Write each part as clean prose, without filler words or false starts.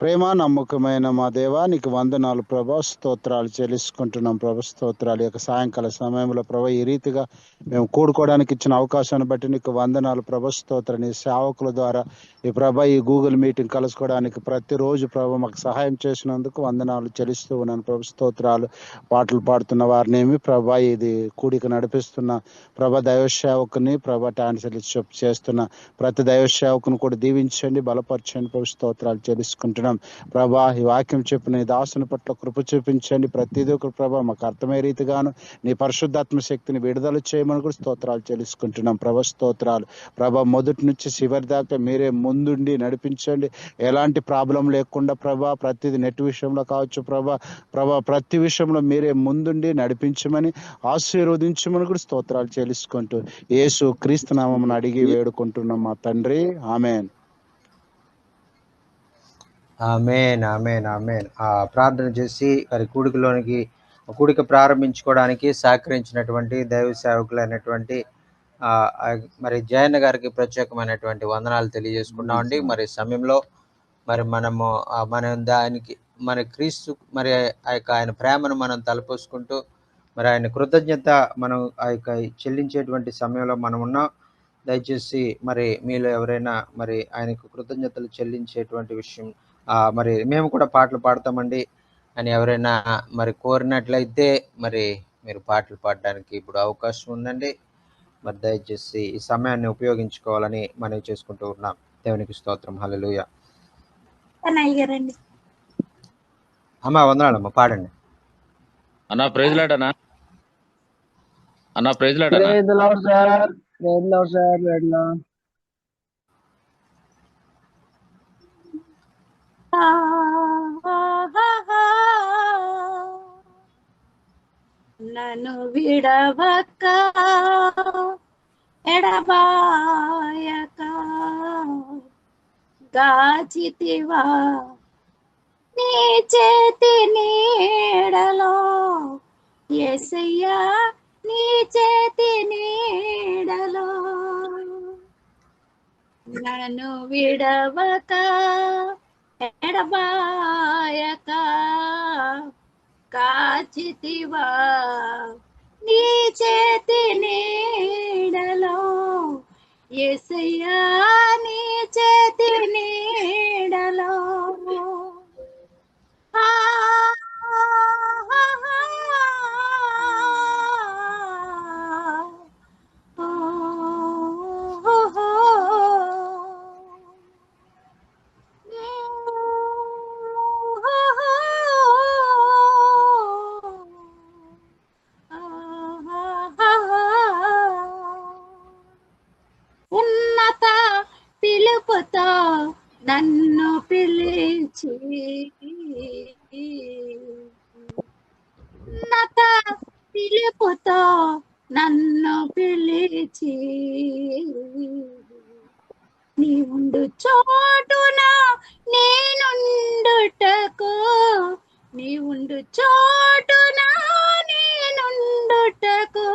ప్రేమ నమ్మకమైన మా దేవా, నీకు వందనాలు ప్రభా, స్తోత్రాలు చెల్లించుకుంటున్నాం ప్రభా. స్తోత్రాలు యొక్క సాయంకాల సమయంలో ప్రభా, ఈ రీతిగా మేము కూడుకోవడానికి ఇచ్చిన అవకాశాన్ని బట్టి నీకు వందనాలు ప్రభా. స్తోత్ర నీ సేవకుల ద్వారా ఈ ప్రభా ఈ గూగుల్ మీటింగ్ కలుసుకోవడానికి ప్రతిరోజు ప్రభా మాకు సహాయం చేసినందుకు వందనాలు చెల్లిస్తూ ఉన్నాను ప్రభా. స్తోత్రాలు. పాటలు పాడుతున్న వారినేమి ప్రభా, ఇది కూడిక నడిపిస్తున్న ప్రభా దైవ సేవకుని ప్రభా టాన్సల్ చేస్తున్న ప్రతి దైవ సేవకుని కూడా దీవించండి, బలపరచండి ప్రభు. స్తోత్రాలు చెల్లించుకుంటున్నాం ప్రభా. ఈ వాక్యం చెప్పిన నీ దాసుని పట్ల కృప చూపించండి. ప్రతిదీ ఒక ప్రభా మాకు అర్థమయ్యే రీతిగాను నీ పరిశుద్ధాత్మ శక్తిని విడుదల చేయమని కూడా స్తోత్రాలు చెల్లించుకుంటున్నాం ప్రభా. స్తోత్రాలు ప్రభా. మొదటి నుంచి చివరి దాకా మీరే ముందుండి నడిపించండి. ఎలాంటి ప్రాబ్లం లేకుండా ప్రభా, ప్రతిది నెట్ విషయంలో కావచ్చు ప్రభా ప్రతి విషయంలో మీరే ముందుండి నడిపించమని ఆశీర్వదించమని కూడా స్తోత్రాలు చెల్లించుకుంటూ యేసు క్రీస్తు నామమున అడిగి వేడుకుంటున్నాం మా తండ్రి. ఆమేన్. ఆమేన్ ఆమేన్ ఆమేన్. ప్రార్థన చేసి మరి కూడిక ప్రారంభించుకోవడానికి సహకరించినటువంటి దైవ సేవకులైనటువంటి మరి జయన్న గారికి ప్రత్యేకమైనటువంటి వందనాలు తెలియజేసుకున్నామండి. మరి సమయంలో మరి మనం దానికి మరి క్రీస్తు మరి ఆయన ప్రేమను మనం తలపోసుకుంటూ మరి ఆయన కృతజ్ఞత మనం చెల్లించేటువంటి సమయంలో మనం ఉన్నాం. దయచేసి మరి మీలో ఎవరైనా మరి ఆయనకు కృతజ్ఞతలు చెల్లించేటువంటి విషయం మరి మేము కూడా పాటలు పాడతామండి అని ఎవరైనా మరి కోరినట్లయితే మరి మీరు పాటలు పాడడానికి ఇప్పుడు అవకాశం ఉందండి. మరి దయచేసి ఈ సమయాన్ని ఉపయోగించుకోవాలని మనవి చేసుకుంటూ ఉన్నాం. దేవునికి స్తోత్రం. హల్లెలూయా. అమ్మా వందనాలమ్మా, పాడండి అన్నా. ప్రైజ్ లాడ్ అన్నా. ప్రైజ్ లాడ్ అన్నా. నన్ను విడవక ఎడబాయక గాచితివా నీ చేతి నీడలో యేసయ్యా, నీ చేతి నీడలో నన్ను విడవక ఎడబాయక కాచితివా నీ చేతి నీడలో యేసయ్యా, నీ చేతి నీడలో ఉన్నత పిలుపుతో నన్ను పిలిచి ఉన్నత పిలుపుతో నన్ను పిలిచి నీ ఉండు చోటున నేనుండుటకు, నీ ఉండు చోటున నేనుండుటకు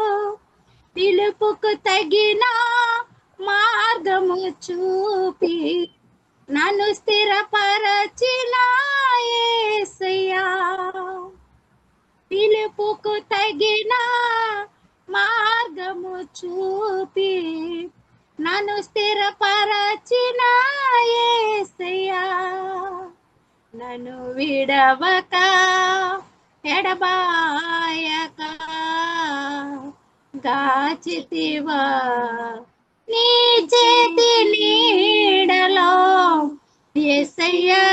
పిలుపుకు తగిన మార్గము చూపి నన్ను స్థిరపరచిన యేసయ్యా, పిలుపుకు తగిన మార్గము చూపి నన్ను స్థిరపరచిన యేసయ్యా, నన్ను విడవక ఎడబాయక గాచితివా నీ చేతి నీడలో యేసయ్యా,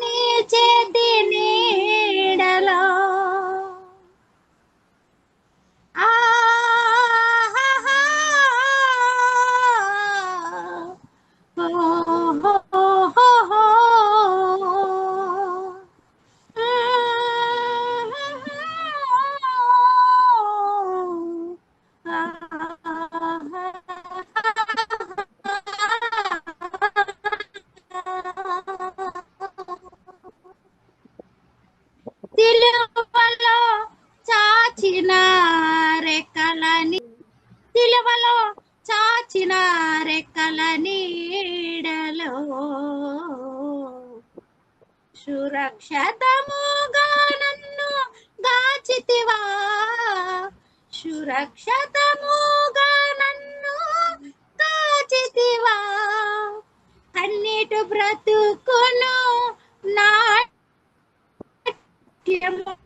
నీ చేతి నీడలో సిలువలో చాచిన రెక్కలని, సిలువలో చాచిన రెక్కల నీడలో సురక్షితముగా నన్ను దాచితివా, సురక్షితముగా నన్ను దాచితివా, కన్నీటి బ్రతుకును నాట్యముగా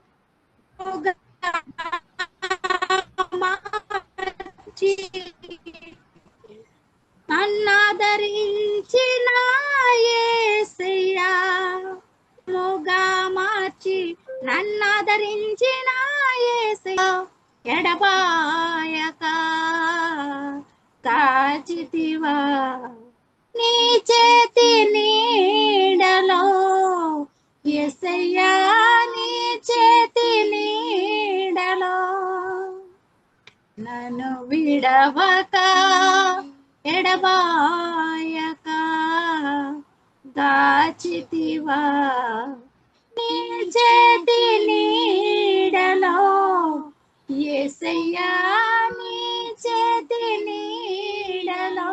మార్చి నన్నాదరించిన యేసయ్యా, ముగా మార్చి నన్నాదరించిన యేసయ్యా, ఎడబాయక కాచితివా, నీ చేతి నీడలో యేసయ్యా, నీ చేతి నీడలో నన్ను విడవక ఎడబాయక దాచితివా, నీ చేతి నీడలో యేసయ్యా, నీ చేతి నీడలో.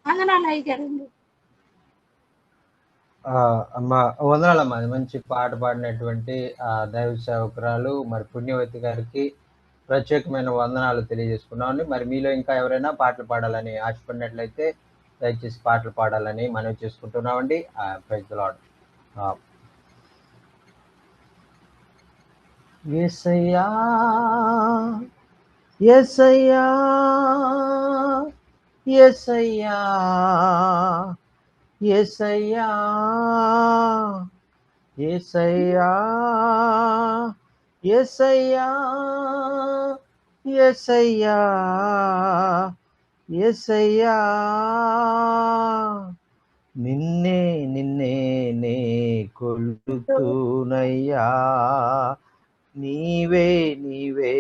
వందనాలు అయ్యగారండి. అమ్మ వందనాలమ్మా, మంచి పాట పాడినటువంటి దైవ సేవకురాలు మరి పుణ్యవతి గారికి ప్రత్యేకమైన వందనాలు తెలియజేసుకున్నామండి. మరి మీలో ఇంకా ఎవరైనా పాటలు పాడాలని ఆశపడినట్లయితే దయచేసి పాటలు పాడాలని మనవి చేసుకుంటున్నామండి. Praise the Lord. Yesayya Yesayya Yesayya Yesayya Yesayya Yesayya Yesayya Yesayya, నిన్నే నిన్నే నే కొలుతునయ్యా, నీవే నీవే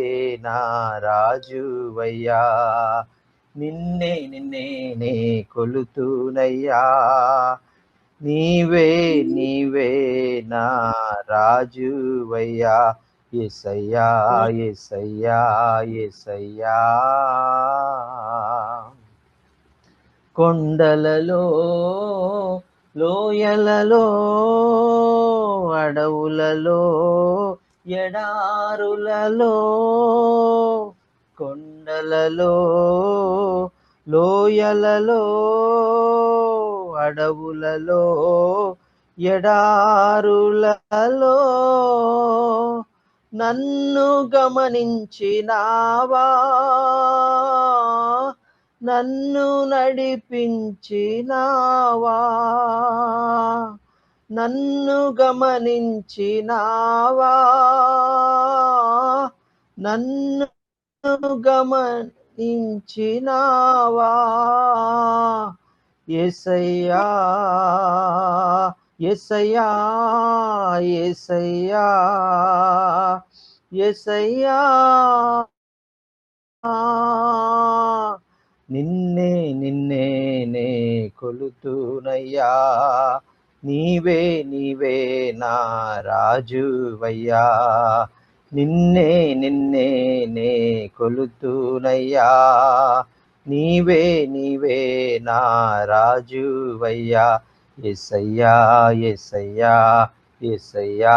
నా రాజువయ్యా, నిన్నే నిన్నే నే కొలుతునయ్యా, నీవే నీవే నా రాజువయ్యా, యేసయ్యా యేసయ్యా యేసయ్యా. కొండలలో లోయలలో అడవులలో ఎడారులలో, కొండలలో లోయలలో అడవులలో ఎడారులలో, నన్ను గమనించినావా, నన్ను నడిపించినావా, నన్ను గమనించినావా, నన్ను గమనించినావా, యేసయ్యా యేసయ్యా యేసయ్యా యేసయ్యా, నిన్నే నిన్నే నే కొలుతునయ్యా, నీవే నీవే నా రాజువయ్యా, నిన్నే నిన్నే నే కొలుతునయ్యా, నీవే నీవే నా రాజువయ్యా, యేసయ్యా యేసయ్యా యేసయ్యా.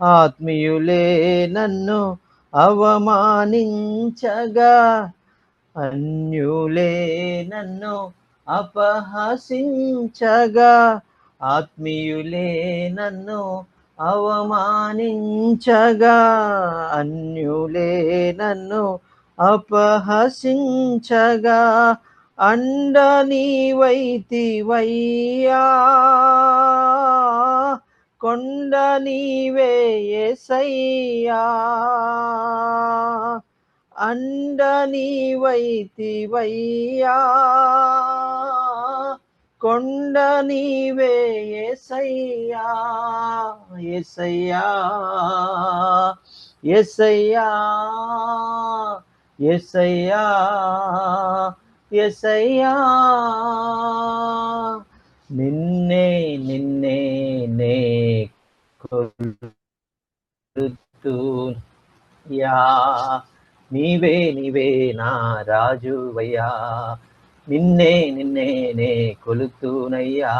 ఆత్మీయులే నన్ను అవమానించగా, అన్యులే నన్ను అపహసించగా, ఆత్మీయులే నన్ను అవమానించగా, అన్యులే నన్ను అపహసించగా, అండ నీవైతివయ్యా, కొండ నీవే యేసయ్యా, అండ నీవైతివయ్యా, కొండ నీవే యేసయ్యా, యేసయ్యా యేసయ్యా యేసయ్యా యేసయ్యా నిన్నే నిన్నే నే కొలుతుయా నీవే నీవే నా రాజువయ్యా నిన్నే నిన్నే నే కొలుతునయ్యా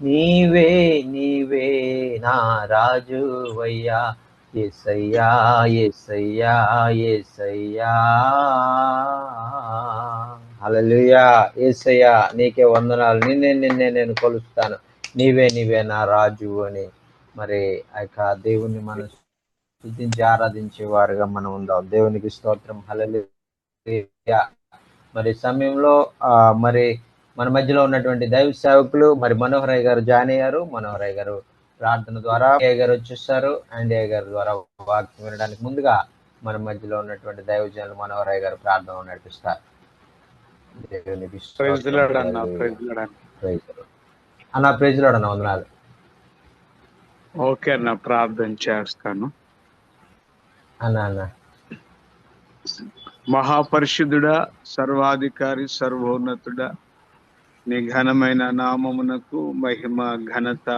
నీవే నీవే నా రాజువయ్యా యేసయ్యా యేసయ్యా యేసయ్యా హల్లెలూయా యేసయ్యా నీకే వందనాలు నిన్నే నిన్నే నేను కొలుస్తాను నీవే నీవే నా రాజు అని మరి ఆ యొక్క దేవుణ్ణి మనం స్తుతించి ఆరాధించే వారుగా మనం ఉందాం దేవునికి స్తోత్రం హల్లెలూయా మరి సమయంలో మరి మన మధ్యలో ఉన్నటువంటి దైవ సేవకులు మరి మనోహరయ్య గారు జాయిన్ అయ్యారు మనోహరయ్య గారు ప్రార్థన ద్వారా ఏ గారు వచ్చేస్తారు అండ్ ఏ గారి ద్వారా వాక్యం వినడానికి ముందుగా మన మధ్యలో ఉన్నటువంటి దైవజనులు మనోహరయ్య గారు ప్రార్థన నడిపిస్తారు దేవునికి అన్న ప్రైజ్ లాడ్ అన్న వందనాలు ఓకే అన్న ప్రార్థన చేస్తాను అన్న అన్న మహాపరిశుద్ధుడా సర్వాధికారి సర్వోన్నతుడా నీ ఘనమైన నామమునకు మహిమ ఘనత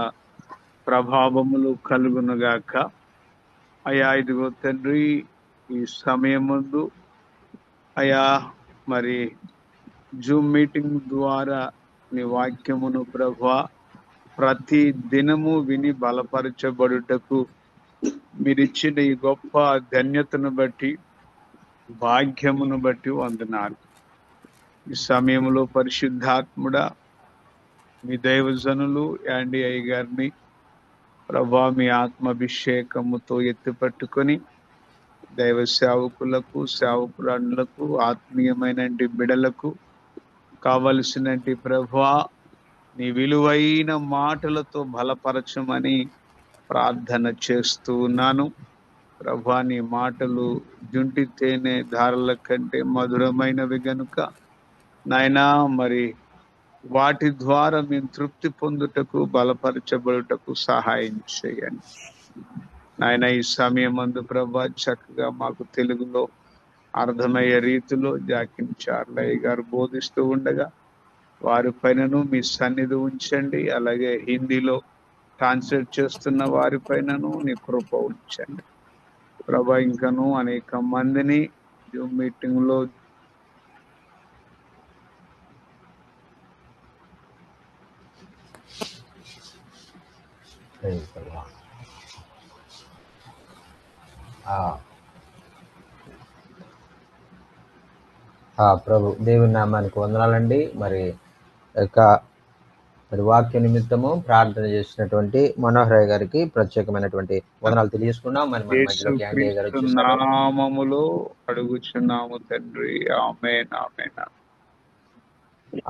ప్రభావములు కలుగునుగాక అయా ఇదిగో తండ్రి ఈ సమయం ముందు అయా మరి జూమ్ మీటింగ్ ద్వారా నీ వాక్యమును ప్రభువా ప్రతి దినము విని బలపరచబడుటకు మీరిచ్చిన ఈ గొప్ప ధన్యతను బట్టి భాగ్యమును బట్టి వందనాలు ఈ సమయంలో పరిశుద్ధాత్ముడా మీ దైవజనులు యాండి అయ్య గారిని ప్రభా మీ ఆత్మాభిషేకముతో ఎత్తిపట్టుకొని దైవ సేవకులకు సేవకురాండ్లకు ఆత్మీయమైన బిడలకు కావలసిన ప్రభా నీ విలువైన మాటలతో బలపరచమని ప్రార్థన చేస్తూ ఉన్నాను ప్రభా నీ మాటలు జుంటి తేనె ధారల కంటే మధురమైనవి గనుక నాయనా మరి వాటి ద్వారా మేము తృప్తి పొందుటకు బలపరచబడుటకు సహాయం చేయండి నాయన ఈ సమయం అందు ప్రభా చక్కగా మాకు తెలుగులో అర్థమయ్యే రీతిలో జాకిన్ చార్లయ్య గారు బోధిస్తూ ఉండగా వారి పైనను మీ సన్నిధి ఉంచండి అలాగే హిందీలో ట్రాన్స్లేట్ చేస్తున్న వారి పైనను నీ కృప ఉంచండి ప్రభా ఇంకను అనేక మందిని జూమ్ మీటింగ్ లో ప్రభు దేవుని నామానికి వందనాలండి మరి యొక్క మరి వాక్య నిమిత్తము ప్రార్థన చేసినటువంటి మనోహరయ్య గారికి ప్రత్యేకమైనటువంటి వందనాలు తెలియజేసుకున్నాం మరి మన మధ్యలోకి యాండయ్య గారు వచ్చేసారు నామములో అడుగుచున్నాము తండ్రి ఆమేన్ ఆమేన్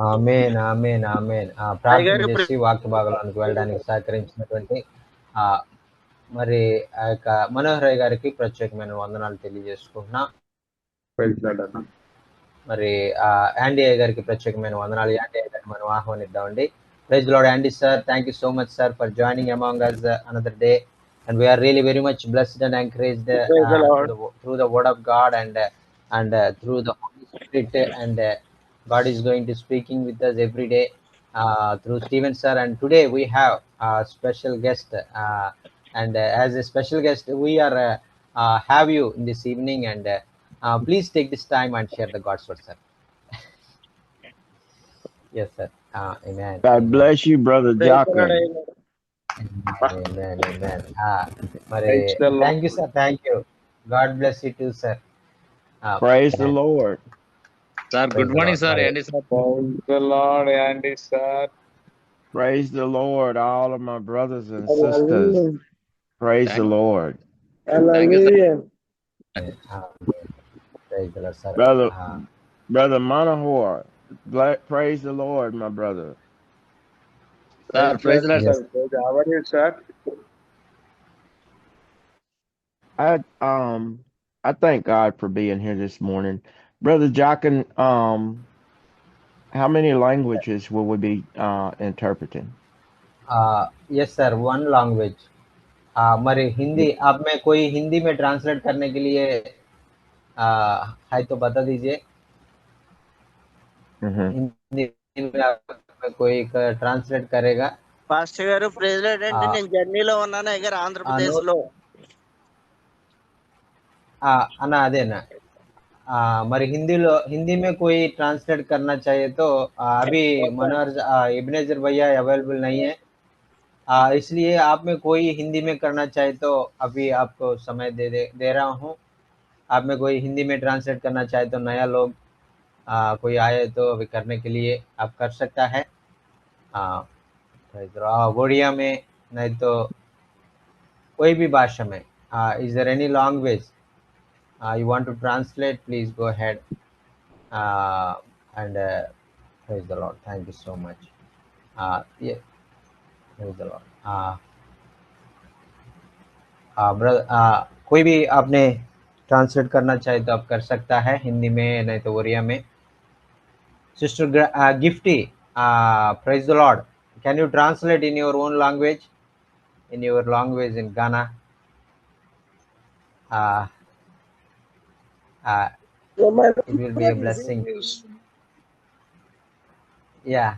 ఆమేన్ ఆమేన్ ఆమేన్ ప్రార్థన చేసి వాక్య భాగంలోనికి వెళ్ళడానికి సహకరించినటువంటి మరి ఆ యొక్క మనోహరయ్య గారికి ప్రత్యేకమైన వందనాలు తెలియజేసుకుంటున్నాం మరి యాండీ గారికి ప్రత్యేకమైన వందనాలు యాండీ గారిని మనం ఆహ్వానిద్దామండి praise Lord Andy sir thank you so much sir for joining among us another day and we are really very much blessed and encouraged through the word of God and through the Holy Spirit and God is going to speaking with us every day through Stephen sir and today we have a special guest and as a special guest we are have you in this evening and please take this time and share the God's word, sir. Yes, sir. Amen. God bless you, Brother Jocko. Amen. Amen. Thank you, sir. Thank you. God bless you too, sir. Praise the Lord. Sir, good morning, sir. Andy, sir. Praise the Lord, Andy, sir. Praise the Lord, all of my brothers and sisters. Praise the Lord. Thank you, sir. Praise the Lord, sir. Brother Manohar, praise the Lord, my brother. Sir, praise the Lord. Yes. How are you, sir? I thank God for being here this morning. Brother Jockin, how many languages will we be interpreting? Yes, sir. One language. मरे हिंदी आप में कोई हिंदी में translate करने के लिए है तो बता दीजिए हिंदी में आप कोई ट्रांसलेट करेगा? పాస్టర్ గారు ప్రెసిడెంట్ అంటే నేను జర్నీలో ఉన్నాను అయ్యారు ఆంధ్రప్రదేశ్ లో. अन्ना अदेना मरी हिंदी में कोई ट्रांसलेट करना चाहिए तो अभी मनोहर इब्नेजर भैया अवेलेबल नहीं है, इसलिए आप में कोई हिंदी में करना चाहे तो अभी आपको समय दे रहा हूँ. आप में कोई हिंदी में ट्रांसलेट करना चाहे तो नया लोग कोई आए तो अभी करने के लिए आप कर सकता है. ओडिया में नहीं तो कोई भी भाषा में. Is there any language you want to translate? Please go ahead and praise the Lord. Thank you so much. Yeah, praise the Lord. Brother कोई भी आपने ट्रांसलेट करना चाहे तो आप कर सकता है, हिंदी में नहीं तो ओरिया में. Sister Gifty, praise the Lord. Can you translate in your own language, in Ghana? It will be a blessing. Yeah.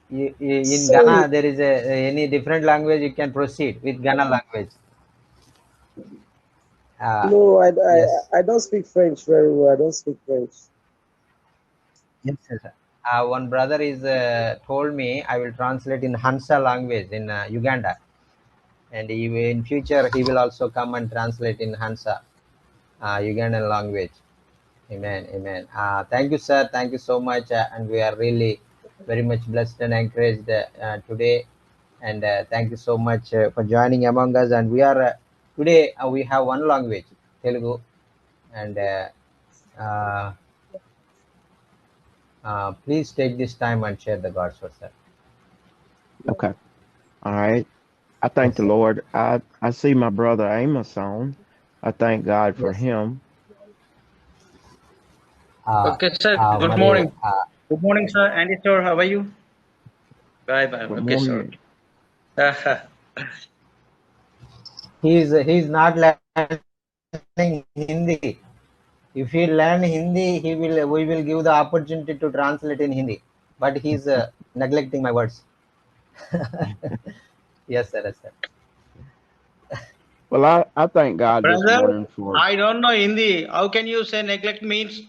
In Ghana, there is any different language you can proceed with Ghana language. No, yes. I don't speak French very well. I don't speak French. Yes, sir. One brother is told me I will translate in Hansa language in Uganda, and in future he will also come and translate in Hansa, Ugandan language. Amen, amen. Thank you, sir. Thank you so much, and we are really very much blessed and encouraged today. And thank you so much for joining among us. And we are today we have one language, Telugu, and please take this time and share the God's word, sir. Okay. All right. I thank the Lord. I see my brother Amos on. I thank God for him. Okay, sir. Good morning. Good morning, sir. Andy, sir, how are you? Bye, bye. Good Okay, morning. sir. He's not learning Hindi. If he learn Hindi, we will give the opportunity to translate in Hindi. But he's neglecting my words. Yes, sir. Yes, sir. Well, I thank God this Brother, morning for. I don't know Hindi. How can you say neglect means?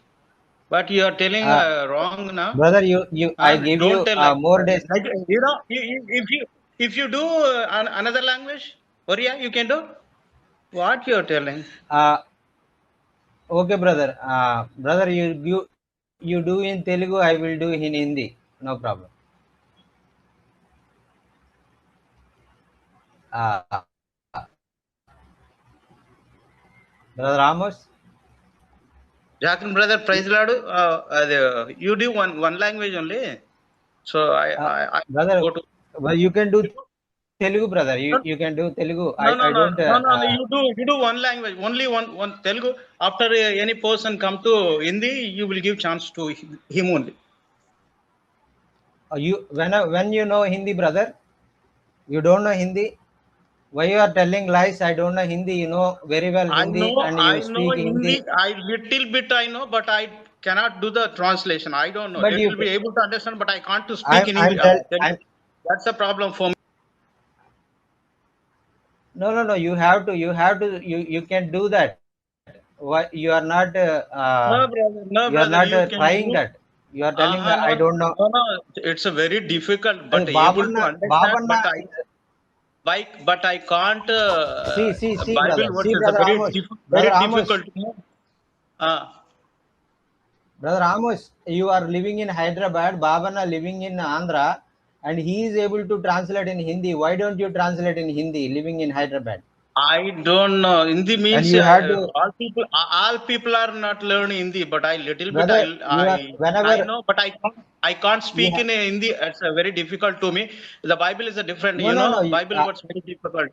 But you are telling wrong now. Brother, I give don't you tell like more days. Like, you know, if you do another language, Oriya, you can do. What you are telling? Okay, brother. Brother, you do in Telugu, I will do in Hindi. No problem. Brother Amos? Jacqueline, brother, praise Lord. You do one language only. So I brother, go to... well, you can do Telugu, brother. You can do Telugu. No, I don't. No. You do one language, only one Telugu. After any person come to Hindi, you will give chance to him only. When you know Hindi, brother, you don't know Hindi. Why you are telling lies? I don't know Hindi. You know very well Hindi, and you speak Hindi. I little bit I know, but I cannot do the translation. I don't know. But They you will be able to understand, but I can't to speak in English. That's a problem for me. No. You have to. You can do that. Why you are not? No, brother. You are not trying that. You are telling that I don't know. No. It's a very difficult, but able to understand. But I can't. See, Bible brother. See, brother Amos. Very difficult. Brother Amos, you are living in Hyderabad. Babana living in Andhra, and he is able to translate in Hindi. Why don't you translate in Hindi? Living in Hyderabad. I don't know. Hindi means and you have to, all people are not learning Hindi, but I little brother, bit I know, but I can't speak in Hindi. It's very difficult to me. The Bible is a different, Bible was very difficult.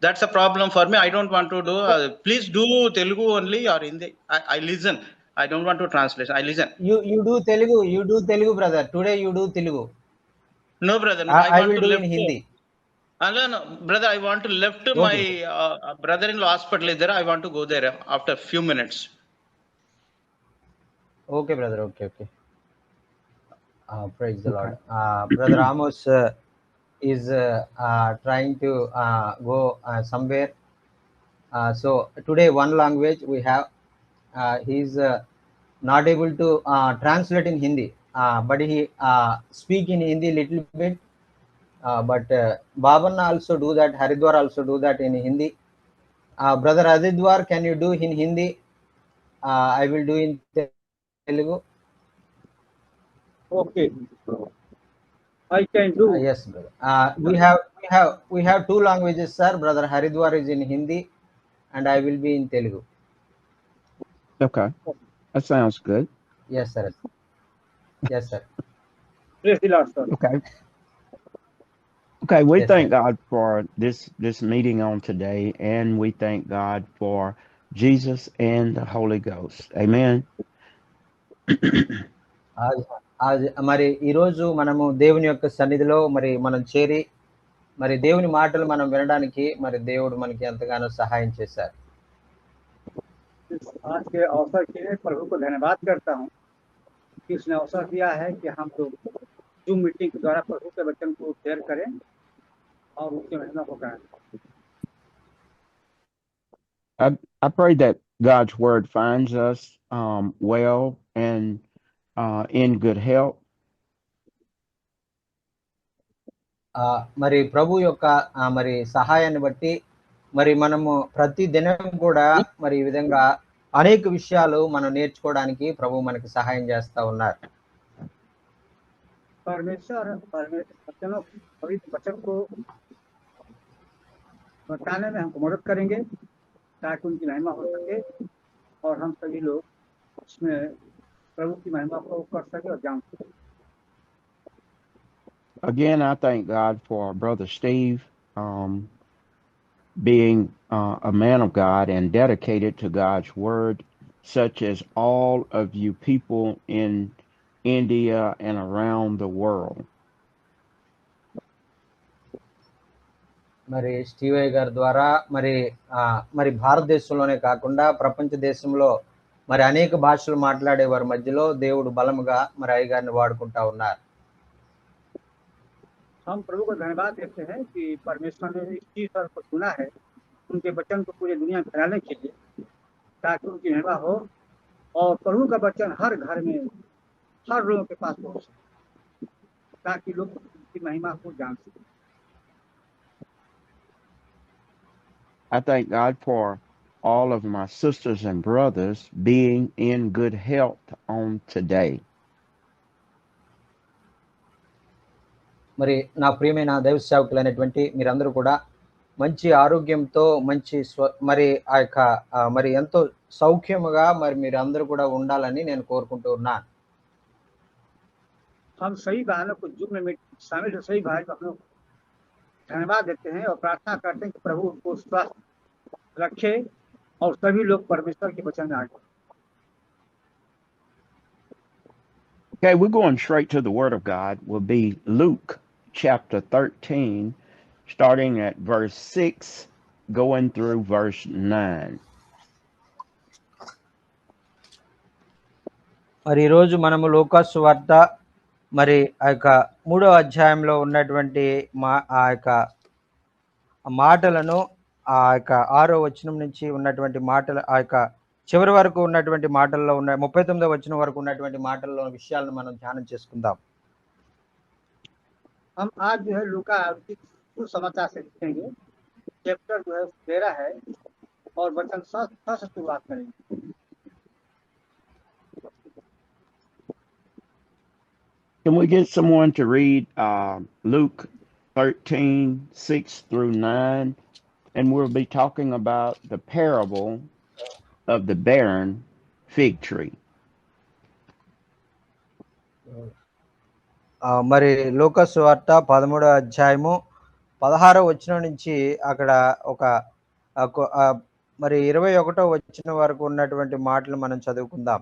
That's a problem for me. I don't want to do. Please do Telugu only or Hindi. I listen. I don't want to translate. I listen. You do Telugu. You do Telugu, brother. Today you do Telugu. No, brother. No, I will do in Hindi. No, brother, I want to left my brother-in-law hospital is there. I want to go there after a few minutes. Okay, brother. Okay. Praise the Okay. Lord. Brother Amos is trying to go somewhere. So today one language we have. He's not able to translate in Hindi, but he speak in Hindi little bit. But Baban also do that. Haridwar also do that in Hindi. Brother Haridwar, can you do in Hindi? I will do in Telugu. Okay, I can do. Yes, brother. We have two languages, sir. Brother Haridwar is in Hindi, and I will be in Telugu. Okay. That sounds good. Yes, sir. Yes, sir. Praise the Lord, sir. Okay, we Yes, thank sir. God for this meeting on today, and we thank God for Jesus and the Holy Ghost. Amen. మరి ఈరోజు మనము దేవుని యొక్క సన్నిధిలో మరి మనం చేరి మరి దేవుని మాటలు మనం వినడానికి మరి దేవుడు మనకి ఎంతగానో సహాయం చేశారు. आज के अवसर के लिए प्रभु को धन्यवाद करता हूँ कि उसने अवसर दिया है कि हम लोग जूम मीटिंग के द्वारा प्रभु के वचन को शेयर करें और उसकी महिमा को करें. I pray that God's word finds us well and in good health. మరి ప్రభు యొక్క మరి సహాయాన్ని బట్టి మరి మనము ప్రతి దినం కూడా మరి ఈ విధంగా అనేక విషయాలు మనం నేర్చుకోవడానికి ప్రభు మనకి సహాయం చేస్తా ఉన్నారు. परमेश्वर पवित्र वचन को बताने में हमको मदद करेंगे ताकि उनकी महिमा हो सके और हम सभी लोग उसमें प्रभु की महिमा को कर सके और जान सके. Again, I thank God for Brother Steve being a man of God and dedicated to God's word, such as all of you people in India and around the world. మరి స్టీవే గారి ద్వారా మరి భారతదేశంలోనే కాకుండా ప్రపంచ దేశంలో మరి అనేక భాషలు మాట్లాడే వారి మధ్యలో దేవుడు బలముగా మరి అయ్యగారిని వాడుకుంటా ఉన్నారు. हम प्रभु को धन्यवाद देते हैं कि परमेश्वर ने इस चीज को चुना है उनके वचन को पूरी दुनिया में फैलाने के लिए ताकि उनकी महिमा हो और प्रभु का वचन हर घर में हर लोगों के पास पहुंचे ताकि लोग उनकी महिमा को जान सकें. I thank God for all of my sisters and brothers being in good health on today. మరి నా ప్రియమైన దైవ సేవకులైనటువంటి మీరందరూ కూడా మంచి ఆరోగ్యంతో మంచి మరి ఆ యొక్క మరి ఎంతో సౌఖ్యముగా మరి మీరు అందరూ కూడా ఉండాలని నేను కోరుకుంటూ ఉన్నాను. हम सही बहनों को जुम्मे में शामिल सही भाई बहनों को धन्यवाद देते हैं और प्रार्थना करते हैं कि प्रभु उनको स्वस्थ रखे और सभी लोग परमेश्वर के वचन में आगे. Okay, we're going straight to the Word of God. Will be Luke chapter 13, starting at verse 6, going through verse 9. మరి ఈరోజు మనము లూకాసు వార్త మరి ఆ యొక్క 3వ అధ్యాయంలో ఉన్నటువంటి ఆ యొక్క మాటలను ఆ యొక్క 6వ వచనం నుంచి ఉన్నటువంటి మాటలు ఆ యొక్క చివరి వరకు ఉన్నటువంటి మాటల్లో ఉన్న 39వ వచనం వరకు ఉన్నటువంటి మాటల్లో విషయాలను మనం ధ్యానం చేసుకుందాం. हम आज जो है लूका सुसमाचार से लिखेंगे. चैप्टर जो है 13 है और वचन 6 से शुरुआत करेंगे. Can we get someone to read Luke 13, 6 through 9? And we'll be talking about the parable of the barren fig tree. మరి లూకాసు వార్త 13వ అధ్యాయము 16వ వచనం నుంచి అక్కడ ఒక మరి 21వ వచనం వరకు ఉన్నటువంటి మాటలు మనం చదువుకుందాం.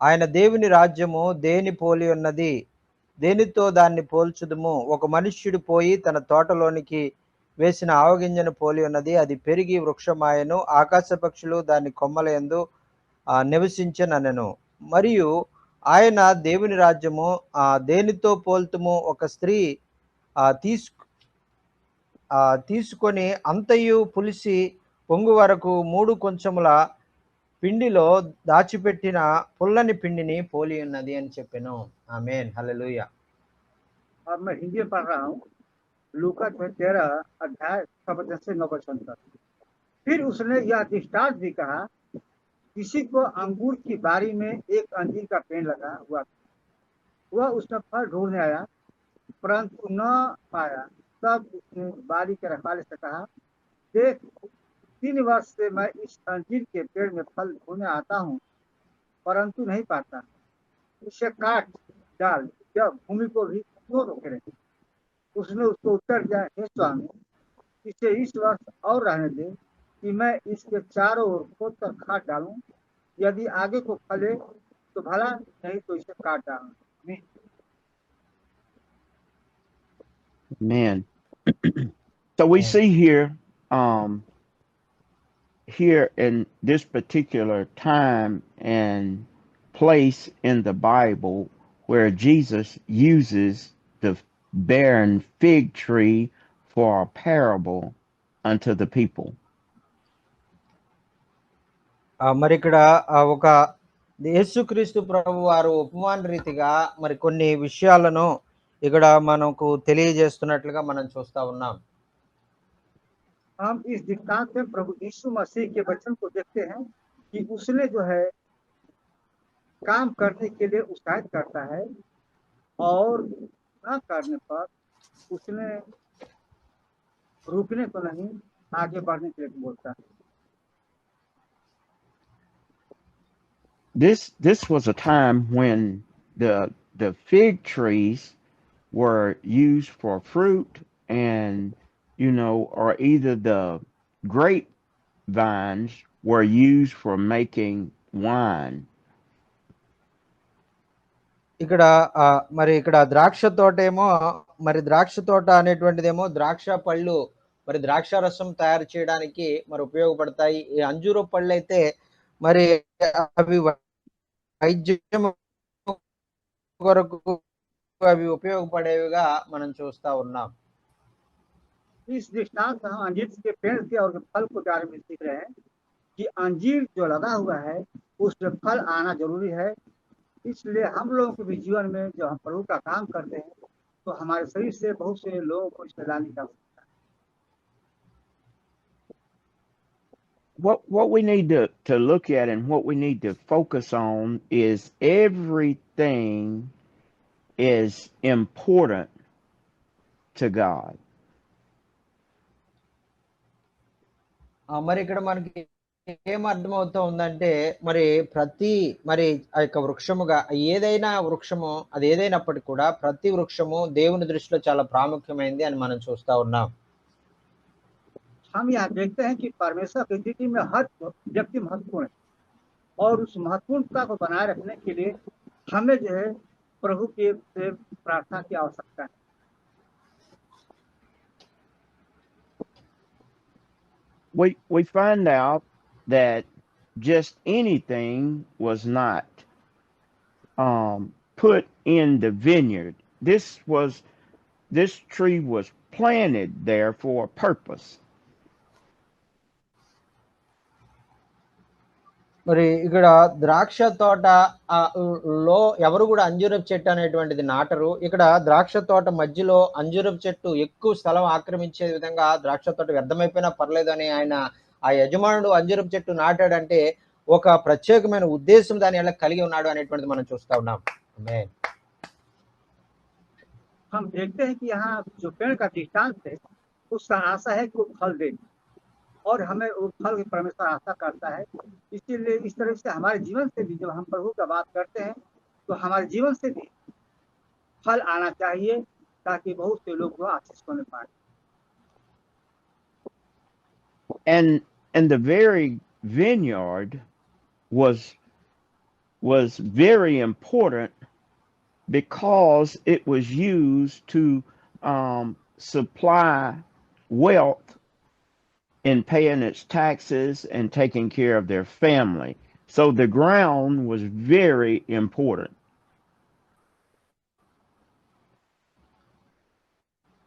ఆయన దేవుని రాజ్యము దేని పోలి ఉన్నది, దేనితో దాన్ని పోల్చుదుము? ఒక మనుష్యుడు పోయి తన తోటలోనికి వేసిన ఆవగింజను పోలి ఉన్నది. అది పెరిగి వృక్షమాయను, ఆకాశ పక్షులు దాని కొమ్మల యందు నివసించనెను. మరియు ఆయన దేవుని రాజ్యము దేనితో పోల్తుము, ఒక స్త్రీ తీసుకొని అంతయు పులిసి పొంగు వరకు 3 కొంచెముల పిండిలో దాచిపెట్టిన పుల్లని పిండిని పోలి ఉన్నది అని చెప్పాను. ఆమేన్, హల్లెలూయా. अब मैं हिंदी में पढ़ रहा हूँ, लूका 13 अध्याय 6 से 9 तक। फिर उसने यह दृष्टांत भी कहा, किसी को अंगूर की बारी में एक अंजीर का पेड़ लगा हुआ, वह उसमें फल ढूंढने आया परंतु न पाया। तब उसने बारी के रखवाले से कहा, देख 3 वर्ष से मैं इस अंजीर के पेड़ में फल ढूंढने आता हूँ परंतु नहीं पाता, इसे काट डाल, जब भूमि को भी क्यों रोके रहे। उसने उसको उत्तर दिया, हे स्वामी, इसे इस वर्ष और रहने दे कि मैं इसके चारों ओर खोद कर खाद डालूं, यदि आगे को फले तो भला, नहीं तो इसे काट डालूं। Amen. So we see here, here in this particular time and place in the Bible where Jesus uses the barren fig tree for a parable unto the people. మరి ఇక్కడ ఒక యేసుక్రీస్తు ప్రభు వారు ఉపమాన రీతిగా మరి కొన్ని విషయాలను ఇక్కడ మనకు తెలియజేస్తున్నట్లుగా మనం చూస్తా ఉన్నాం. हम इस दृष्टांत में प्रभु यीशु मसीह के वचन को देखते हैं कि उसने जो है काम करने के लिए उत्साहित करता है और न करने पर उसने रुकने को नहीं, आगे बढ़ने के लिए बोलता है। This was a time when the fig trees were used for fruit, and or either the grape vines were used for making wine. ఇక్కడ మరి ఇక్కడ ద్రాక్ష తోట ఏమో, మరి ద్రాక్ష తోట అనేటువంటిదేమో ద్రాక్ష పళ్ళు మరి ద్రాక్ష రసం తయారు చేయడానికి మరి ఉపయోగపడతాయి. ఈ అంజూరు పళ్ళు అయితే మరి అవి వైద్యం కొరకు అవి ఉపయోగపడేవిగా మనం చూస్తా ఉన్నాం. इस दृष्टांत में हम अंजीर के पेड़ के और फल को बारे में सीख रहे हैं कि अंजीर जो लगा हुआ है उसमें फल आना जरूरी है। इसलिए हम लोगों के भी जीवन में जब हम प्रभु का काम करते हैं तो हमारे शरीर से बहुत से लोगों को इसमें लाने का आवश्यकता है। What we need to look at and what we need to focus on is everything is important to God. మరి ఇక్కడ మనకి ఏం అర్థమవుతా ఉందంటే మరి ప్రతి మరి ఆ యొక్క వృక్షముగా ఏదైనా వృక్షము అది ఏదైనప్పటికీ కూడా ప్రతి వృక్షము దేవుని దృష్టిలో చాలా ప్రాముఖ్యమైనది అని మనం చూస్తా ఉన్నాం. हम यहाँ देखते हैं कि परमेश्वर की दृष्टि में हर व्यक्ति महत्वपूर्ण है और उस महत्वपूर्णता को बनाए रखने के लिए हमें जो है प्रभु के से प्रार्थना की आवश्यकता है। We find out that just anything was not put in the vineyard. This tree was planted there for a purpose. మరి ఇక్కడ ద్రాక్ష తోట లో ఎవరు కూడా అంజూరపు చెట్టు అనేటువంటిది నాటరు. ఇక్కడ ద్రాక్ష తోట మధ్యలో అంజూరపు చెట్టు ఎక్కువ స్థలం ఆక్రమించే విధంగా ద్రాక్ష తోట వ్యర్థమైపోయినా పర్లేదు అని ఆయన ఆ యజమానుడు అంజూరపు చెట్టు నాటాడంటే ఒక ప్రత్యేకమైన ఉద్దేశం దాని ఎలా కలిగి ఉన్నాడు అనేటువంటిది మనం చూస్తా ఉన్నాం. हम देखते हैं कि यहाँ जो पेड़ का दृष्टांत है उसका आशा है कि वो फल दे और हमें वो फल की परमेश्वर आशा करता है। इसीलिए इस तरह से हमारे जीवन से भी जब हम प्रभु का बात करते हैं तो हमारे जीवन से भी फल आना चाहिए ताकि बहुत से लोग आशीष होने पाए। And the very vineyard was very important because it was used to supply wealth in paying its taxes and taking care of their family. So the ground was very important.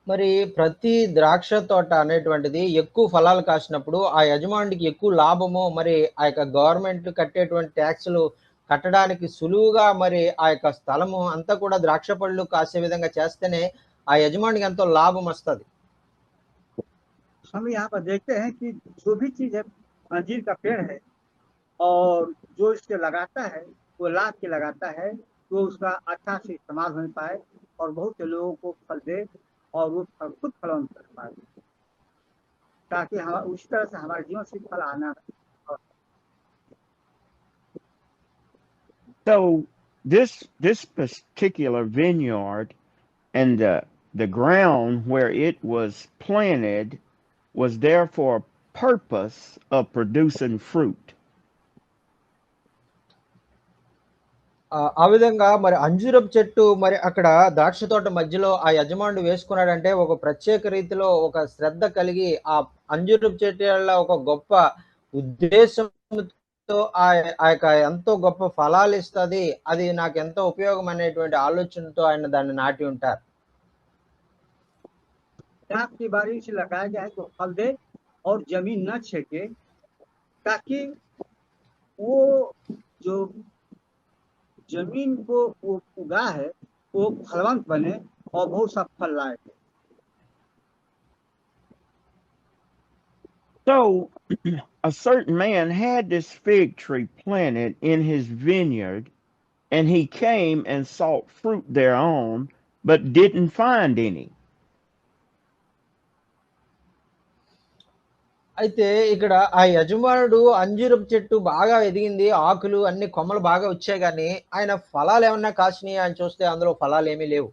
మరి ప్రతి ద్రాక్ష తోట అనేటువంటిది ఎక్కువ ఫలాలు కాసినప్పుడు ఆ యజమానికి ఎక్కువ లాభము, మరి ఆ యొక్క గవర్నమెంట్ కట్టేటువంటి ట్యాక్సులు కట్టడానికి సులువుగా మరి ఆ యొక్క స్థలము అంతా కూడా ద్రాక్ష పళ్ళు కాసే విధంగా చేస్తేనే ఆ యజమానికి ఎంతో లాభం వస్తుంది. हम यहाँ पर देखते हैं कि जो भी चीज है, अंजीर का पेड़ है और जो इसके लगाता है वो लाभ के लगाता है, तो उसका अच्छा से इस्तेमाल हो पाए और बहुत से लोगों को फल दे और वो खुद फलवंत कर पाए, ताकि हम उसी तरह से हमारे जीवन से फल आना है। So this particular vineyard and the ground where it was planted was there for a purpose of producing fruit. ఆ విధంగా మరి అంజూరపు చెట్టు మరి అక్కడ ద్రాక్ష తోట మధ్యలో ఆ యజమానుడు వేసుకున్నాడంటే ఒక ప్రత్యేక రీతిలో ఒక శ్రద్ధ కలిగి ఆ అంజూరపు చెట్టు ఒక గొప్ప ఉద్దేశంతో ఆ యొక్క ఎంతో గొప్ప ఫలాలు ఇస్తుంది, అది నాకు ఎంతో ఉపయోగం అనేటువంటి ఆలోచనతో ఆయన దాన్ని నాటి ఉంటారు. की बारी से लगाया जाए तो फल दे और जमीन न छेके, ताकि वो जो जमीन को वो उगा है वो फलवंत बने और बहुत सा फल लाए. So a certain man had this fig tree planted in his vineyard, and he came and sought fruit thereon, but didn't find any. అయితే ఇక్కడ ఆ యజమానుడు అంజూరపు చెట్టు బాగా ఎదిగింది, ఆకులు అన్ని కొమ్మలు బాగా వచ్చాయి, కానీ ఆయన ఫలాలు ఏమన్నా కాసినాయి అని చూస్తే అందులో ఫలాలు ఏమీ లేవు.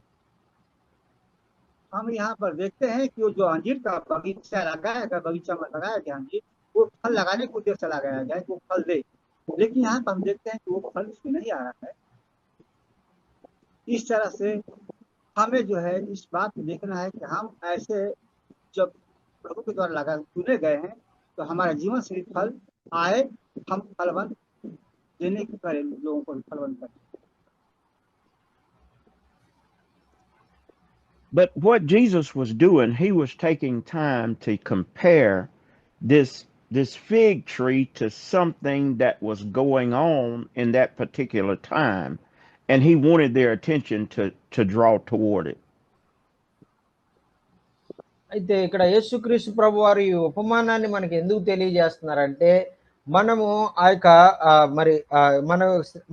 हम यहाँ पर देखते हैं कि वो जो अंजीर का बगीचा लगाया गया, बगीचा में लगाया गया अंजीर, वो फल लगाने को उद्देश्य लगाया गया वो फल दे, लेकिन यहाँ पर हम देखते हैं कि वो फल उसमें नहीं आ रहा है. इस तरह से हमें जो है इस बात को देखना है कि हम ऐसे जब प्रभु के द्वारा लगा चुने गए हैं तो हमारा जीवन से फल आए, हम फलवंत देने की करें, लोगों को फलवंत करें. But what Jesus was doing, he was taking time to compare this fig tree to something that was going on in that particular time, and he wanted their attention to draw toward it. అయితే ఇక్కడ యేసుక్రీస్తు ప్రభు వారు ఈ ఉపమానాన్ని మనకి ఎందుకు తెలియజేస్తున్నారంటే, మనము ఆ యొక్క మరి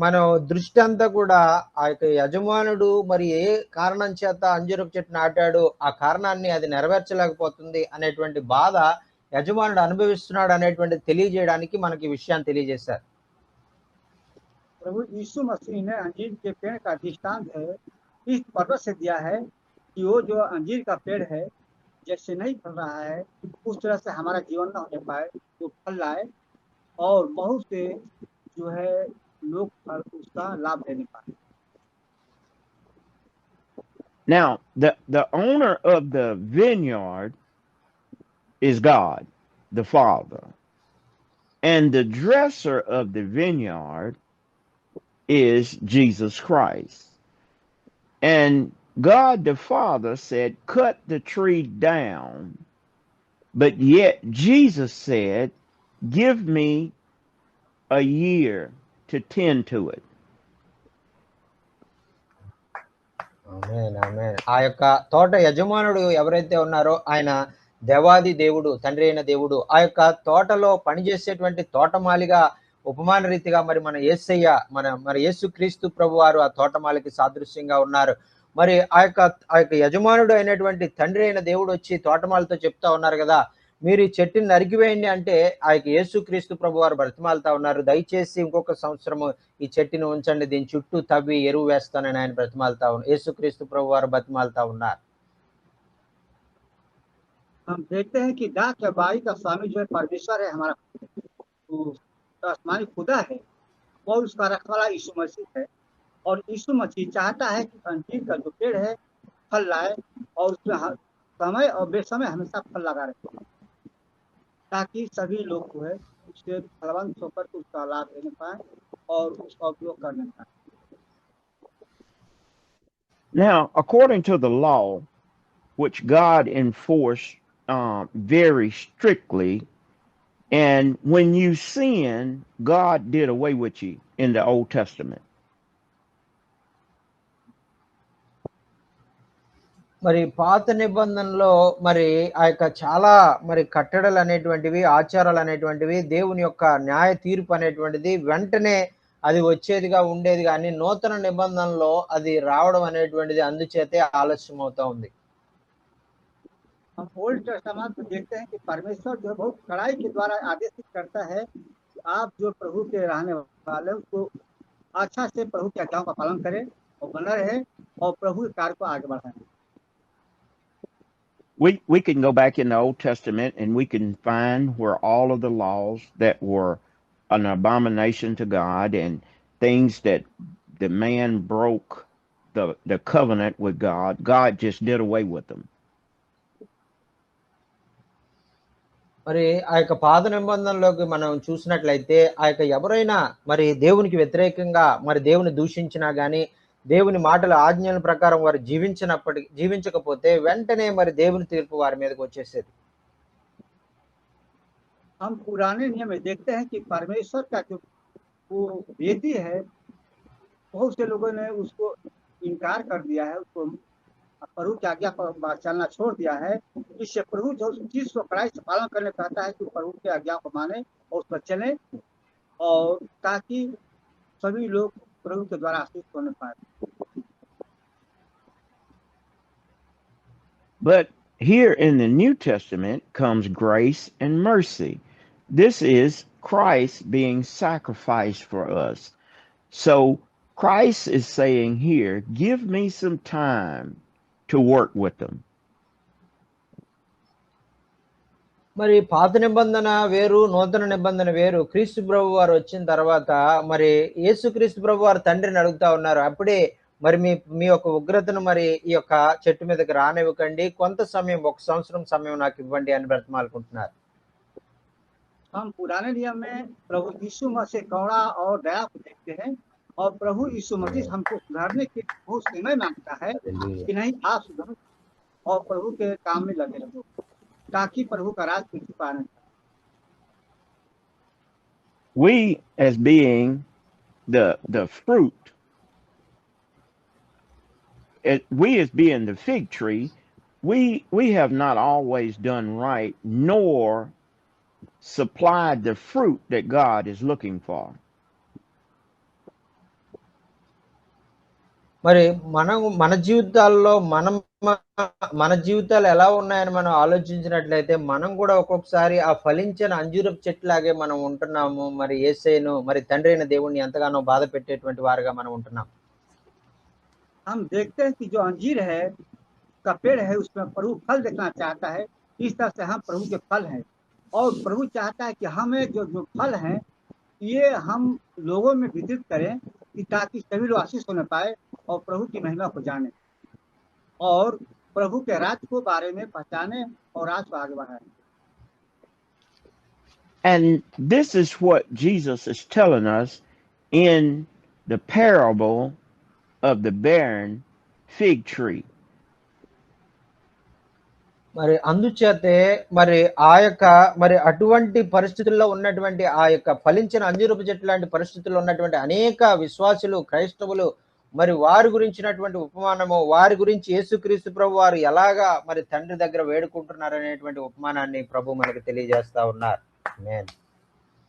మన దృష్టి అంతా కూడా ఆ యొక్క యజమానుడు మరి ఏ కారణం చేత అంజూరపు చెట్టు నాటాడు, ఆ కారణాన్ని అది నెరవేర్చలేకపోతుంది అనేటువంటి బాధ యజమానుడు అనుభవిస్తున్నాడు అనేటువంటి తెలియజేయడానికి మనకి విషయాన్ని తెలియజేశారు. प्रभु यीशु मसीह ने अंजीर के पेड़ का दृष्टांत है इस पर्पस से दिया है कि वो जो अंजीर का पेड़ है जैसे नहीं फल रहा है उस तरह से हमारा जीवन न होने पाए, वो फल लाए और बहुत से जो है लोग उसका लाभ लेने पाए. Now, the owner of the vineyard is God, the Father, and the dresser of the vineyard is Jesus Christ. And God the Father said, cut the tree down, but yet Jesus said, give me a year to tend to it. ఆమేన్, ఆమేన్. ఆ యొక్క తోట యజమానుడు ఎవరైతే ఉన్నారో ఆయన దేవాది దేవుడు, తండ్రి అయిన దేవుడు. ఆ యొక్క తోటలో పనిచేసేటువంటి తోటమాలిగా ఉపమాన రీతిగా మరి మన యేసయ్య మరి యేసుక్రీస్తు ప్రభు వారు ఆ తోటమాలికి సాదృశ్యంగా ఉన్నారు. మరి ఆ యొక్క యజమానుడు అయినటువంటి తండ్రి అయిన దేవుడు వచ్చి తోటమాలతో చెప్తా ఉన్నారు కదా, మీరు ఈ చెట్టుని నరికివేయండి అంటే ఆ యొక్క యేసుక్రీస్తు ప్రభు వారు బ్రతిమాలుతా ఉన్నారు, దయచేసి ఇంకొక సంవత్సరము ఈ చెట్టుని ఉంచండి, దీని చుట్టూ తవ్వి ఎరువు వేస్తానని ఆయన బ్రతిమాలుతా ఉన్నారు. యేసుక్రీస్తు ప్రభు వారు బ్రతిమాలుతా ఉన్నారు. हम देखते हैं कि दाख या बाई का स्वामी जो है परमेश्वर है, हमारा आसमानी खुदा है और उसका रखवाला यीशु मसीह है. और यीशु मसीह चाहता है कि अंजीर का जो पेड़ है फल लाए और उसमें समय और बेसमय हमेशा फल लगा रहे, ताकि सभी लोग जो है उससे फलवंत होकर के उसका लाभ लेने पाए और उसका उपयोग करने पाए। Now, according to the law, which God enforced very strictly, and when you sin, God did away with you in the Old Testament. మరి పాత నిబంధనలో మరి ఆ యొక్క చాలా మరి కట్టడలు అనేటువంటివి, ఆచారాలు అనేటువంటివి, దేవుని యొక్క న్యాయ తీర్పు అనేటువంటిది వెంటనే అది వచ్చేదిగా ఉండేది, కానీ నూతన నిబంధనలో అది రావడం అనేటువంటిది అందుచేతే ఆలస్యం అవుతా ఉంది. हम ओल्ड टेस्टामेंट में देखते हैं कि परमेश्वर जो बहुत कड़ाई के द्वारा आदेशित करता है कि आप जो प्रभु के रहने वाले उसको अच्छा से प्रभु की आज्ञाओं का पालन करें और बना रहे और प्रभु के कार्य को आगे बढ़ाएं। We can go back in the Old Testament and we can find where all of the laws that were an abomination to God and things that the man broke the covenant with God, God just did away with them. మరి ఆ యొక్క పాత నిబంధనలోకి మనం చూసినట్లయితే ఆ యొక్క ఎవరైనా మరి దేవునికి వ్యతిరేకంగా మరి దేవుని దూషించినా గానీ, దేవుని మాటల ఆజ్ఞల ప్రకారం వారు జీవించకపోతే వెంటనే మరి దేవుని తీర్పు వారి మీదకి వచ్చేసేది. हम पुराने नियम में देखते हैं कि परमेश्वर का जो वो वेदी है, बहुत से लोगों ने उसको इनकार कर दिया है, उसको प्रभु की आज्ञा पर चलना छोड़ दिया है। इससे प्रभु जो चीज को कड़ाई से पालन करने चाहता है कि प्रभु की आज्ञा को माने और उस पर चले, और ताकि सभी लोग प्रभु के द्वारा आशीष होने पाए। But here in the New Testament comes grace and mercy. This is Christ being sacrificed for us. So Christ is saying here, give me some time to work with them. మరి పాత నిబంధన వేరు, నూతన నిబంధన వేరు. క్రీస్తు ప్రభు వారు వచ్చిన తర్వాత మరి యేసుక్రీస్తు ప్రభు వారు తండ్రిని అడుగుతా ఉన్నారు, అప్పుడే మరి మీ యొక్క ఉగ్రతను మరి ఈ యొక్క చెట్టు మీదకి రానివ్వకండి, కొంత సమయం 1 సంవత్సరం సమయం నాకు ఇవ్వండి అని బ్రతిమాలుకుంటున్నారు. हम पुराने नियम में प्रभु यीशु मसीह करुणा और दया को देखते हैं, और प्रभु यीशु मसीह हमको सुधारने के बहुत समय मांगता है कि नहीं आप सुधरो और प्रभु के काम में लगे रहो, ताकि प्रभु का राज पृथ्वी पर आने। We as being the fruit, we as being the fig tree, we have not always done right nor supplied the fruit that God is looking for. మరి మన జీవితాల్లో మన జీవితాలు ఎలా ఉన్నాయని మనం ఆలోచించినట్లయితే మనం కూడా ఒక్కొక్కసారి ఆ ఫలించిన అంజూరపు చెట్టులాగే మనం ఉంటున్నాము. మరి యేసయ్యను మరి తండ్రి అయిన దేవుణ్ణి ఎంతగానో బాధ పెట్టేటువంటి వారుగా మనం ఉంటున్నాం. हम देखते हैं कि जो अंजीर है का पेड़ है उसमें प्रभु फल देखना चाहता है, इस तरह से हम प्रभु के फल हैं, और प्रभु चाहता है कि हमें जो फल हैं ये हम लोगों में वितरित करें कि ताकि सभी लोग आशीष होने पाए और प्रभु की महिमा को जाने और प्रभु के राज को बारे में पहचाने और राज को आगे बढ़ाएं। And this is what Jesus is telling us in the parable of the barren fig tree. మరి అందుచేతే మరి ఆ యొక్క మరి అటువంటి పరిస్థితుల్లో ఉన్నటువంటి ఆ యొక్క ఫలించిన అంజూరపు చెట్టు లాంటి పరిస్థితుల్లో ఉన్నటువంటి అనేక విశ్వాసులు, క్రైస్తవులు మరి వారి గురించినటువంటి ఉపమానము, వారి గురించి యేసుక్రీస్తు ప్రభు వారు ఎలాగా మరి తండ్రి దగ్గర వేడుకుంటున్నారు అనేటువంటి ఉపమానాన్ని ప్రభు మనకు తెలియజేస్తా ఉన్నారు. ఆమేన్.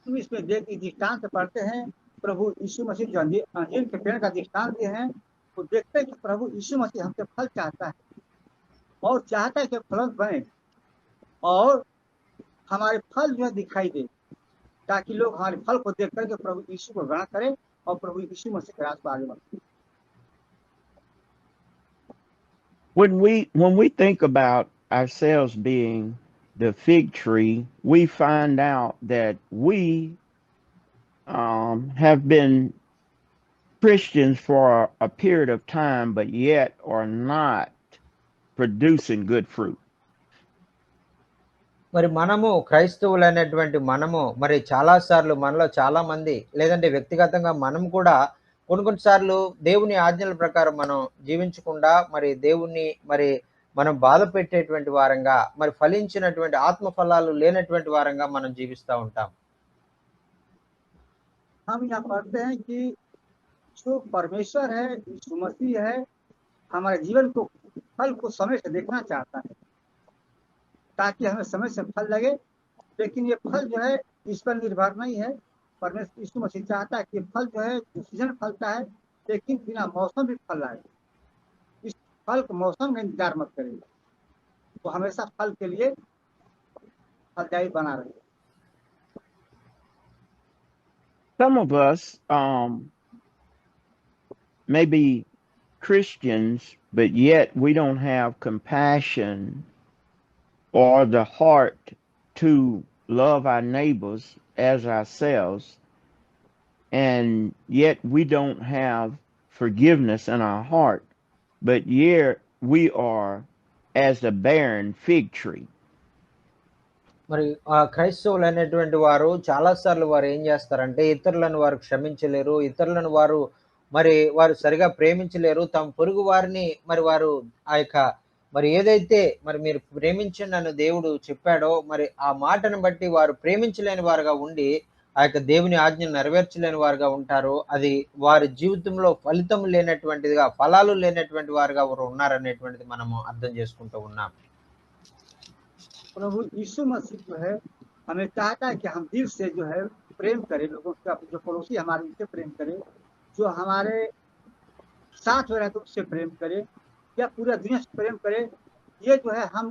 इसमें देख दृष्टांत पढ़ते हैं, प्रभु यीशु मसीह जो अंजीर के पेड़ का दृष्टांत दिए हैं, तो देखते हैं कि प्रभु यीशु मसीह हमसे फल चाहता है और चाहता है कि फल बने और हमारे फल जो है दिखाई दे, ताकि लोग हमारे फल को देख करके प्रभु यीशु को ग्रहण करें और प्रभु यीशु मसीह के रास्ते आगे बढ़े। When we think about ourselves being the fig tree, we find out that we have been Christians for a period of time, but yet are not producing good fruit. మరి మనము క్రైస్తవులైనటువంటి మనము మరి చాలా సార్లు మనలో చాలా మంది లేదంటే వ్యక్తిగతంగా మనం కూడా కొన్ని సార్లు దేవుని ఆజ్ఞల ప్రకారం మనం జీవించకుండా మరి దేవుణ్ణి మరి మనం బాధ పెట్టేటువంటి వారంగా మరి ఫలించినటువంటి ఆత్మ ఫలాలు లేనటువంటి వారంగా మనం జీవిస్తూ ఉంటాం. हम यहाँ पढ़ते हैं कि जो परमेश्वर है, यीशु मसीह है, हमारे जीवन को फल को समय से देखना चाहता है ताकि हमें समय से फल लगे। लेकिन ये फल जो है इस पर निर्भर नहीं है। परमेश्वर यीशु मसीह चाहता है कि फल जो है जो सीजन फलता है लेकिन बिना मौसम भी फल आए। इस फल को मौसम का इंतजार मत करें, तो हमेशा फल के लिए फलदायी बना रहे। Some of us may be Christians, but yet we don't have compassion or the heart to love our neighbors as ourselves, and yet we don't have forgiveness in our heart, but yet we are as the barren fig tree. మరి ఆ క్రైస్తవులు అనేటువంటి వారు చాలా సార్లు వారు ఏం చేస్తారంటే ఇతరులను వారు క్షమించలేరు, ఇతరులను వారు వారు సరిగా ప్రేమించలేరు, తమ పొరుగు వారిని మరి వారు ఆ యొక్క మరి ఏదైతే మరి మీరు ప్రేమించండి అని దేవుడు చెప్పాడో మరి ఆ మాటను బట్టి వారు ప్రేమించలేని వారుగా ఉండి ఆ యొక్క దేవుని ఆజ్ఞను నెరవేర్చలేని వారుగా ఉంటారు. అది వారి జీవితంలో ఫలితం లేనటువంటిదిగా, ఫలాలు లేనటువంటి వారుగా వారు ఉన్నారనేటువంటిది మనము అర్థం చేసుకుంటూ ఉన్నాం. प्रभु यीशु मसीह जो है हमें चाहता है कि हम दिल से जो है प्रेम करें लोगों का, जो पड़ोसी हमारे उनसे प्रेम करें, जो हमारे साथ में रहते उससे प्रेम करें या पूरा दुनिया से प्रेम करें। ये जो है हम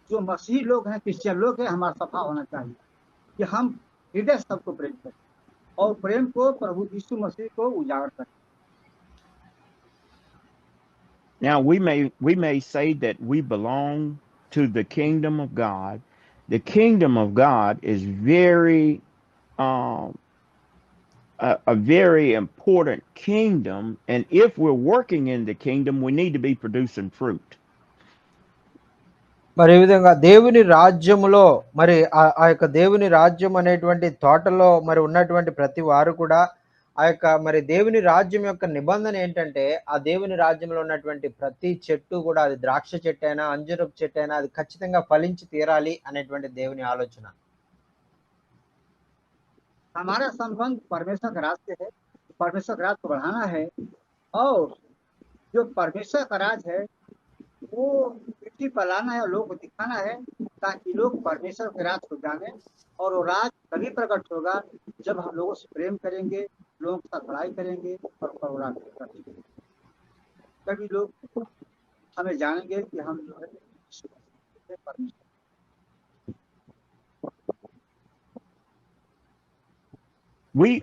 जो मसीही लोग हैं, क्रिश्चियन लोग हैं, हमारा सफा होना चाहिए कि हम हृदय से सबको प्रेम करें और प्रेम को प्रभु यीशु मसीह को उजागर करें। Now we may say that we belong to the kingdom of God. The kingdom of God is very a very important kingdom, and if we're working in the kingdom, we need to be producing fruit. మరి ఈ విధంగా దేవుని రాజ్యములో మరి ఆ యొక్క దేవుని రాజ్యం అనేటువంటి తోటలో మరి ఉన్నటువంటి ప్రతి వారు కూడా ఆ యొక్క మరి దేవుని రాజ్యం యొక్క నిబంధన ఏంటంటే ఆ దేవుని రాజ్యంలో ఉన్నటువంటి ప్రతి చెట్టు కూడా, అది ద్రాక్ష చెట్టు అయినా అంజూరపు చెట్టు అయినా, అది ఖచ్చితంగా ఫలించి తీరాలి అనేటువంటి దేవుని ఆలోచన. हमारा संबंध परमेश्वर के राज से है, परमेश्वर का राज को बढ़ाना है और जो परमेश्वर का राज है वो पृथ्वी पर लाना है और लोगों को दिखाना है ताकि लोग परमेश्वर के राज को जाने। और वो राज तभी प्रकट होगा जब हम लोगों से प्रेम करेंगे, लोगों के साथ लड़ाई करेंगे और परोपकार करेंगे, तभी लोग हमें जानेंगे कि हम जो है परमेश्वर।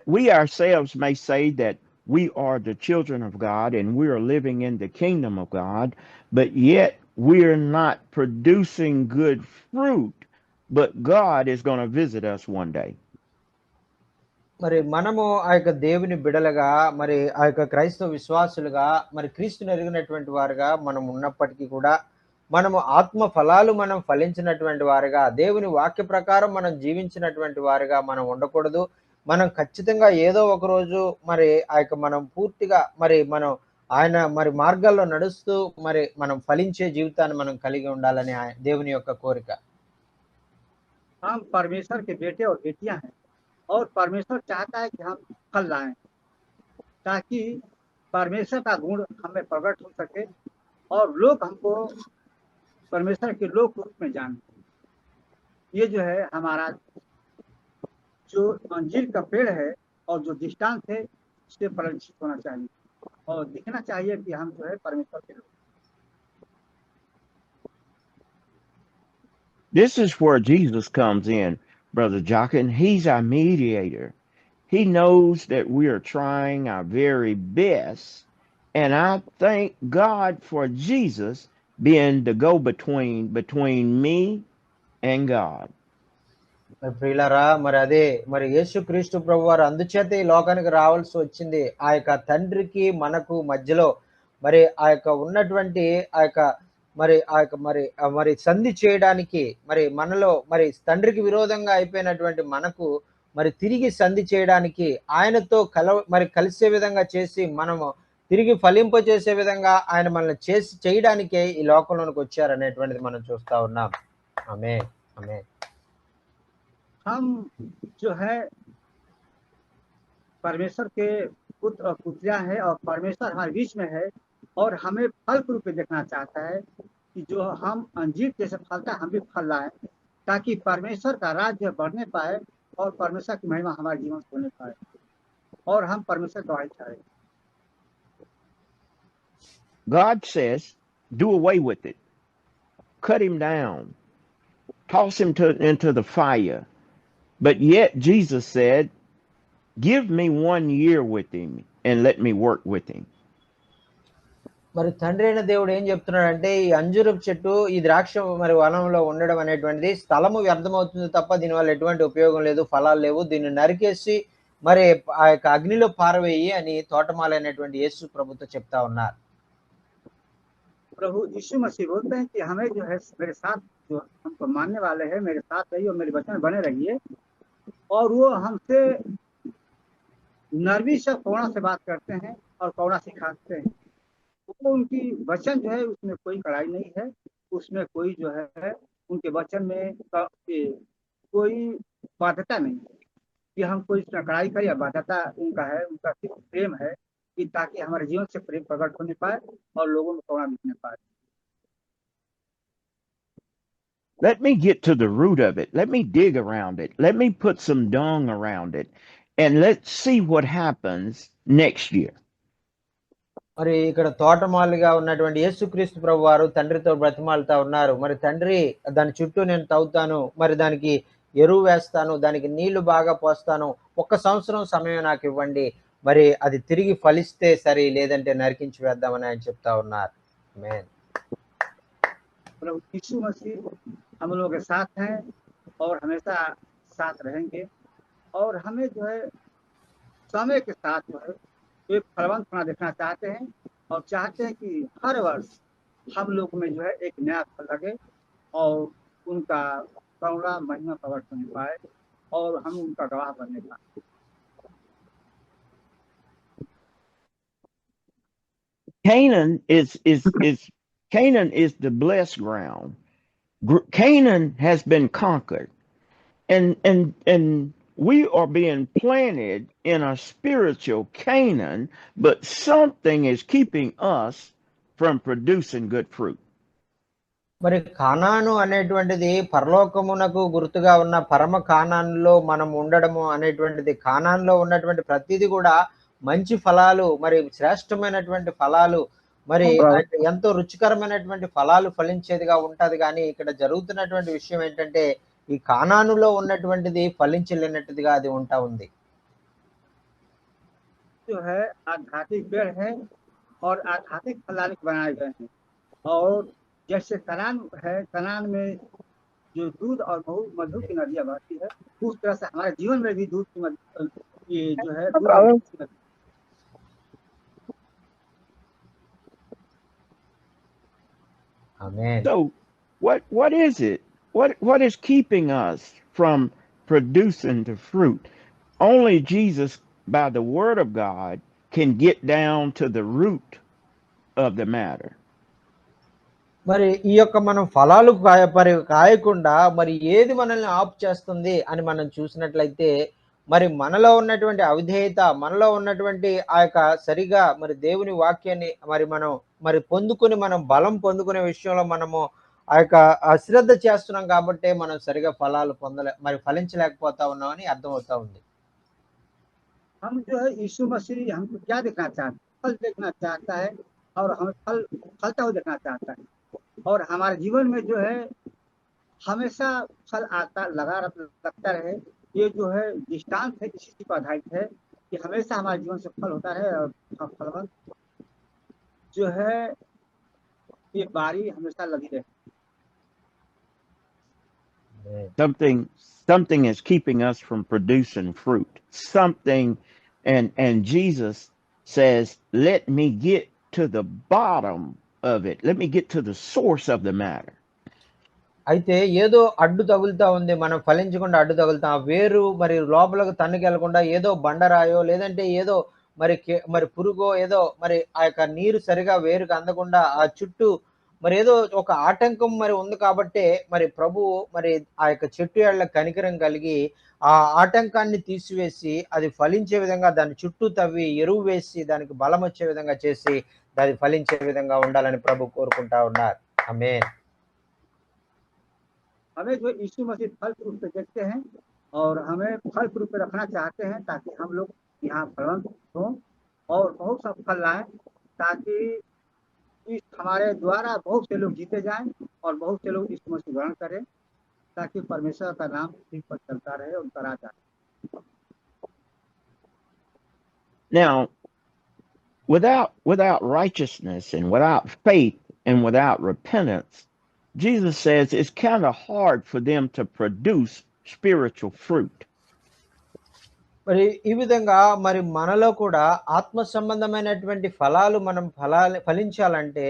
We ourselves may say that we are the children of God and we are living in the kingdom of God, but yet we are not producing good fruit, but God is going to visit us one day. మరి మనము ఆ యొక్క దేవుని బిడలుగా, మరి ఆ యొక్క క్రైస్తవ విశ్వాసులుగా, మరి క్రీస్తుని ఎరిగినటువంటి వారుగా మనం ఉన్నప్పటికీ కూడా మనము ఆత్మ ఫలాలు మనం ఫలించినటువంటి వారుగా, దేవుని వాక్య ప్రకారం మనం జీవించినటువంటి వారుగా మనం ఉండకూడదు. మనం ఖచ్చితంగా ఏదో ఒక రోజు మరి ఆ యొక్క మనం పూర్తిగా మరి మనం ఆయన మరి మార్గాల్లో నడుస్తూ మరి మనం ఫలించే జీవితాన్ని మనం కలిగి ఉండాలని దేవుని యొక్క కోరిక. हम परमेश्वर के बेटे और बेटियां हैं और परमेश्वर चाहता है कि हम फल लाएं ताकि परमेश्वर का गुण हमें प्रकट हो सके और लोग हमको परमेश्वर के लोक रूप में जाने। ये जो है हमारा जो अंजीर का पेड़ है और जो दृष्टांत है उससे परिचित होना चाहिए और दिखना चाहिए कि हम जो है परमेश्वर के लोग। This is where Jesus comes in, Brother Jochen. He's our mediator. He knows that we are trying our very best, and I thank God for Jesus being the go-between me and God. ప్రియులారా, మరి అదే మరి యేసు క్రీస్తు ప్రభు వారు అందుచేత ఈ లోకానికి రావాల్సి వచ్చింది. ఆ యొక్క తండ్రికి మనకు మధ్యలో మరి ఆ యొక్క ఉన్నటువంటి ఆ యొక్క మరి ఆ యొక్క మరి సంధి చేయడానికి మరి మనలో మరి తండ్రికి విరోధంగా అయిపోయినటువంటి మనకు మరి తిరిగి సంధి చేయడానికి ఆయనతో కలిసే విధంగా చేసి మనము తిరిగి ఫలింపజేసే విధంగా ఆయన మనల్ని చేయడానికే ఈ లోకంలోనికి వచ్చారనేటువంటిది మనం చూస్తా ఉన్నాం. ఆమేన్, ఆమేన్. हम जो है परमेश्वर के पुत्र और पुत्रियां हैं और परमेश्वर हमारे बीच में है और हमें फल रूप में देखना चाहता है कि जो हम अंजीर जैसे फलता है हम भी फल लाए ताकि परमेश्वर का राज्य बढ़ने पाए और परमेश्वर की महिमा हमारे जीवन से होने पाए और हम परमेश्वर गवाही करें. God says, do away with it. Cut him down. Toss him into the fire. But yet Jesus said, give me 1 year with him and let me work with him. మరి తండ్రి అయిన దేవుడు ఏం చెప్తున్నాడంటే ఈ అంజూరపు చెట్టు ఈ ద్రాక్ష మరి వనంలో ఉండడం అనేటువంటిది స్థలము వ్యర్థమవుతుంది తప్ప దీనివల్ల ఎటువంటి ఉపయోగం లేదు, ఫలాలు లేవు, దీన్ని నరికేసి మరి ఆ యొక్క అగ్నిలో పారవేయి అని తోటమాలైనటువంటి యేసు ప్రభుతో చెప్తా ఉన్నారు. प्रभु यीशु मसीह बोलते हैं कि हमें जो है मेरे साथ जो हमको मानने वाले हैं मेरे साथ रहिए और मेरे वचन बने रहिए और वो हमसे नरमी से करुणा से बात करते हैं और करुणा सिखाते हैं. वो उनकी वचन जो है उसमें कोई कड़ाई नहीं है, उसमें कोई जो है उनके वचन में कोई बाध्यता नहीं है कि हम कोई कड़ाई करें या बाध्यता उनका है. उनका सिर्फ प्रेम है कि ताकि हमारे जीवन से प्रेम प्रकट होने पाए और लोगों में करुणा दिखने पाए. Let me get to the root of it. Let me dig around it. Let me put some dung around it. And let's see what happens next year. మరి ఇక్కడ తోటమాలిగా ఉన్నటువంటి యేసుక్రీస్తు ప్రభు వారు తండ్రితో బ్రతిమాలుతా ఉన్నారు. మరి తండ్రి దాని చుట్టూ నేను తవ్వుతాను, మరి దానికి ఎరువు వేస్తాను, దానికి నీళ్లు బాగా పోస్తాను, 1 సంవత్సరం సమయం నాకు ఇవ్వండి, మరి అది తిరిగి ఫలిస్తే సరే లేదంటే నరికించి వేద్దామని ఆయన చెప్తా ఉన్నారు. ఆమేన్. प्रभु यीशु मसीह हम लोगों के साथ हैं और हमेशा साथ रहेंगे और हमें जो है समय के साथ जो है एक फलवंत होना देखना चाहते हैं और चाहते हैं कि हर वर्ष हम लोग में जो है एक नया फल लगे और उनका करुणा महिमा प्रकट होने पाए और हम उनका गवाह बनने पाए. Canaan is the blessed ground. Canaan has been conquered, and we are being planted in a spiritual Canaan, but something is keeping us from producing good fruit. మరి కానాను అనేటువంటిది పరలోకమునకు గుర్తుగా ఉన్న పరమ కానానులో మనం ఉండడము అనేటువంటిది, కానానులో ఉన్నటువంటి ప్రతిదీ కూడా మంచి ఫలాలు, మరి శ్రేష్టమైనటువంటి ఫలాలు, మరి ఎంతో రుచికరమైనటువంటి ఫలాలు ఫలించేదిగా ఉంటది. కానీ ఇక్కడ జరుగుతున్నటువంటి విషయం ఏంటంటే ఈ కానానులో ఉన్నటువంటిది ఫలించలేనట్టుగా అది ఉంటా ఉంది. जो है आध्यात्मिक पेड़ है और आध्यात्मिक फलानिक बनाए गए हैं और जैसे कनान है, कनान में जो दूध और मधु की नदियां बहती है उस तरह से हमारे जीवन में भी दूध की ये जो है Amen. So what is it? What is keeping us from producing the fruit? Only Jesus, by the word of God, can get down to the root of the matter. మరి ఈ యొక్క మనం ఫలాలు కాయకుండా మరి ఏది మనల్ని ఆపు చేస్తుంది అని మనం చూసినట్లయితే మరి మనలో ఉన్నటువంటి అవిధేయత, మనలో ఉన్నటువంటి ఆ యొక్క సరిగా మరి దేవుని వాక్యాన్ని మరి పొందుకుని మనం బలం పొందుకునే విషయంలో మనము ఆ యొక్క అశ్రద్ధ చేస్తున్నాం కాబట్టి మనం సరిగా ఫలాలు ఫలించలేకపోతా ఉన్నామని అర్థమవుతా ఉంది. हम जो है यीशु मसीह हमको क्या देखना चाहता है? फल देखना चाहता है और हमें फलता हुआ देखना चाहता है और हमारे जीवन में जो है हमेशा फल लगता रहे. ये जो है दृष्टांत है, इसी पर आधारित है कि हमेशा हमारे जीवन से फल होता है और फलवंत जो है ये बारी हमेशा लगी रहे. Something is keeping us from producing fruit. Something, and Jesus says, let me get to the bottom of it. Let me get to the source of the matter. అయితే ఏదో అడ్డు తగులుతా ఉంది, మనం ఫలించకుండా అడ్డు తగులుతాం. ఆ వేరు మరి లోపలకు తన్నుకెళ్లకుండా ఏదో బండరాయో లేదంటే ఏదో మరి పురుగో ఏదో మరి ఆ యొక్క నీరు సరిగా వేరుకు అందకుండా ఆ చుట్టూ మరి ఏదో ఒక ఆటంకం మరి ఉంది కాబట్టే మరి ప్రభువు మరి ఆ యొక్క చెట్టు ఏళ్ల కనికరం కలిగి ఆ ఆటంకాన్ని తీసివేసి అది ఫలించే విధంగా దాన్ని చుట్టూ తవ్వి ఎరువు వేసి దానికి బలం వచ్చే విధంగా చేసి అది ఫలించే విధంగా ఉండాలని ప్రభు కోరుకుంటా ఉన్నారు. ఆమేన్. हमें जो यीशु मसीह फल फ्रूट पे देखते हैं और हमें फल फ्रूट पे रखना चाहते हैं ताकि हम लोग यहाँ फलवंत हों और बहुत सा फल लाएं, ताकि इस हमारे द्वारा बहुत से लोग जीते जाएं और बहुत से लोग यीशु मसीह ग्रहण करें, ताकि परमेश्वर का नाम ठीक पर चलता रहे और उनका राज आए। Now, without righteousness and without faith and without repentance, Jesus says it's kind of hard for them to produce spiritual fruit. మరి ఈ విధంగా మరి మనలో కూడా ఆత్మ సంబంధమైనటువంటి ఫలాలు మనం ఫలించాలంటే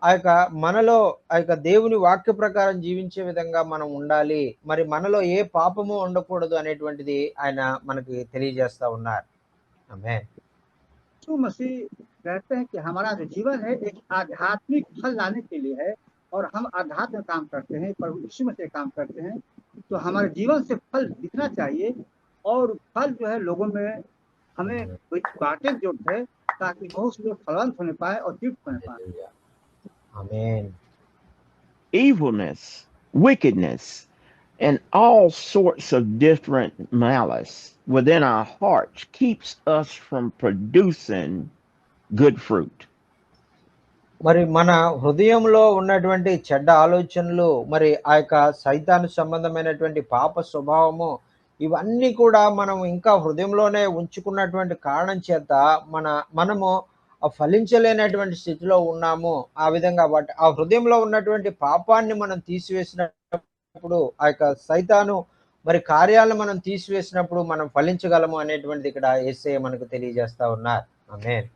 ఆ యొక్క మనలో ఆ యొక్క దేవుని వాక్య ప్రకారం జీవించే విధంగా మనం ఉండాలి. మరి మనలో ఏ పాపము ఉండకూడదు అనేటువంటిది ఆయన మనకి తెలియజేస్తా ఉన్నారు. ఆమేన్. यीशु मसीह कहते हैं कि हमारा जो जीवन है एक आध्यात्मिक फल लाने के लिए है और हम आध्यात्म में काम करते हैं, प्रभु यीशु मसीह काम करते हैं, तो हमारे जीवन से फल दिखना चाहिए और फल जो है लोगों में हमें बांटे जो है, ताकि बहुत से लोग फलवंत होने पाए और तृप्त होने पाए। आमीन. Evilness, wickedness, and all sorts of different malice within our hearts keeps us from producing good fruit. మరి మన హృదయంలో ఉన్నటువంటి చెడ్డ ఆలోచనలు, మరి ఆ యొక్క సైతాను సంబంధమైనటువంటి పాప స్వభావము, ఇవన్నీ కూడా మనం ఇంకా హృదయంలోనే ఉంచుకున్నటువంటి కారణం చేత మనము ఫలించలేనటువంటి స్థితిలో ఉన్నాము. ఆ విధంగా ఆ హృదయంలో ఉన్నటువంటి పాపాన్ని మనం తీసివేసినప్పుడు, ఆ యొక్క సైతాను మరి కార్యాలను మనం తీసివేసినప్పుడు మనం ఫలించగలము అనేటువంటిది ఇక్కడ యేసయ్య మనకు తెలియజేస్తా ఉన్నారు. ఆమేన్.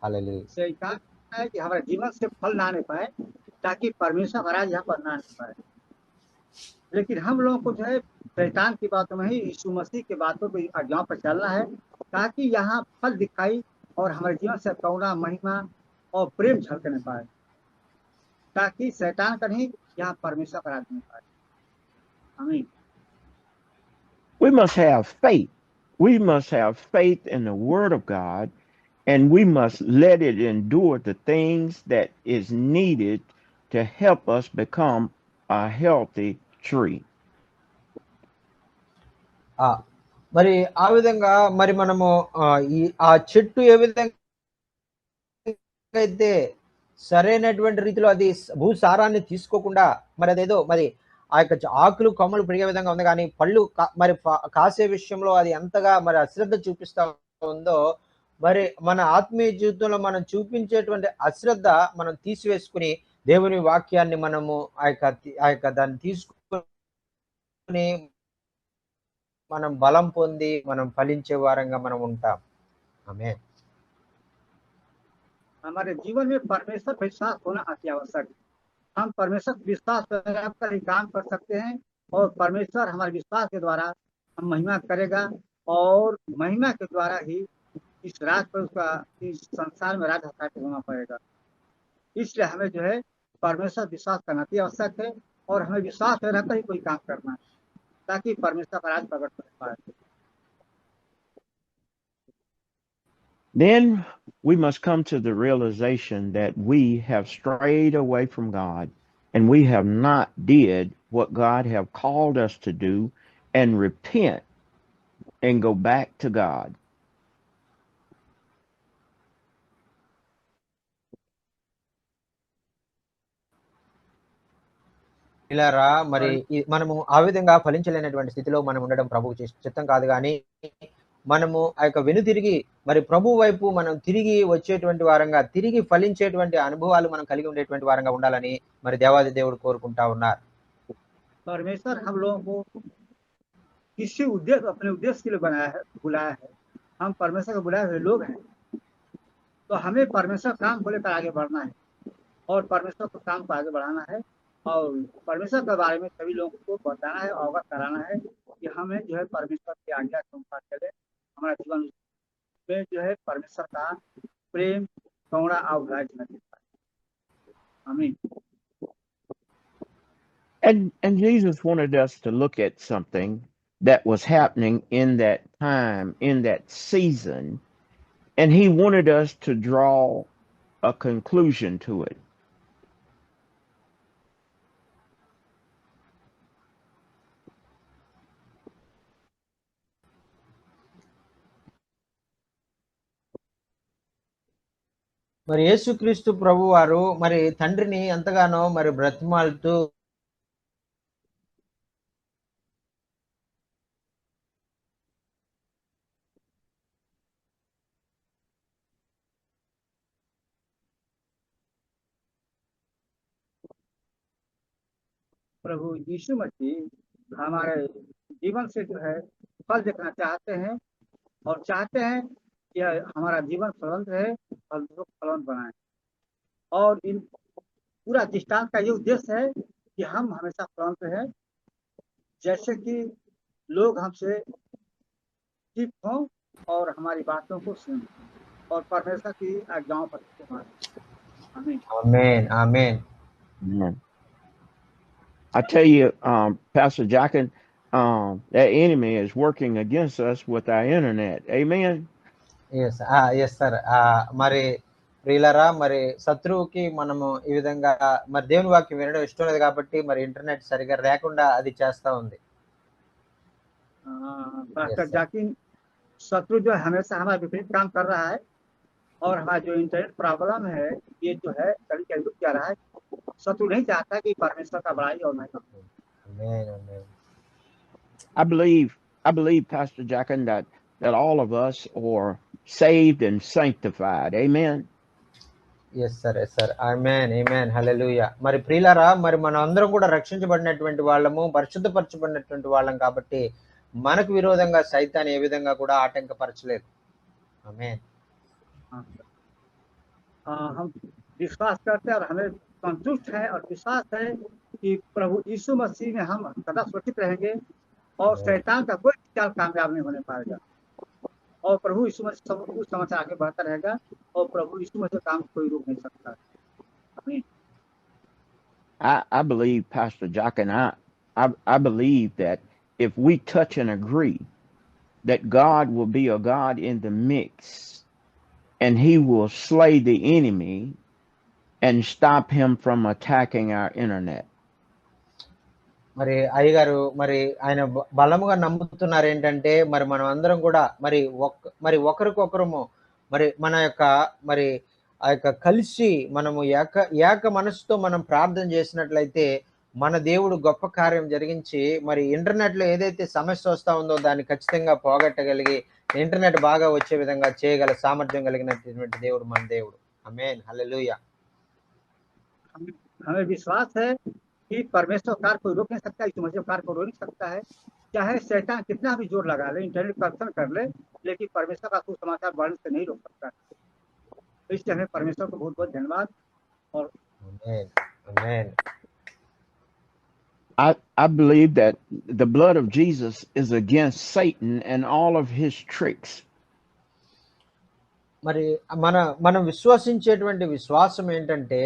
हालेलुया. शैतान है कि हमारे जीवन से फल ना आने पाए, ताकि परमेश्वर महाराज यहाँ पर ना आने पाए। लेकिन हम लोगों को जो है शैतान की बातों में ही यीशु मसीह की बातों पर आज्ञाओं पर चलना है, ताकि यहाँ फल दिखाई और हमारे जीवन से करुणा, महिमा और प्रेम झलकने पाए, ताकि शैतान का नहीं यहाँ परमेश्वर का राज नहीं पाए। आमीन. We must have faith. We must have faith in the Word of God, and we must let it endure the things that is needed to help us become a healthy tree. మరి ఆ విధంగా మరి మనము ఆ చెట్టు ఏ విధంగా అయితే సరైనటువంటి రీతిలో అది భూసారాన్ని తీసుకోకుండా మరి అదేదో మరి ఆ యొక్క ఆకులు కొమ్మలు పెరిగే విధంగా ఉంది, కానీ పళ్ళు మరి కాసే విషయంలో అది ఎంతగా మరి అశ్రద్ధ చూపిస్తా ఉందో, మరి మన ఆత్మీయ జీవితంలో మనం చూపించేటువంటి అశ్రద్ధ మనం తీసివేసుకుని దేవుని వాక్యాన్ని మనము ఆ యొక్క దాన్ని తీసుకుని మనం బలం పొంది మనం ఫలించే వారంగా మనం ఉంటాం. ఆమేన్. हमारे जीवन में परमेश्वर विश्वास होना अति आवश्यक है। हम परमेश्वर विश्वास कर ही काम कर सकते हैं और परमेश्वर हमारे विश्वास के द्वारा हम महिमा करेगा और महिमा के द्वारा ही इस राज पर उसका इस संसार में राज हस्ताक्षर होना पड़ेगा। इसलिए हमें जो है परमेश्वर विश्वास करना अति आवश्यक है और हमें विश्वास में रहकर ही कोई काम करना है, ताकि परमेश्वर का राज प्रकट कर पाए। Then we must come to the realization that we have strayed away from God and we have not did what God have called us to do, and repent and go back to God. ఇలారా మరి మనము ఆ విధంగా ఫలించలేనటువంటి స్థితిలో మనం ఉండడం ప్రభువు చిత్తం కాదు, కానీ మనము ఆ యొక్క వెనుతిరిగి మరి ప్రభు వైపు మనం తిరిగి వచ్చేటువంటి వారంగా, తిరిగి ఫలించేటువంటి అనుభవాలు మనం కలిగి ఉండేటువంటి వారంగా ఉండాలని మరి దేవాది దేవుడు కోరుకుంటా ఉన్నారు. परमेश्वर हम लोगों को किसी उद्देश्य अपने उद्देश्य के लिए बुलाया है। हम परमेश्वर को बुलाए हुए लोग हैं, तो तो हमें परमेश्वर काम को लेकर आगे बढ़ना है और परमेश्वर को काम को आगे बढ़ाना है और परमेश्वर के बारे में सभी लोगों को बताना है, अवगत कराना है कि हमें जो है परमेश्वर की आज्ञा के अनुसार चले, हमारा जीवन में जो है परमेश्वर का प्रेम करुणा और दया न दे पाए। आमीन। And Jesus wanted us to look at something that was happening in that time, in that season, and he wanted us to draw a conclusion to it. మరి యేసుక్రీస్తు ప్రభు వారు మరి తండ్రిని ఎంతగానో మరి బ్రతిమాలుతూ प्रभु यीशु मसीह हमारे जीवन से जो है फल देखना चाहते हैं और चाहते हैं कि हमारा जीवन फलवंत रहे, फलवंत बनाए। और इन पूरा दृष्टांत का ये उद्देश्य है कि हम हमेशा फलवंत रहे, जैसे कि लोग हमसे ठीक हों और हमारी बातों को सुनें और परमेश्वर की आज्ञाओं पर आमीन। आमीन आमीन। Amen. I tell you, Pastor Jackin, that enemy is working against us with our internet. Amen. Yes, yes, sir. మరి ప్రియులరా మరి శత్రువుకి మనము ఈ విధంగా మరి దేవుని వాక్యం వినడం ఇష్టం లేదు కాబట్టి మరి ఇంటర్నెట్ సరిగా లేకుండా అది చేస్తా ఉంది. पास्टर जाकिन शत्रु जो हमेशा हमारे विपरीत काम कर रहा है और हमारा जो इंटरनेट प्रॉब्लम है ये जो है कभी कभी रुक जा रहा है। शत्रु नहीं चाहता कि परमेश्वर का बड़ाई और महिमा। I believe, Pastor Jackin, that all of us are saved and sanctified. Amen. Yes, sir. Yes, sir. Amen. Amen. Hallelujah. మరి ప్రియులారా మరి మనం అందరం కూడా రక్షించబడినటువంటి వాళ్ళము, పరిశుద్ధపరచబడినటువంటి వాళ్ళం కాబట్టి మనకు విరోధంగా సైతాన్ ఏ విధంగా కూడా ఆటంకపరచలేదు. ఆమేన్. हम विश्वास करते हैं और हमें संतुष्ट है और विश्वास है कि प्रभु यीशु मसीह में हम सदा सुरक्षित रहेंगे और शैतान का कोई चाल कामयाब नहीं होने पाएगा और प्रभु यीशु मसीह कुछ समाचार आगे बढ़ता रहेगा और प्रभु यीशु मसीह काम कोई रोक नहीं सकता। आमीन। I believe, Pastor Jackin, I believe that if we touch and agree that God will be a God in the mix and he will slay the enemy and stop him from attacking our internet. మరి అయ్యగారు మరి ఆయన బలముగా నమ్ముతున్నారు ఏంటంటే మరి మనం అందరం కూడా మరి ఒకరికొకరము మరి మన యొక్క మరి ఆ యొక్క కలిసి మనము ఏక మనసుతో మనం ప్రార్థన చేసినట్లయితే మన దేవుడు గొప్ప కార్యం జరిగించి మరి ఇంటర్నెట్ లో ఏదైతే సమస్య వస్తా ఉందో దాన్ని ఖచ్చితంగా పోగొట్టగలిగి ఇంటర్నెట్ బాగా వచ్చే విధంగా చేయగల సామర్థ్యం కలిగినటువంటి దేవుడు మన దేవుడు। ఆమేన్ హల్లెలూయా। हमें विश्वास है कि परमेश्वर कार्य को रोक नहीं सकता, यीशु मसीह कार्य को रोक नहीं सकता है। चाहे शैतान कितना भी जोर लगा ले, इंटरनेट करप्शन कर ले, लेकिन परमेश्वर का सुसमाचार बढ़ने से नहीं रोक सकता। इसलिए हमें परमेश्वर को बहुत बहुत धन्यवाद और आमेन आमेन। I believe that the blood of Jesus is against Satan and all of his tricks. మరి మనం విశ్వసించేటువంటి విశ్వాసం ఏంటంటే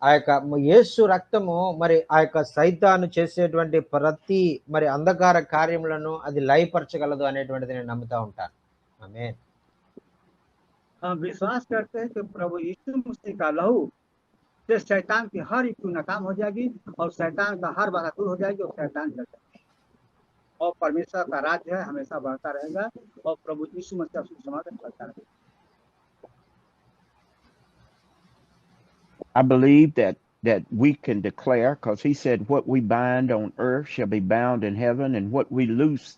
ఆ యొక్క యేసు రక్తము మరి ఆ యొక్క సైతాను చేసేటువంటి ప్రతి మరి అంధకార కార్యములను అది లయపరచగలదు అనేటువంటిది నేను నమ్ముతా ఉంటాను। ఆమేన్। हम विश्वास करते हैं कि प्रभु यीशु मसीह का लहू से शैतान की हर युक्ति नाकाम हो जाएगी और शैतान का हर बाधा दूर हो जाएगी और शैतान जल जाएगा और परमेश्वर का राज्य है हमेशा बढ़ता रहेगा और प्रभु यीशु मसीह का सुसमाचार चलता रहेगा। I believe that we can declare, because he said what we bind on earth shall be bound in heaven and what we loose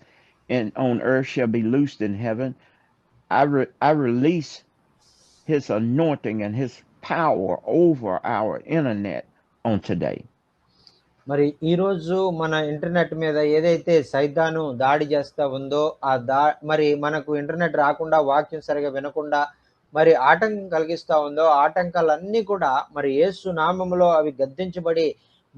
on earth shall be loosed in heaven. I release his anointing and his power over our internet on today. మరి ఈ రోజు మన internet మీద ఏదైతే సైతాను దాడి చేస్తా ఉందో మరి మనకు ఇంటర్నెట్ రాకుండా వాక్యం సరిగా వినకుండా మరి ఆటంకం కలిగిస్తా ఉందో ఆటంకాలన్నీ కూడా మరి యేసు నామములో అవి గద్దించబడి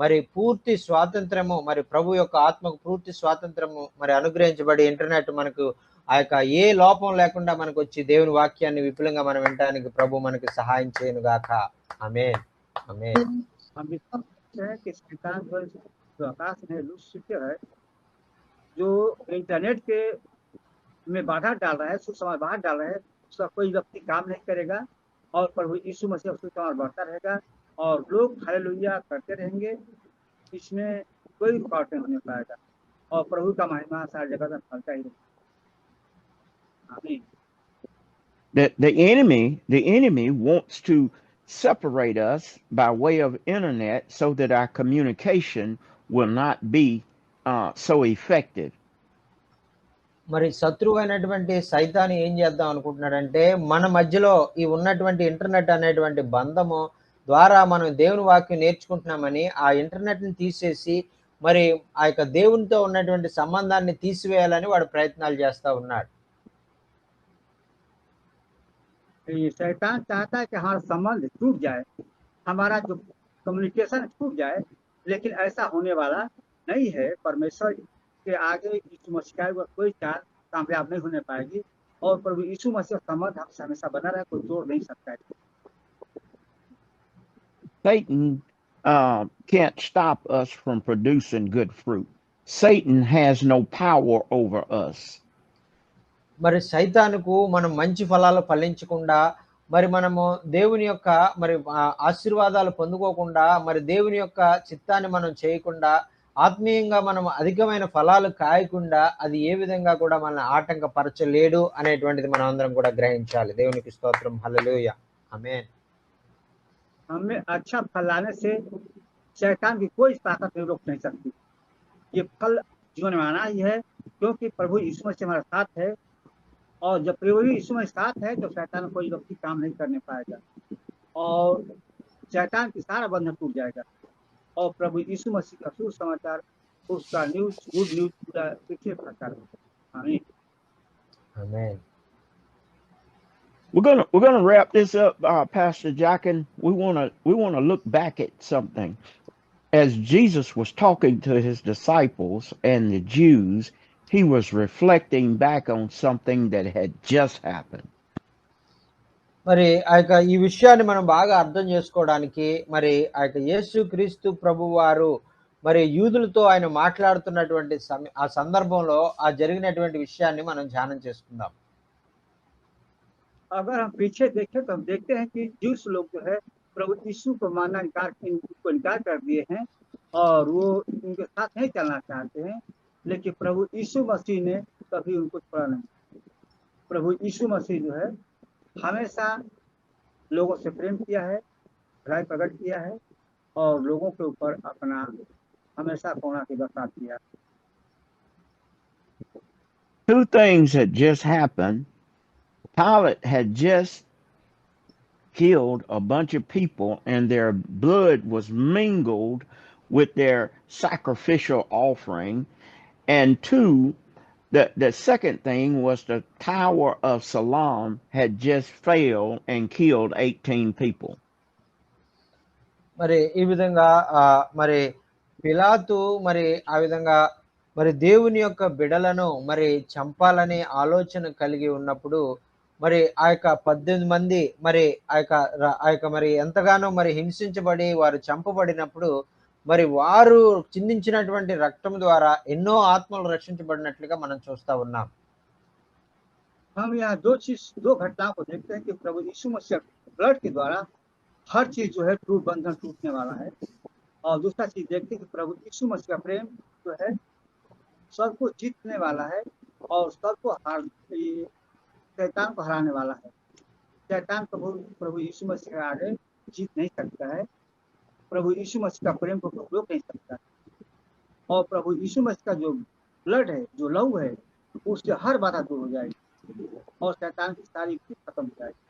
మరి పూర్తి స్వాతంత్రము మరి ప్రభు యొక్క ఆత్మకు పూర్తి స్వాతంత్రము మరి అనుగ్రహించబడి ఇంటర్నెట్ మనకు ఆ యొక్క ఏ లోపం లేకుండా మనకు వచ్చి దేవుని వాక్యాన్ని విపులంగా మనం వినడానికి ప్రభు మనకి సహాయం చేయను గాక ఆమేన్ ఆమేన్ हम विश्वास करते हैं कि शैतान जो आकाश में लूसीफर है, जो इंटरनेट के में बाधा डाल रहा है, सुसमाचार बाहर डाल रहा है, उसका कोई व्यक्ति काम नहीं करेगा और प्रभु यीशु मसीह सुसमाचार बढ़ता रहेगा और लोग हालेलुया करते रहेंगे। इसमें कोई रुकावट नहीं होने पाएगा और प्रभु का महिमा सारी जगह में फैलता ही रहेगा। आमीन। The enemy wants to separate us by way of internet so that our communication will not be so effective. మరి శత్రువు అయినటువంటి సైతాను ఏం చేద్దాం అనుకుంటున్నాడంటే మన మధ్యలో ఈ ఉన్నటువంటి ఇంటర్నెట్ అనేటువంటి బంధము ద్వారా మనం దేవుని వాక్యం నేర్చుకుంటున్నామని ఆ ఇంటర్నెట్ ని తీసేసి మరి ఆ యొక్క దేవునితో ఉన్నటువంటి సంబంధాన్ని తీసివేయాలని వాడు ప్రయత్నాలు చేస్తా ఉన్నాడు. ये शैतान चाहता है कि हमारा संबंध टूट जाए, हमारा जो कम्युनिकेशन छूट जाए, लेकिन ऐसा होने वाला नहीं है। परमेश्वर के आगे यीशु मसीह का कोई चाल कामयाब नहीं होने पाएगी और प्रभु यीशु मसीह का संबंध हमसे हमेशा बना रहे, कोई तोड़ नहीं सकता है। Satan can't stop us from producing good fruit. Satan has no power over us. మరి సైతానుకు మనం మంచి ఫలాలు ఫలించకుండా మరి మనము దేవుని యొక్క మరి ఆశీర్వాదాలు పొందుకోకుండా మరి దేవుని యొక్క చిత్తాన్ని మనం చేయకుండా ఆత్మీయంగా మనం అధికమైన ఫలాలు కాయకుండా అది ఏ విధంగా కూడా మనల్ని ఆటంకపరచలేడు అనేటువంటిది మనం అందరం కూడా గ్రహించాలి. దేవునికి స్తోత్రం, హల్లెలూయా, ఆమేన్. हमें अच्छा फल लाने से शैतान की कोई ताकत नहीं रोक नहीं सकती। ये फल जीवन में आना ही है, क्योंकि प्रभु यीशु मसीह हमारे साथ है और जब प्रभु यीशु मसीह साथ है तो शैतान कोई व्यक्ति काम नहीं करने पाएगा और शैतान की सारा बंधन टूट जाएगा और प्रभु यीशु मसीह का सुसमाचार, उसका न्यूज, गुड न्यूज पूरा पृथ्वी पर फैलता है। आमीन, आमीन। We're gonna wrap this up, Pastor Jackin. We wanna look back at something. As Jesus was talking to his disciples and the Jews, he was reflecting back on something that had just happened. మరి ఆ యొక్క ఈ విషయాన్ని మనం బాగా అర్థం చేసుకోవడానికి మరి ఆ యొక్క యేసు క్రీస్తు ప్రభు వారు మరి యూదులతో ఆయన మాట్లాడుతున్నటువంటి ఆ సందర్భంలో ఆ జరిగినటువంటి విషయాన్ని మనం ధ్యానం చేసుకుందాం. अगर हम पीछे देखें तो हम देखते हैं कि ज्यूस लोग जो है प्रभु यीशु को मानना इनकार कर दिए हैं और वो उनके साथ नहीं चलना चाहते हैं, लेकिन प्रभु यीशु मसीह ने कभी उनको छोड़ा नहीं। प्रभु यीशु मसीह जो है हमेशा लोगों से प्रेम किया है, भलाई प्रकट किया है और लोगों के ऊपर अपना हमेशा करुणा की बरसात किया। Two things had just happened. Pilate had just killed a bunch of people and their blood was mingled with their sacrificial offering. And two, the second thing was the Tower of Siloam had just failed and killed 18 people. మరి ఈ విధంగా మరి పిలాతు మరి ఆ విధంగా మరి దేవుని యొక్క బిడలను మరి చంపాలనే ఆలోచన కలిగి ఉన్నప్పుడు మరి ఆ యొక్క 18 మంది మరి ఆ యొక్క మరి ఎంతగానో మరి హింసించబడి వారు చంపబడినప్పుడు మరి వారు చిందించినటువంటి రక్తం ద్వారా ఎన్నో ఆత్మలు రక్షించబడినట్లుగా మనం చూస్తా ఉన్నాం. हम यहाँ दो घटनाओं को देखते हैं कि प्रभु यीशु मसीह ब्लड के द्वारा हर चीज जो है बंधन टूटने वाला है और दूसरा चीज देखते हैं कि प्रभु यीशु मसीह का प्रेम जो है सबको जीतने वाला है और सबको शैतान को हराने वाला है। शैतान प्रभु यीशु मसीह के आगे जीत नहीं सकता है, प्रभु यीशु मसीह का प्रेम को रोक नहीं सकता है और प्रभु यीशु मसीह का जो ब्लड है, जो लहू है, उससे हर बाधा दूर हो जाएगी और शैतान की सारी खत्म हो जाएगी।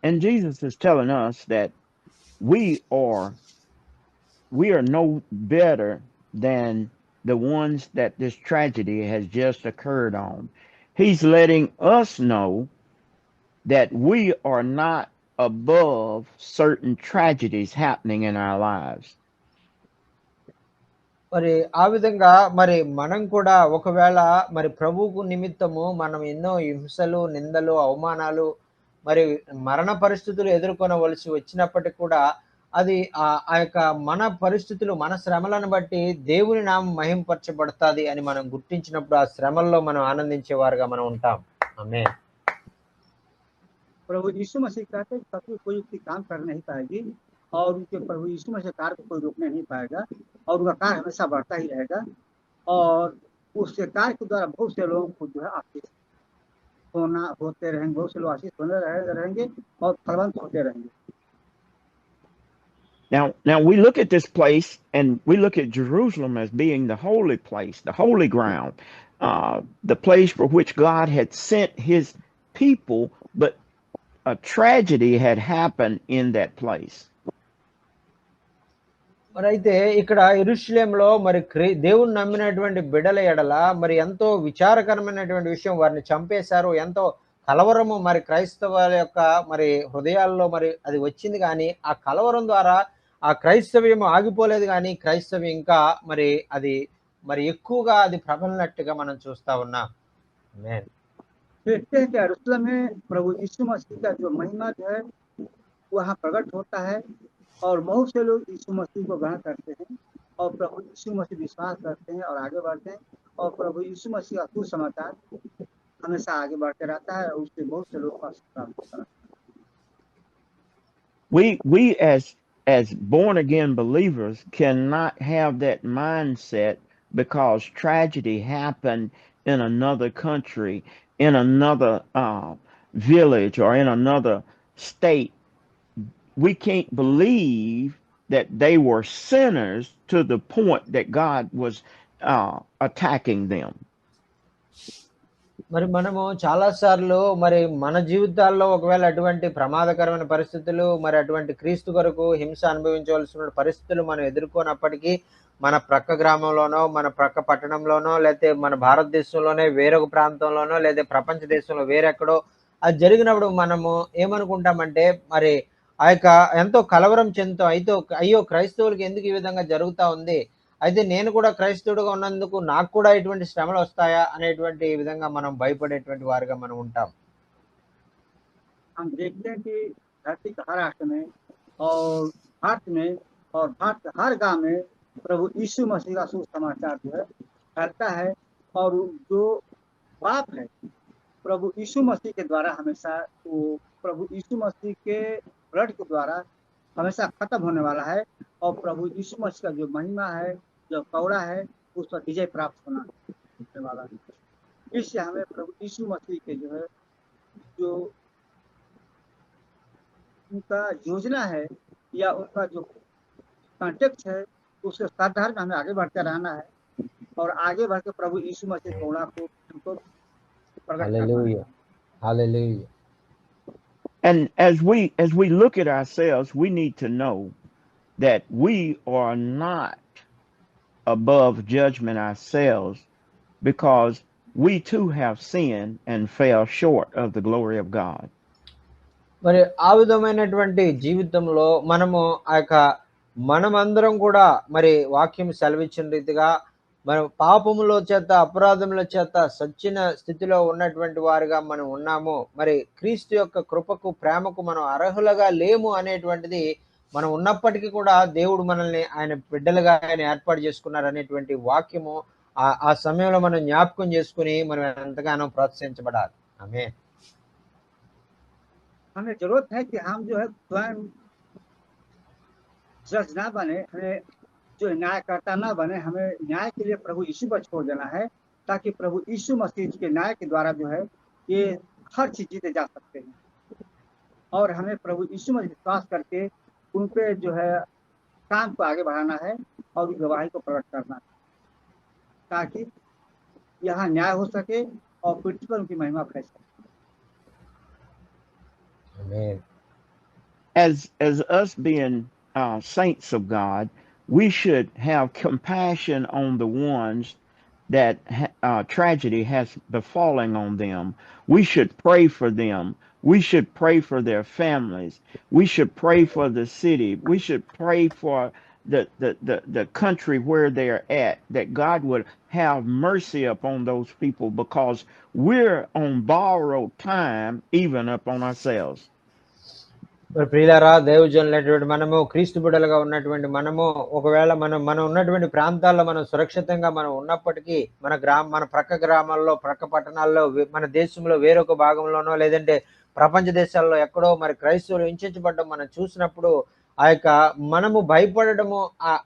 And Jesus is telling us that we are no better than the ones that this tragedy has just occurred on. He's letting us know that we are not above certain tragedies happening in our lives. మరి ఆ విధంగా మరి మనం కూడా ఒకవేళ మరి ప్రభువుకు నిమిత్తము మనం ఎన్నో హింసలు, నిందలు, అవమానాలు, మరి మరణ పరిస్థితులు ఎదుర్కొనవలసి వచ్చినప్పటికీ కూడా అది ఆ యొక్క మన పరిస్థితులు, మన శ్రమలను బట్టి దేవుని నామం మహింపరచబడతాది అని మనం గుర్తించినప్పుడు ఆ శ్రమల్లో మనం ఆనందించేవారుగా మనం ఉంటాం. ఆమేన్. प्रभु यीशु मसीह कहते हैं कभी कोई उसकी काम कर नहीं पाएगी और उनके प्रभु यीशु मसीह कार्य को कोई रोकने नहीं पाएगा और उनका कार्य हमेशा बढ़ता ही रहेगा और उसके कार्य के द्वारा बहुत से लोगों को जो है आशीष होते रहेंगे, बहुत से लोग आशीष होने रहेंगे और फलवंत होते रहेंगे। Now we look at this place and we look at Jerusalem as being the holy place, the holy ground, the place for which God had sent his people, but a tragedy had happened in that place. మరి అయితే ఇక్కడ యెరూషలేములో మరి దేవుని నమ్మినటువంటి బిడ్డల ఎడల మరి ఎంతో విచారకరమైనటువంటి విషయం, వారిని చంపేశారు. ఎంతో కలవరము మరి క్రైస్తవుల యొక్క మరి హృదయాల్లో మరి అది వచ్చింది, కానీ ఆ కలవరం ద్వారా ఆ క్రైస్తవ్యం ఆగిపోలేదు, కానీ క్రైస్తవ్యం ఇంకా మరి అది మరి ఎక్కువగా అది ప్రబలినట్టుగా మనం చూస్తా ఉన్నాం. ఆమేన్. देखते हैं कि यरूशलेम में प्रभु यीशु मसीह का जो महिमा जो है वहाँ प्रकट होता है और बहुत से लोग यीशु मसीह को ग्रहण करते हैं और प्रभु यीशु मसीह विश्वास करते हैं और आगे बढ़ते हैं और प्रभु यीशु मसीह का सुसमाचार हमेशा आगे बढ़ते रहता है और उससे बहुत से लोग प्राप्त होता है। We as born again believers cannot have that mindset because tragedy happened in another country, in another village, or in another state. We can't believe that they were sinners to the point that God was attacking them. మరి మనము చాలా సార్లు మరి మన జీవితాల్లో ఒకవేళ అటువంటి ప్రమాదకరమైన పరిస్థితులు, మరి అటువంటి క్రీస్తు కొరకు హింస అనుభవించవలసిన పరిస్థితులు మనం ఎదుర్కొన్నప్పటికీ మన ప్రక్క గ్రామంలోనో, మన ప్రక్క పట్టణంలోనో, లేకపోతే మన భారతదేశంలోనే వేరొక ప్రాంతంలోనో, లేదా ప్రపంచ దేశంలో వేరెక్కడో అది జరిగినప్పుడు మనము ఏమనుకుంటామంటే మరి ఆ యొక్క ఎంతో కలవరం చెందుతాం. అయ్యో క్రైస్తవులకి ఎందుకు ఈ విధంగా జరుగుతా ఉంది, అయితే నేను కూడా క్రైస్తవుడిగా ఉన్నందుకు నాకు కూడా ఇటువంటి శ్రమలు వస్తాయా అనేటువంటి విధంగా మనం భయపడేటువంటి వారుగా మనం ఉంటాం. हम देखते हैं कि धरती के हर राष्ट्र में और भारत में और भारत के हर गांव में प्रभु यीशु मसीह का सुसमाचार जो है फैलता है और जो पाप है प्रभु यीशु मसीह के द्वारा हमेशा वो प्रभु यीशु मसीह के ब्लड के द्वारा हमेशा खत्म होने वाला है और प्रभु यीशु मसीह का जो महिमा है, जो कौड़ा है, उस पर विजय प्राप्त होने वाला है। इससे हमें प्रभु यीशु मसीह के जो है जो उनका योजना है या उनका जो कॉन्टेक्ट है उसके साधारण में हमें आगे बढ़ते रहना है और आगे बढ़ के प्रभु यीशु मसीह कौड़ा को हमको प्रकट करना है। Hallelujah. Hallelujah. And as we look at ourselves, we need to know that we are not above judgment ourselves, because we too have sinned and fell short of the glory of God. మరి ఆ విధమైనటువంటి జీవితంలో మనము ఆ యొక్క మనమందరం కూడా మరి వాక్యం సెలవిచ్చిన రీతిగా మనం పాపముల చేత, అపరాధముల చేత సచ్చిన స్థితిలో ఉన్నటువంటి వారుగా మనం ఉన్నాము. మరి క్రీస్తు యొక్క కృపకు, ప్రేమకు మనం అర్హులుగా లేము అనేటువంటిది మనం ఉన్నప్పటికీ కూడా దేవుడు మనల్ని ఆయన బిడ్డలుగా ఆయన ఏర్పాటు చేసుకున్నారు అనేటువంటి వాక్యము ఆ సమయంలో మనం జ్ఞాపకం చేసుకుని మనం ఎంతగానో ప్రోత్సహించబడాలి. ఆమేన్. हमें जरूरत है कि हम जो है स्वयं जज ना बने, हमें जो न्यायकर्ता ना बने, हमें न्याय के लिए प्रभु यीशु पर छोड़ देना है ताकि प्रभु यीशु मसीह के न्याय के द्वारा जो है ये हर चीज जीते जा सकते हैं और हमें प्रभु यीशु में विश्वास करके उन पे जो है काम को आगे बढ़ाना है और उस गवाही को प्रकट करना है ताकि यहाँ न्याय हो सके और पृथ्वी पर उनकी महिमा फैल सके। Amen. As us being saints of God, we should have compassion on the ones that tragedy has befallen on them. We should pray for them. We should pray for their families. We should pray for the city. We should pray for the country where they're at, that God would have mercy upon those people, because we're on borrowed time even upon ourselves. మరి ప్రియులారా, దైవజనులైనటువంటి మనము, క్రీస్తు బిడ్డలుగా ఉన్నటువంటి మనము, ఒకవేళ మనం ఉన్నటువంటి ప్రాంతాల్లో మనం సురక్షితంగా మనం ఉన్నప్పటికీ మన ప్రక్క గ్రామాల్లో, ప్రక్క పట్టణాల్లో, మన దేశంలో వేరొక భాగంలోనో, లేదంటే ప్రపంచ దేశాల్లో ఎక్కడో మరి క్రైస్తవులు హింసించబడ్డం మనం చూసినప్పుడు ఆ యొక్క మనము భయపడము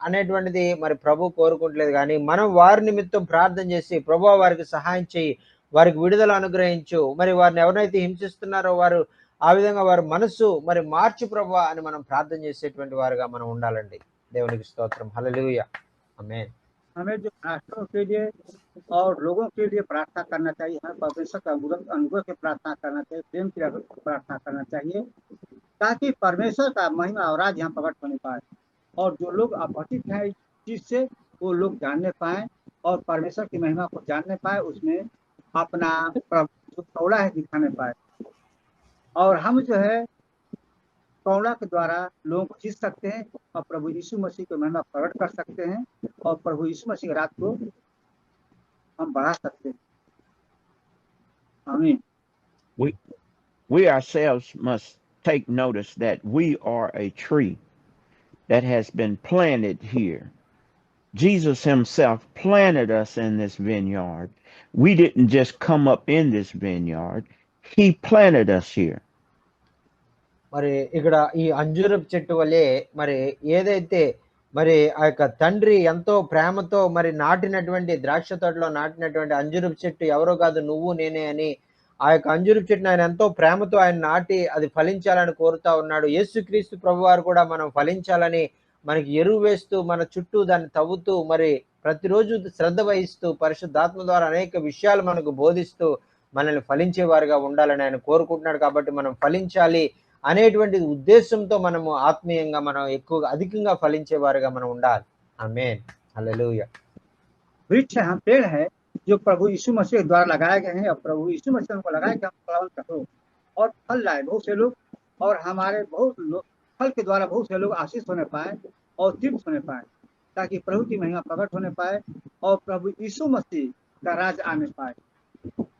అనేటువంటిది మరి ప్రభు కోరుకుంటలేదు. కానీ మనం వారి నిమిత్తం ప్రార్థన చేసి, ప్రభువా వారికి సహాయం చేయి, వారికి విడుదల అనుగ్రహించు, మరి వారిని ఎవరైతే హింసిస్తున్నారో వారు ఆ విధంగా వారి మనసు మరి మార్చు ప్రభువా అని మనం ప్రార్థన చేసేటువంటి వారుగా మనం ఉండాలండి. దేవునికి స్తోత్రం. హల్లెలూయా. ఆమేన్. हमें जो राष्ट्रों के लिए और लोगों के लिए प्रार्थना करना चाहिए, हमें परमेश्वर का अनुग्रह की प्रार्थना करना चाहिए, प्रेम की प्रार्थना करना चाहिए, ताकि परमेश्वर का महिमा और राज यहाँ प्रकट होने पाए, और जो लोग अपहटित हैं इस चीज से वो लोग जानने पाए और परमेश्वर की महिमा को जानने पाए, उसमें अपना जो कौड़ा है दिखाने पाए, और हम जो है कौड़ा के द्वारा लोगों को जीत सकते हैं और प्रभु यीशु मसीह को महिमा प्रकट कर सकते हैं, और प्रभु यीशु मसीह की रात को हम बढ़ा सकते हैं. आमीन. We ourselves must take notice that we are a tree that has been planted here. Jesus himself planted us in this vineyard. We didn't just come up in this vineyard. He planted us here. మరి ఇక్కడ ఈ అంజూరపు చెట్టు వలె మరి ఏదైతే మరి ఆ యొక్క తండ్రి ఎంతో ప్రేమతో మరి నాటినటువంటి ద్రాక్ష తోటలో నాటినటువంటి అంజూరపు చెట్టు ఎవరో కాదు, నువ్వు నేనే అని ఆ యొక్క అంజూరపు చెట్టును ఆయన ఎంతో ప్రేమతో ఆయన నాటి అది ఫలించాలని కోరుతా ఉన్నాడు. యేసుక్రీస్తు ప్రభువారు కూడా మనం ఫలించాలని మనకి ఎరువు వేస్తూ, మన చుట్టూ దాన్ని తవ్వుతూ, మరి ప్రతిరోజు శ్రద్ధ వహిస్తూ, పరిశుద్ధాత్మ ద్వారా అనేక విషయాలు మనకు బోధిస్తూ మనల్ని ఫలించేవారుగా ఉండాలని ఆయన కోరుకుంటున్నాడు. కాబట్టి మనం ఫలించాలి అనేటువంటి ఉద్దేశంతో మనము ఆత్మీయంగా మనం ఎక్కువగా అధికంగా ఫలించేవారుగా మనం ఉండాలి. ఆమేన్. హల్లెలూయా. वृक्ष हम पेड़ है जो प्रभु यीशु मसीह के द्वारा लगाए गए हैं, और प्रभु यीशु मसीह हमको लगाए कि हम फलावन करो और फल लाए बहुत से लोग, और हमारे बहुत लोग फल के द्वारा बहुत से लोग आशीष होने पाए और तृप्त होने पाए, ताकि प्रभु की महिमा प्रकट होने पाए और प्रभु यीशु मसीह का राज आने पाए.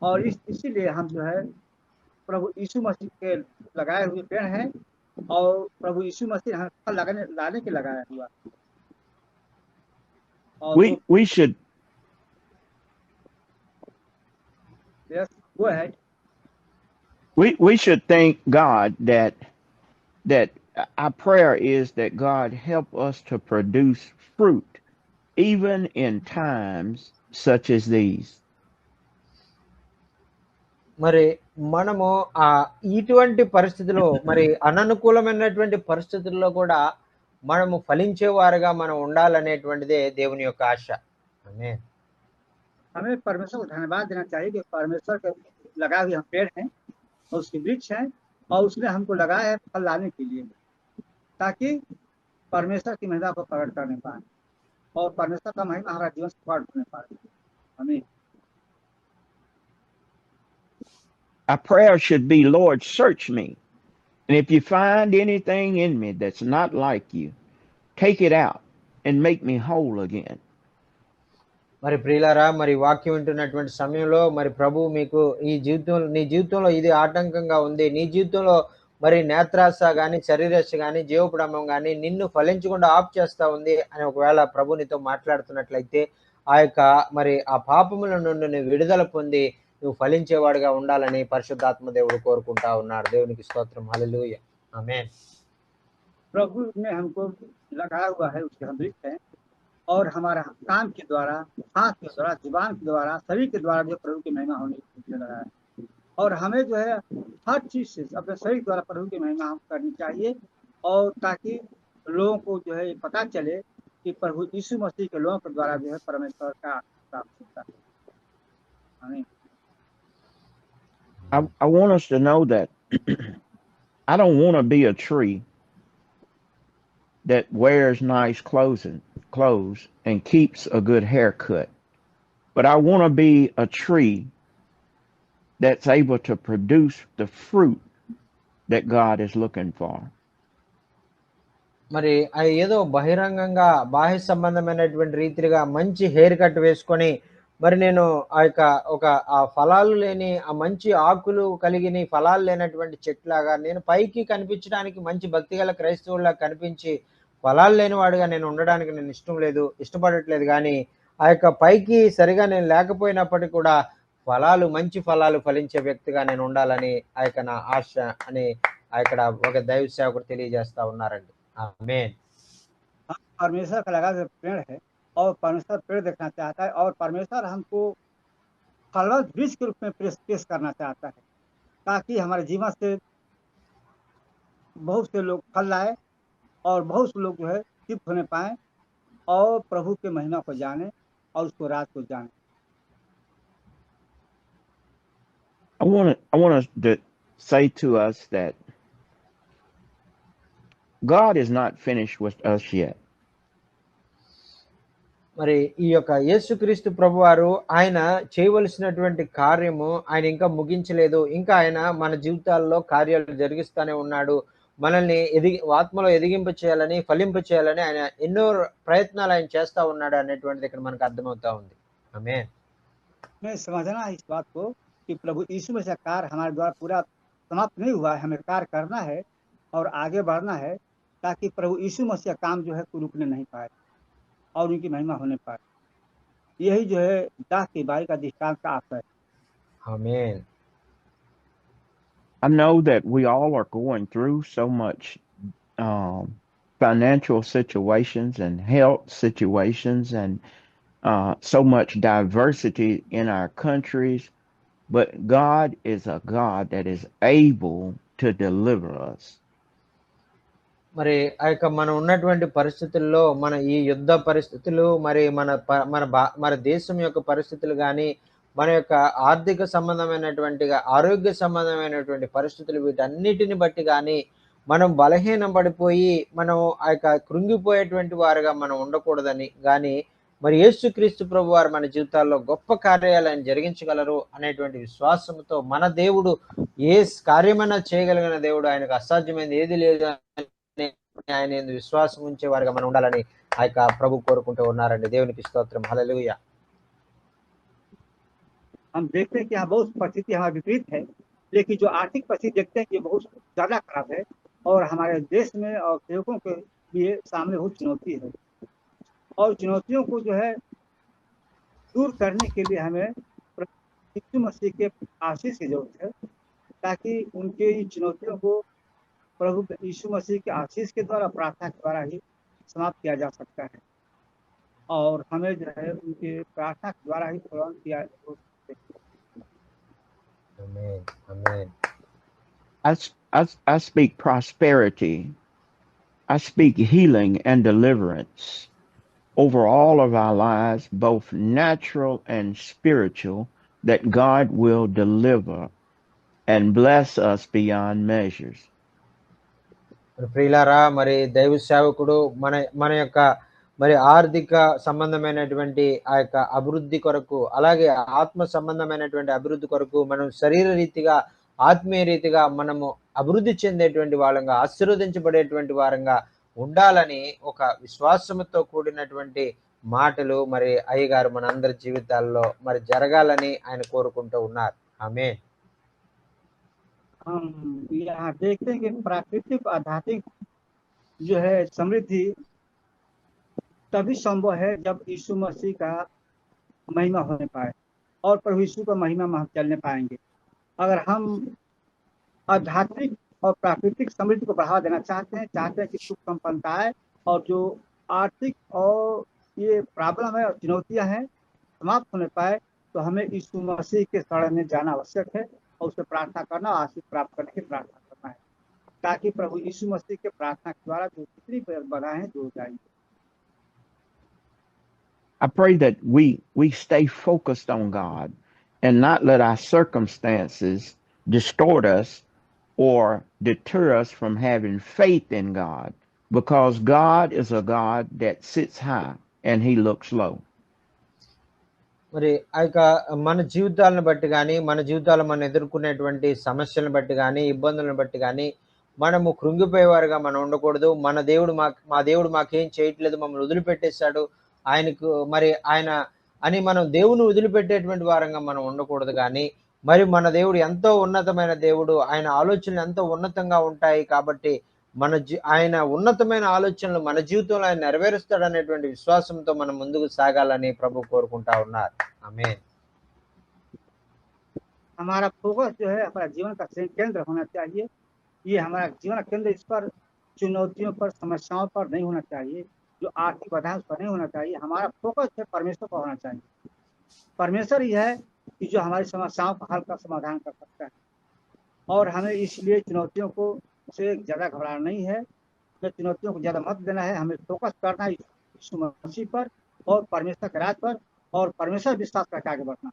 और इसीलिए हम जो है प्रभु यीशु मसीह के लगाए हुए पेड़ हैं, और प्रभु यीशु मसीह हमें फल लाने के लगाया हुआ. We should. Yes, go ahead. We should thank God that our prayer is that God help us to produce fruit even in times such as these. మరి మనము ఇటువంటి పరిస్థితుల్లో, మరి అననుకూలమైనటువంటి పరిస్థితుల్లో కూడా మనము ఫలించేవారుగా మనం ఉండాలనేటువంటిదే దేవుని యొక్క ఆశ. ఆమేన్. हमें परमेश्वर को धन्यवाद देना चाहिए कि परमेश्वर के लगाए हुए हम पेड़ हैं और उसके वृक्ष हैं, और उसने हमको लगाया है फल लाने के लिए, ताकि परमेश्वर की महिमा को प्रकट करने पाए और परमेश्वर का महिमा हमारा जीवन से प्रकट होने पाए. आमीन. Our prayer should be, Lord, search me, and if you find anything in me that's not like you, take it out and make me whole again. మరి ప్రియులారా, మరి వాక్యం వింటున్నటువంటి సమయంలో మరి ప్రభు మీకు నీ జీవితంలో ఇది ఆటంకంగా ఉంది, నీ జీవితంలో మరి నేత్రాశ కానీ, శరీరాశ కానీ, జీవపుడమం కానీ నిన్ను ఫలించకుండా ఆఫ్ చేస్తా ఉంది అని ఒకవేళ ప్రభు నీతో మాట్లాడుతున్నట్లయితే, ఆ యొక్క మరి ఆ పాపముల నుండి నువ్వు విడుదల పొంది నువ్వు ఫలించేవాడుగా ఉండాలని పరిశుద్ధాత్మ దేవుడు కోరుకుంటా ఉన్నాడు. దేవునికి స్తోత్రం. హల్లెలూయా. ఆమేన్. प्रभु ने हमको लगाया हुआ है, उसके हम वृक्ष हैं, और हमारा काम के द्वारा, हाथ के द्वारा, जुबान के द्वारा, शरीर के द्वारा जो प्रभु की महिमा होने के लिए लगाया है, और हमें जो है हर चीज से अपने शरीर द्वारा प्रभु की महिमा हम करनी चाहिए, और ताकि लोगों को जो है पता चले कि प्रभु यीशु मसीह के लोगों के द्वारा जो है परमेश्वर का प्राप्त होता है. आमीन. I want us to know that I don't want to be a tree that wears nice clothes and keeps a good haircut. but I want to be a tree that's able to produce the fruit that God is looking for. మరి ఏదో బహిరంగంగా బాహ్య సంబంధమైనటువంటి రీతిగా మంచి hair cut వేసుకొని మరి నేను ఆ ఫలాలు లేని ఆ మంచి ఆకులు కలిగిన ఫలాలు లేనటువంటి చెట్లాగా నేను పైకి కనిపించడానికి మంచి భక్తిగల క్రైస్తవుల్లా కనిపించి ఫలాలు లేని వాడిగా నేను ఉండడానికి నేను ఇష్టపడట్లేదు కానీ ఆ యొక్క పైకి సరిగా నేను లేకపోయినప్పటికీ కూడా మంచి ఫలాలు ఫలించే వ్యక్తిగా నేను ఉండాలని ఆ యొక్క నా ఆశ అని ఇక్కడ ఒక దైవ సేవకుడు తెలియజేస్తా ఉన్నారండి. आमीन। परमेश्वर का लगा पेड़ है और परमेश्वर पेड़ देखना चाहता है और परमेश्वर हमको फलवत वृक्ष के रूप में पेश करना चाहता है ताकि हमारे जीवन से बहुत से लोग फल लाए और बहुत से लोग जो है तृप्त होने पाए और प्रभु के महिमा को जाने और उसको राज को जाने। I want to say to us that God is not finished with us yet. మరి ఈ యొక్క యేసుక్రీస్తు ప్రభువారు ఆయన చేయవలసినటువంటి కార్యము ఆయన ఇంకా ముగించలేదు. ఇంకా ఆయన మన జీవితాల్లో కార్యాలు జరిగిస్తూనే ఉన్నాడు. మనల్ని ఆత్మలో ఎదిగింప చేయాలని ఫలింప చేయాలని ఆయన ఎన్నో ప్రయత్నాలు ఆయన చేస్తా ఉన్నాడు అనేటువంటిది ఇక్కడ మనకు అర్థమవుతా ఉంది. ఆమేన్। मैं समझना इस बात को कि प्रभु यीशु मसीह का कार्य हमारे द्वारा पूरा समाप्त नहीं हुआ है, हमें कार्य करना है और आगे बढ़ना है ताकि प्रभु यीशु मसीह काम जो है रुकने नहीं पाए और उनकी महिमा होने पाए। यही जो है दाह की बाई का दृष्टांत का आशय है। आमीन। I know that we all are going through so much financial situations and health situations and so much diversity in our countries, but God is a God that is able to deliver us. మరి ఆ యొక్క మనం ఉన్నటువంటి పరిస్థితుల్లో మన ఈ యుద్ధ పరిస్థితులు మరి మన దేశం యొక్క పరిస్థితులు కానీ మన యొక్క ఆర్థిక సంబంధమైనటువంటి ఆరోగ్య సంబంధమైనటువంటి పరిస్థితులు వీటన్నిటిని బట్టి కానీ మనం బలహీనం పడిపోయి మనం ఆ యొక్క కృంగిపోయేటువంటి వారుగా మనం ఉండకూడదని కానీ మరి యేసుక్రీస్తు ప్రభు వారు మన జీవితాల్లో గొప్ప కార్యాలను జరిగించగలరు అనేటువంటి విశ్వాసంతో మన దేవుడు ఏ కార్యమైనా చేయగలిగిన దేవుడు, ఆయనకు అసాధ్యమైనది ఏది లేదు ఆయన విశ్వాసం ఉంచే వారిగా మనం ఉండాలని ఆ యొక్క ప్రభు కోరుకుంటూ ఉన్నారండి। దేవునికి స్తోత్రం। హల్లెలూయా। हम देखते हैं कि यहाँ बहुत परिस्थिति हमारे विपरीत है, लेकिन जो आर्थिक परिस्थिति देखते हैं कि बहुत ज्यादा खराब है और हमारे देश में और सेवकों के लिए सामने बहुत चुनौती है और चुनौतियों को जो है दूर करने के लिए हमें यीशु मसीह के आशीष की जरूरत है ताकि उनके इन चुनौतियों को प्रभु यीशु मसीह के आशीष के द्वारा प्रार्थना के द्वारा ही समाप्त किया जा सकता है और हमें जो है उनके प्रार्थना के द्वारा ही पूर्ण किया। आमीन आमीन। I speak prosperity. I speak healing and deliverance over all of our lives, both natural and spiritual, that God will deliver and bless us beyond measures. ప్రియులారా, మరి దైవ సేవకుడు మన యొక్క మరి ఆర్థిక సంబంధమైనటువంటి ఆ యొక్క అభివృద్ధి కొరకు అలాగే ఆత్మ సంబంధమైనటువంటి అభివృద్ధి కొరకు మనం శరీర రీతిగా ఆత్మీయ రీతిగా మనము అభివృద్ధి చెందేటువంటి వాళ్ళంగా ఆశీర్వదించబడేటువంటి వారంగా ఉండాలని ఒక విశ్వాసంతో కూడినటువంటి మాటలు మరి అయ్యగారు మన అందరి జీవితాల్లో మరి జరగాలని ఆయన కోరుకుంటూ ఉన్నారు। ఆమేన్। हम यहाँ देखते हैं कि प्राकृतिक आध्यात्मिक जो है समृद्धि तभी संभव है जब यीशु मसीह का महिमा होने पाए और प्रभु यीशु का महिमा में हम चलने पाएंगे। अगर हम आध्यात्मिक और प्राकृतिक समृद्धि को बढ़ावा देना चाहते हैं कि सुख संपन्नता है और जो आर्थिक और ये प्रॉब्लम है और चुनौतियां हैं समाप्त होने पाए तो हमें यीशु मसीह के शरण में जाना आवश्यक है और उससे प्रार्थना करना, आशीष प्राप्त करने की प्रार्थना करना है ताकि प्रभु यीशु मसीह के प्रार्थना के द्वारा जो कितनी बाधाएं हैं दूर जाएंगे। I pray that we stay focused on God and not let our circumstances distort us or deter us from having faith in God, because God is a God that sits high and he looks low. మరి ఆ యొక్క మన జీవితాలను బట్టి కానీ, మన జీవితాల్లో మనం ఎదుర్కొనేటువంటి సమస్యలను బట్టి కానీ, ఇబ్బందులను బట్టి కానీ, మనము కృంగిపోయేవారుగా మనం ఉండకూడదు. మా దేవుడు మాకేం చేయట్లేదు, మమ్మల్ని వదిలిపెట్టేశాడు, ఆయనకు మరి ఆయన అని మనం దేవుని వదిలిపెట్టేటువంటి వారంగా మనం ఉండకూడదు కానీ, మరి మన దేవుడు ఎంతో ఉన్నతమైన దేవుడు, ఆయన ఆలోచనలు ఎంతో ఉన్నతంగా ఉంటాయి కాబట్టి ఆయన ఉన్నతమైన ఆలోచనలు మన జీవితంలో ఆయన నెరవేరుస్తాడనేటువంటి విశ్వాసంతో మనం ముందుకు సాగాలని ప్రభు కోరుకుంటా ఉన్నారు. ఆమేన్. हमारा फोकस जो है हमारा जीवन का केंद्र होना चाहिए। ये हमारा जीवन का केंद्र इस पर चुनौतियों पर, समस्याओं पर नहीं होना चाहिए, जो आर्थिक बाधाएं उस पर नहीं होना चाहिए। हमारा फोकस है परमेश्वर पर होना चाहिए। परमेश्वर ही है कि जो हमारी समस्याओं का हल का समाधान कर सकता है, और हमें इसलिए चुनौतियों को से ज़्यादा घबराना नहीं है, हमें चुनौतियों को ज़्यादा मत देना है। हमें फोकस करना है यीशु मसीह पर और परमेश्वर के राज पर, और परमेश्वर विश्वास करके आगे बढ़ना।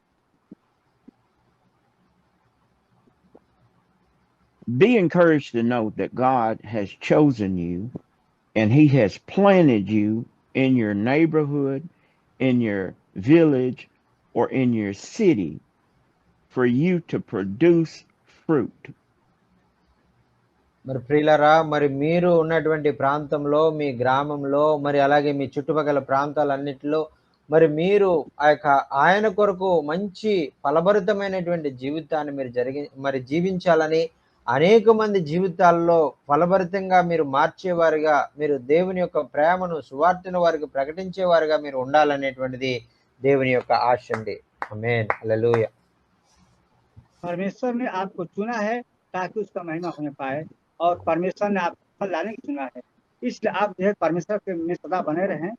Be encouraged to know that God has chosen you and he has planted you in your neighborhood, in your village, or in your city for you to produce fruit. మరి ప్రియులారా, మరి మీరు ఉన్నటువంటి ప్రాంతంలో, మీ గ్రామంలో, మరి అలాగే మీ చుట్టుపక్కల ప్రాంతాలన్నిటిలో మరి మీరు ఆయన కొరకు మంచి ఫలభరితమైనటువంటి జీవితాన్ని మీరు జీవించాలని, అనేక మంది జీవితాల్లో ఫలభరితంగా మీరు మార్చేవారుగా, మీరు దేవుని యొక్క ప్రేమను, సువార్తను వారికి ప్రకటించేవారుగా మీరు ఉండాలనేటువంటిది దేవుని యొక్క ఆశ అండి. ఆమేన్. హల్లెలూయా. परमेश्वर ने आपको चुना है ताकि उसका महिमा होने पाए, और परमेश्वर ने आपको फल लाने की चुना है। इसलिए आप जो है परमेश्वर के में सदा बने रहें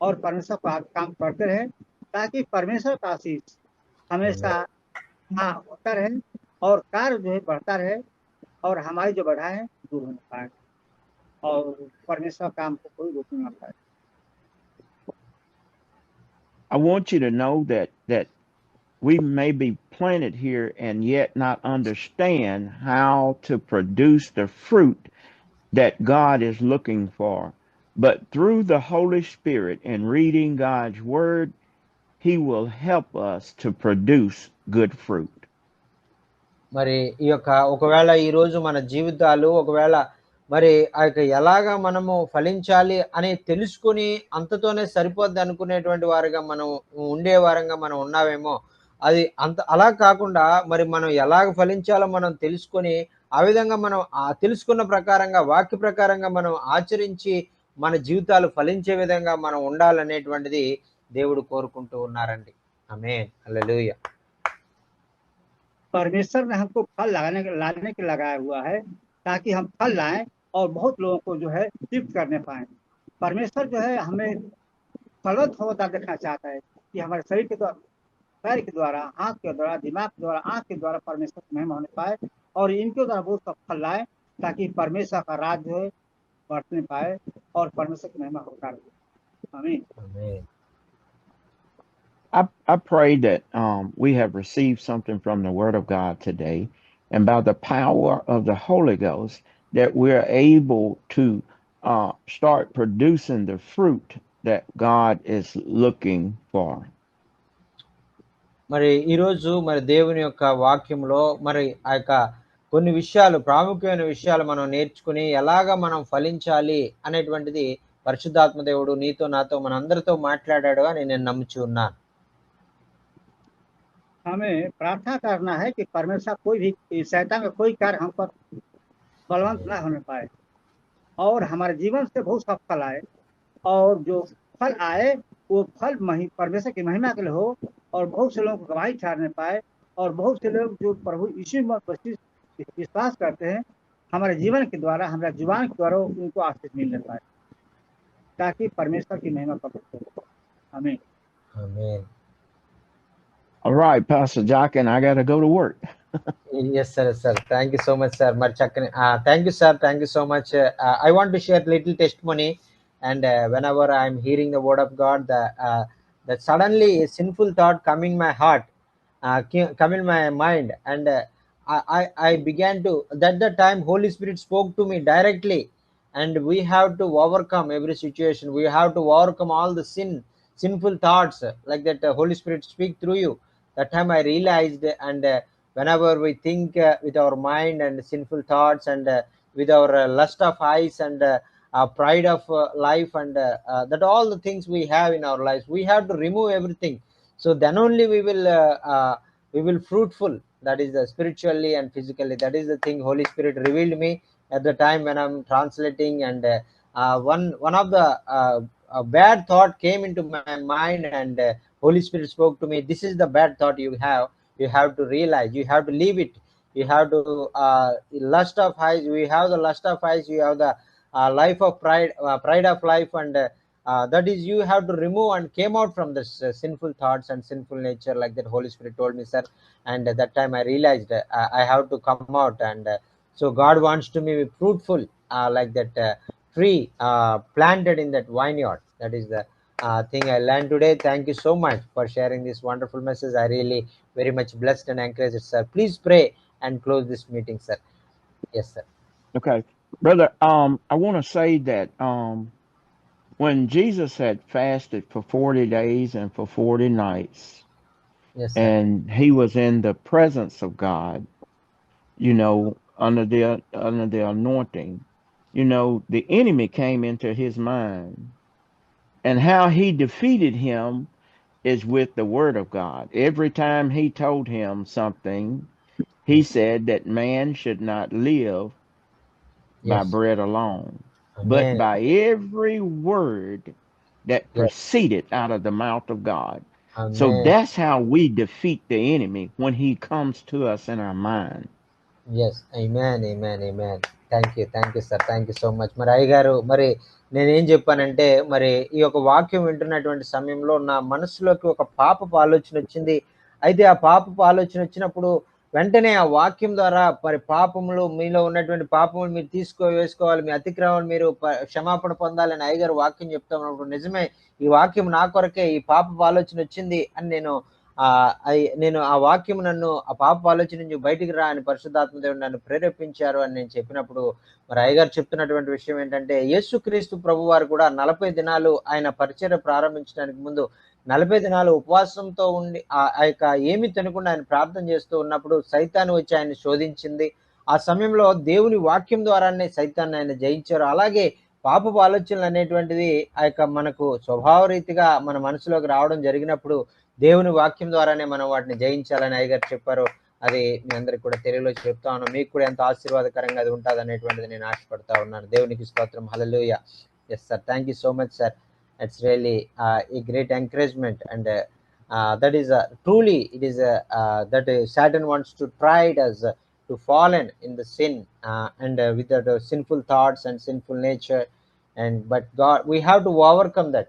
और परमेश्वर पर आप काम करते रहें, ताकि परमेश्वर का आशीष हमेशा होता रहे और कार्य जो है बढ़ता रहे, और हमारी जो बाधाएं हैं दूर होने पाए, और परमेश्वर काम को कोई रोक ना पाए। I want you to know that we may be planted here and yet not understand how to produce the fruit that God is looking for. But through the Holy Spirit and reading God's word, he will help us to produce good fruit. మరి ఒకవేళ ఈ రోజు మన జీవితాలు ఒకవేళ మరి ఎలాగా మనము ఫలించాలి అని తెలుసుకుని అంతతోనే సరిపోద్ది అనుకునేటువంటి వారుగా మనం ఉండే వారంగా మనం ఉన్నావేమో, అది అలా కాకుండా మరి మనం ఎలాగ ఫలించాలో మనం తెలుసుకొని ఆ విధంగా మనం తెలుసుకున్న ప్రకారంగా, వాక్య ప్రకారంగా మనం ఆచరించి మన జీవితాలు ఫలించే విధంగా మనం ఉండాలనేటువంటిది దేవుడు కోరుకుంటూ ఉన్నారండి. ఆమేన్. హల్లెలూయా. परमेश्वर ने हमको फल लाने के लगाया हुआ है, ताकि हम फल लाएं और बहुत लोगों को जो है तृप्त करने पाए। परमेश्वर जो है हमें फलवत होता देखना चाहता है, कि हमारे शरीर के द्वारा, पैर के द्वारा, हाथ के द्वारा, दिमाग के द्वारा, आँख के द्वारा परमेश्वर की महिमा होने पाए, और इनके द्वारा बहुत सा फल लाए, ताकि परमेश्वर का राज जो है बढ़ने पाए और परमेश्वर की महिमा होता रहे। आमीन। आमीन। I pray that we have received something from the Word of God today, and by the power of the Holy Ghost, that we're able to start producing the fruit that God is looking for. మరి ఈరోజు మరి దేవుని యొక్క వాక్యంలో మరి కొన్ని విషయాలు, ప్రాముఖ్యమైన విషయాలు మనం నేర్చుకుని ఎలాగా మనం ఫలించాలి అనేటువంటిది పరిశుద్ధాత్మ దేవుడు నీతో నాతో మనందరితో మాట్లాడాడు అని నేను నమ్ముచూ ఉన్నాను. हमें प्रार्थना करना है कि परमेश्वर कोई भी शैतान का कोई कार्य हम पर बलवंत ना होने पाए, और हमारे जीवन से बहुत सा फल आए, और जो फल आए वो फल परमेश्वर की महिमा के लिए हो, और बहुत से लोगों को गवाही ठहरने पाए, और बहुत से लोग जो प्रभु यीशु मसीह विश्वास करते हैं हमारे जीवन के द्वारा, हमारे जुबान के द्वारा उनको आशीष मिलने पाए, ताकि परमेश्वर की महिमा प्रकट हो। आमीन। आमीन। All right, Pastor Jock, and I got to go to work. Yes, sir. Thank you so much, sir. Thank you, sir. Thank you so much. I want to share little testimony, and whenever I'm hearing the word of God, that suddenly a sinful thought come in my heart, come in my mind, and I began to, that time Holy Spirit spoke to me directly, and we have to overcome every situation. We have to overcome all the sinful thoughts, like that Holy Spirit speak through you. That time I realized, and whenever we think with our mind and sinful thoughts, and with our lust of eyes, and pride of life, and that all the things we have in our lives, we have to remove everything. So then only we will fruitful. That is the spiritually and physically. That is the thing Holy Spirit revealed me at the time when I'm translating. And one of the a bad thought came into my mind, and Holy Spirit spoke to me, this is the bad thought you have to realize, you have to leave it. You have to lust of eyes, we have the lust of eyes, you have the life of pride of life, and that is you have to remove and came out from this sinful thoughts and sinful nature, like that Holy Spirit told me, sir. And at that time I realized I have to come out. And so God wants to be fruitful, like that tree planted in that vineyard. That is the thing I learned today. Thank you so much for sharing this wonderful message. I really very much blessed and encouraged, sir. Please pray and close this meeting, sir. Yes, sir. Okay, brother. I want to say that when Jesus had fasted for 40 days and for 40 nights, Yes, sir. and he was in the presence of God, you know, under the anointing, you know, the enemy came into his mind, and how he defeated him is with the word of God. Every time he told him something, he said that man should not live by Yes. bread alone, but Amen. by every word that Yes. proceeded out of the mouth of God. So Amen. that's how we defeat the enemy, when he comes to us in our mind. Yes amen amen amen. Thank you sir, thank you so much. మరి అయ్యగారు, మరి నేనేం చెప్పానంటే, మరి ఈ యొక్క వాక్యం వింటున్నటువంటి సమయంలో నా మనసులోకి ఒక పాపపు ఆలోచన వచ్చింది. అయితే ఆ పాపపు ఆలోచన వచ్చినప్పుడు వెంటనే ఆ వాక్యం ద్వారా మరి పాపములు, మీలో ఉన్నటువంటి పాపములు మీరు వేసుకోవాలి, మీ అతిక్రమాలు మీరు క్షమాపణ పొందాలని అయ్యగారు వాక్యం చెప్తా ఉన్నప్పుడు, నిజమే ఈ వాక్యం నా కొరకే, ఈ పాపపు ఆలోచన వచ్చింది అని నేను ఆ వాక్యం నన్ను ఆ పాప ఆలోచన నుంచి బయటికి రా అని పరిశుద్ధాత్మదేవుడు నన్ను ప్రేరేపించారు అని నేను చెప్పినప్పుడు, మరి అయ్యగారు చెప్తున్నటువంటి విషయం ఏంటంటే, యేసుక్రీస్తు ప్రభు వారు కూడా 40 దినాలు ఆయన పరిచర్య ప్రారంభించడానికి ముందు 40 దినాలు ఉపవాసంతో ఉండి ఆ యొక్క ఏమి తినకుండా ఆయన ప్రార్థన చేస్తూ ఉన్నప్పుడు సైతాను వచ్చి ఆయన శోధించింది. ఆ సమయంలో దేవుని వాక్యం ద్వారానే సైతాన్ని ఆయన జయించారు. అలాగే పాపపు ఆలోచనలు అనేటువంటిది ఆ యొక్క మనకు స్వభావ రీతిగా మన మనసులోకి రావడం జరిగినప్పుడు దేవుని వాక్యం ద్వారానే మనం వాటిని జయించాలని అయ్యగారు చెప్పారు. అది మీ అందరికి కూడా తెలుగులో చెప్తా ఉన్నాను. మీకు కూడా ఎంత ఆశీర్వాదకరంగా అది ఉంటుంది అనేటువంటిది నేను ఆశపడతా ఉన్నాను. దేవునికి స్తోత్రం. Hallelujah. Yes sir, thank you so much sir. It's really a great encouragement, and that is truly it is that Satan wants to try us to fallen in the sin, and with the sinful thoughts and sinful nature, but God, we have to overcome that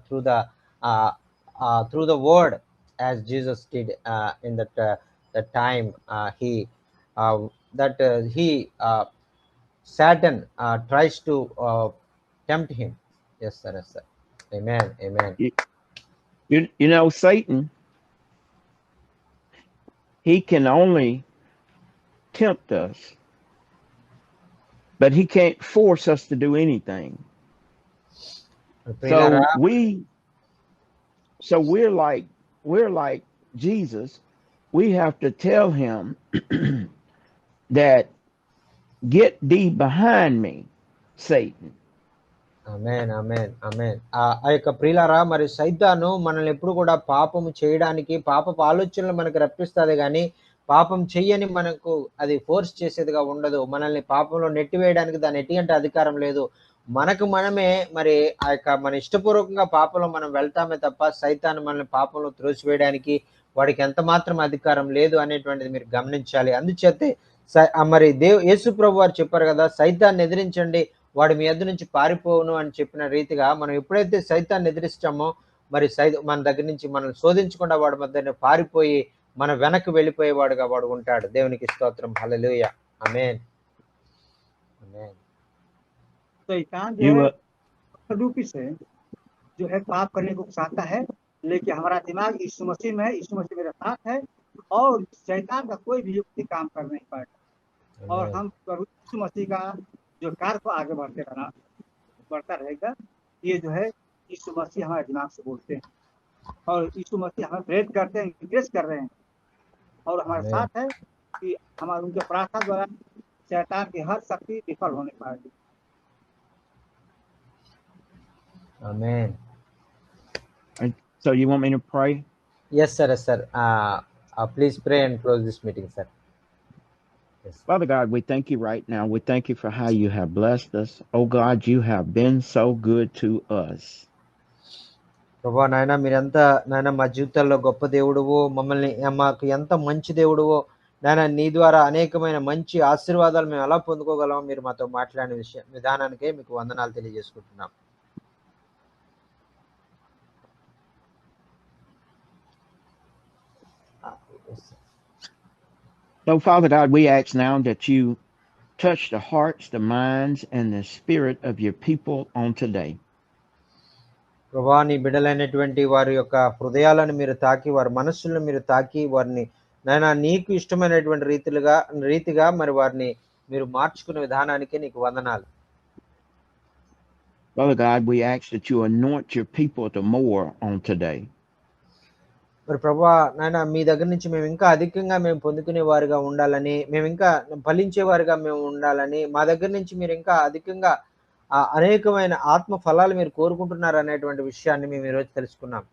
through the word, as Jesus did in that time. Satan tries to tempt him. Yes sir, yes sir. Amen, amen. You know, Satan, he can only tempt us, but he can't force us to do anything. So we're like Jesus. We have to tell him that get thee behind me, Satan. ఆమేన్, ఆమేన్, ఆమేన్. ఆ యొక్క ప్రియులారా, మరి సైతాను మనల్ని ఎప్పుడు కూడా పాపము చేయడానికి, పాపపు ఆలోచనలు మనకు రప్పిస్తుంది, కానీ పాపం చెయ్యని మనకు అది ఫోర్స్ చేసేదిగా ఉండదు. మనల్ని పాపంలో నెట్టివేయడానికి దాని ఎటువంటి అధికారం లేదు. మనకు మనమే మరి ఆ యొక్క మన ఇష్టపూర్వకంగా పాపంలో మనం వెళ్తామే తప్ప సైతాను మనల్ని పాపంలో త్రోసివేయడానికి వాడికి ఎంత మాత్రం అధికారం లేదు అనేటువంటిది మీరు గమనించాలి. అందుచేతే మరి యేసు ప్రభు వారు చెప్పారు కదా, సైతాన్ని ఎదిరించండి, వాడు మీ ఎద్దు నుంచి పారిపోవును అని చెప్పిన రీతిగా మనం ఎప్పుడైతే సైతాన్ని ఎదిరిస్తామో, మరి మన దగ్గర నుంచి మనల్ని శోధించకుండా వాడి మధ్య పారిపోయి మన వెనక్కి వెళ్ళిపోయేవాడుగా వాడు ఉంటాడు. దేవునికి స్తోత్రం. హల్లెలూయా. ఆమేన్, ఆమేన్. शैतान जो है रूपी से जो है पाप करने को उकसाता है, लेकिन हमारा दिमाग यीशु मसीह में है, यीशु मसीह मेरे साथ है, और शैतान का कोई भी युक्ति काम कर नहीं पाएगा, और हम प्रभु यीशु मसीह का जो कार्य को आगे बढ़ता रहेगा। ये जो है यीशु मसीह हमारे दिमाग से बोलते हैं और यीशु मसीह हमें प्रेरित करते हैं, इंप्रेस कर रहे हैं और हमारे आमीन साथ है कि हमारे उनके प्रार्थना द्वारा शैतान की हर शक्ति विफल होने पाएगी। आमीन। So you want me to pray? Yes sir, yes sir. Please pray and close this meeting, sir. Yes. Father God, we thank you right now. We thank you for how you have blessed us. Oh God, you have been so good to us. ప్రభా నాయన మీరంతా నాయన మా జీవితాల్లో గొప్ప దేవుడువో, మమ్మల్ని మాకు ఎంత మంచి దేవుడువో నాయన, నీ ద్వారా అనేకమైన మంచి ఆశీర్వాదాలు మేము ఎలా పొందుకోగలమో మీరు మాతో మాట్లాడిన విధానానికే మీకు వందనాలు తెలియజేసుకుంటున్నాం. So Father God, we ask now that you touch the hearts, the minds, and the spirit of your people on today. ప్రభా నీ బిడ్డలైనటువంటి వారి యొక్క హృదయాలను మీరు తాకి, వారి మనస్సులను మీరు తాకి, వారిని నాయన నీకు ఇష్టమైనటువంటి రీతిగా మరి వారిని మీరు మార్చుకునే విధానానికి నీకు వందనాలు. Father God, we ask that you anoint your people the more on today. మరి ప్రభా నాయన మీ దగ్గర నుంచి మేము ఇంకా అధికంగా మేము పొందుకునే వారిగా ఉండాలని, మేము ఇంకా ఫలించే వారిగా మేము ఉండాలని, మా దగ్గర నుంచి మీరు ఇంకా అధికంగా అనేకమైన ఆత్మ ఫలాలు మీరు కోరుకుంటున్నారు అనేటువంటి విషయాన్ని మేము ఈరోజు తెలుసుకున్నాం.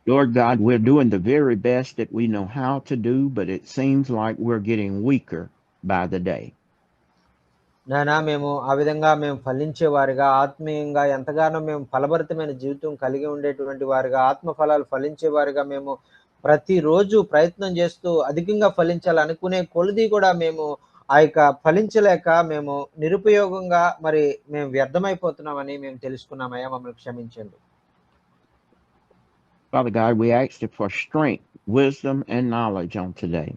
Lord God, we're doing the very best that we know how to do, but it seems like we're getting weaker by the day. నాయనా మేము ఆ విధంగా మేము ఫలించే వారిగా, ఆత్మీయంగా ఎంతగానో మేము ఫలభరితమైన జీవితం కలిగి ఉండేటువంటి వారిగా, ఆత్మ ఫలాలు ఫలించే వారిగా మేము ప్రతిరోజు ప్రయత్నం చేస్తూ అధికంగా ఫలించాలనుకునే కొలది కూడా మేము ఆ యొక్క ఫలించలేక మేము నిరుపయోగంగా మరి మేము వ్యర్థమైపోతున్నామని మేము తెలుసుకున్నామయ్యా, మమ్మల్ని క్షమించండి. Father God, we ask you for strength, wisdom, and knowledge on today.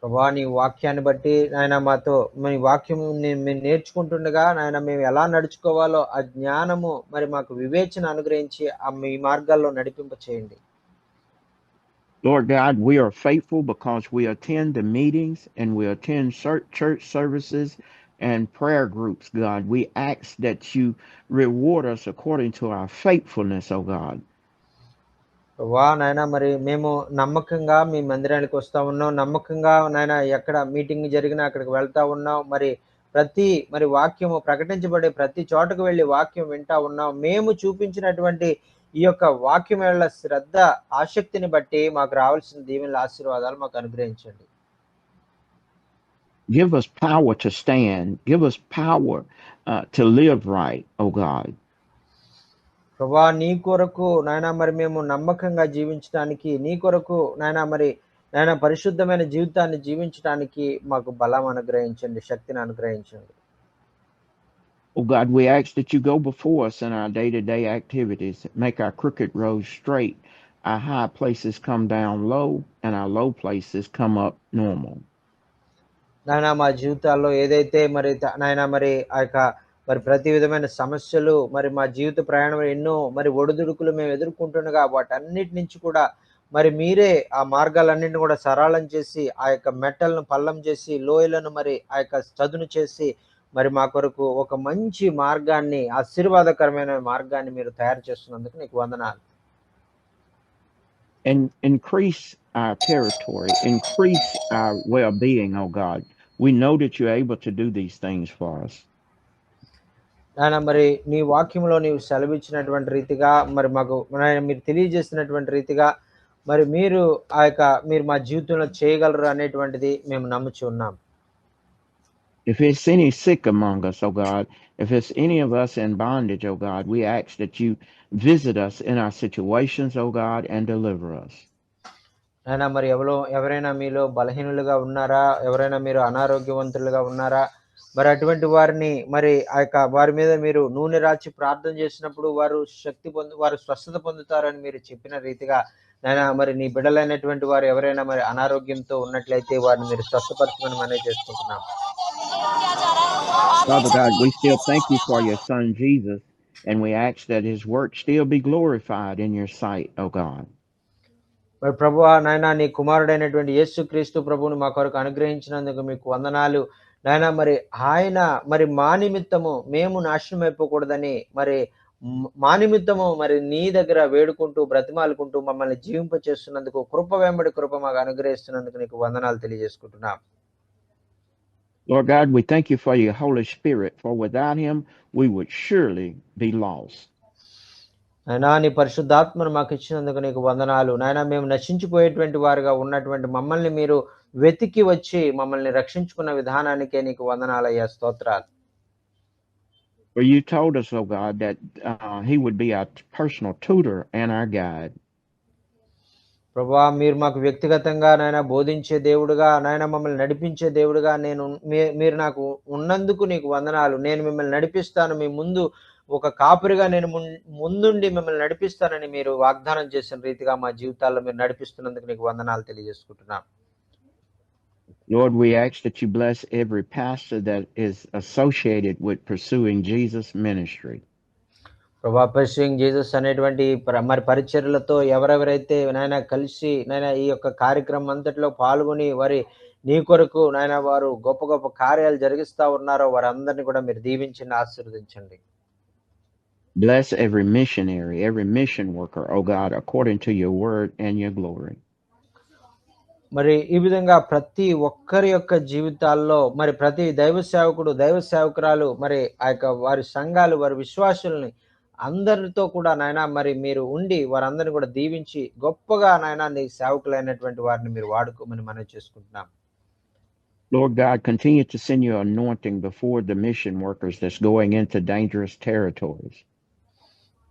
ప్రభా నీ వాక్యాన్ని బట్టి నాయన మాతో మీ వాక్యం మేము నేర్చుకుంటుండగా నాయన మేము ఎలా నడుచుకోవాలో ఆ జ్ఞానము మరి మాకు వివేచన అనుగ్రహించి మీ మార్గాల్లో నడిపింప చేయండి. Lord God, we are faithful because we attend the meetings and we attend church services and prayer groups, God. We ask that you reward us according to our faithfulness, oh God. నాయన మరి మేము నమ్మకంగా మీ మందిరానికి వస్తా ఉన్నాం, నమ్మకంగా నాయన ఎక్కడ మీటింగ్ జరిగినా అక్కడికి వెళ్తా ఉన్నాం, మరి వాక్యము ప్రకటించబడే ప్రతి చోటకు వెళ్ళి వాక్యం వింటా ఉన్నాం. మేము చూపించినటువంటి ఈ యొక్క వాక్యం వల్ల శ్రద్ధ, ఆసక్తిని బట్టి మాకు రావాల్సిన దీవెనల ఆశీర్వాదాలు మాకు అనుగ్రహించండి. Give us power to stand. Give us power to live right, oh God. ప్రభా నీ కొరకు నాయన మరి మేము నమ్మకంగా జీవించడానికి, నీ కొరకు నాయన పరిశుద్ధమైన జీవితాన్ని జీవించడానికి మాకు బలం అనుగ్రహించండి, శక్తిని అనుగ్రహించండి. Oh God, we ask that you go before us in our day-to-day activities, make our crooked roads straight, our high places come down low, and our low places come up normal. నాయన మా జీవితాల్లో ఏదైతే మరి నాయన మరి ఆ యొక్క మరి ప్రతి విధమైన సమస్యలు మరి మా జీవిత ప్రయాణం ఎన్నో మరి ఒడిదుడుకులు మేము ఎదుర్కొంటుండగా వాటన్నిటి నుంచి కూడా మరి మీరే ఆ మార్గాలన్నింటినీ కూడా సరళం చేసి, ఆ యొక్క మెట్టలను పల్లం చేసి, లోయలను మరి ఆ యొక్క చదును చేసి మరి మా కొరకు ఒక మంచి మార్గాన్ని, ఆశీర్వాదకరమైన మార్గాన్ని మీరు తయారు చేస్తున్నందుకు నీకు వందనాలు. And increase our territory, increase our well-being, oh God. We know that you're able to do these things for us. నాయన మరి నీ వాక్యంలో నీవు సెలవిచ్చినటువంటి రీతిగా మరి మాకు మీరు తెలియజేసినటువంటి రీతిగా మరి మీరు మీరు మా జీవితంలో చేయగలరు అనేటువంటిది మేము నమ్ముచి ఉన్నాం. If it's any sick among us, oh God, if it's any of us in bondage, oh God, we ask that you visit us in our situations, oh God, and deliver us. నాయన మరి ఎవరైనా మీలో బలహీనులుగా ఉన్నారా, ఎవరైనా మీరు అనారోగ్యవంతులుగా ఉన్నారా, మరి అటువంటి వారిని మరి ఆ యొక్క వారి మీద మీరు నూనె రాచి ప్రార్థన చేసినప్పుడు వారు వారు స్వస్థత పొందుతారని మీరు చెప్పిన రీతిగా నాయన మరి నీ బిడ్డలైనటువంటి వారు ఎవరైనా మరి అనారోగ్యంతో ఉన్నట్లయితే వారిని మీరు స్వస్థపరచమని మనవి చేసుకుంటున్నాం. Father God, we still thank you for your son Jesus, and we ask that his work still be glorified in your sight, oh God. మరి ప్రభువా నాయన నీ కుమారుడైనటువంటి యేసుక్రీస్తు ప్రభువును మా కొరకు అనుగ్రహించినందుకు మీకు వందనాలు. నాయన మరి ఆయన మరి మా నిమిత్తము మేము నాశనం అయిపోకూడదని మరి మా నిమిత్తము మరి నీ దగ్గర వేడుకుంటూ బ్రతిమాలుకుంటూ మమ్మల్ని జీవింప చేస్తున్నందుకు కృప వెంబడి కృప మాకు అనుగ్రహిస్తున్నందుకు నీకు వందనాలు తెలియజేసుకుంటున్నాం. Lord God, we thank you for your Holy Spirit, for without him we would surely be lost. నాయనా నీ పరిశుద్ధాత్మను మాకు ఇచ్చినందుకు నీకు వందనాలు. నాయన మేము నశించిపోయేటువంటి వారుగా ఉన్నటువంటి మమ్మల్ని మీరు వెతికి వచ్చి మమ్మల్ని రక్షించుకున్న విధానానికే నీకు వందనాలయ్యా, స్తోత్రాలు. For you told us, oh God, that he would be our personal tutor and our guide. ప్రభువా మీరు మాకు వ్యక్తిగతంగా నాయన బోధించే దేవుడుగా, నాయన మమ్మల్ని నడిపించే దేవుడుగా మీరు నాకు ఉన్నందుకు నీకు వందనాలు. నేను మిమ్మల్ని నడిపిస్తాను, మీ ముందు ఒక కాపురిగా నేను ముందుండి మిమ్మల్ని నడిపిస్తానని మీరు వాగ్దానం చేసిన రీతిగా మా జీవితాల్లో మీరు నడిపిస్తున్నందుకు నీకు వందనాలు తెలియజేసుకుంటున్నాం. Lord, we ask that you bless every pastor that is associated with pursuing Jesus ministry. ప్రభా పర్సూయింగ్ జీసస్ అనేటువంటి మరి పరిచర్యలతో ఎవరెవరైతే నాయన కలిసి నాయన ఈ యొక్క కార్యక్రమం అంతటిలో పాల్గొని వారి నీ కొరకు నాయన వారు గొప్ప గొప్ప కార్యాలు జరిగిస్తా ఉన్నారో వారందరినీ కూడా మీరు దీవించి ఆశీర్వదించండి. Bless every missionary, every mission worker, oh God, according to your word and your glory. మరి ఈ విధంగా ప్రతి ఒక్కరి యొక్క జీవితాల్లో మరి ప్రతి దైవ సేవకుడు దైవ సేవకురాలు మరి ఆ యొక్క వారి సంఘాలు వారి విశ్వాసుల్ని అందరితో కూడా నాయన మరి మీరు ఉండి వారందరిని కూడా దీవించి గొప్పగా నాయన నీ సేవకులైనటువంటి వారిని మీరు వాడుకోమని మనం చేసుకుంటున్నాం. Lord God, continue to send your anointing before the mission workers that's going into dangerous territories.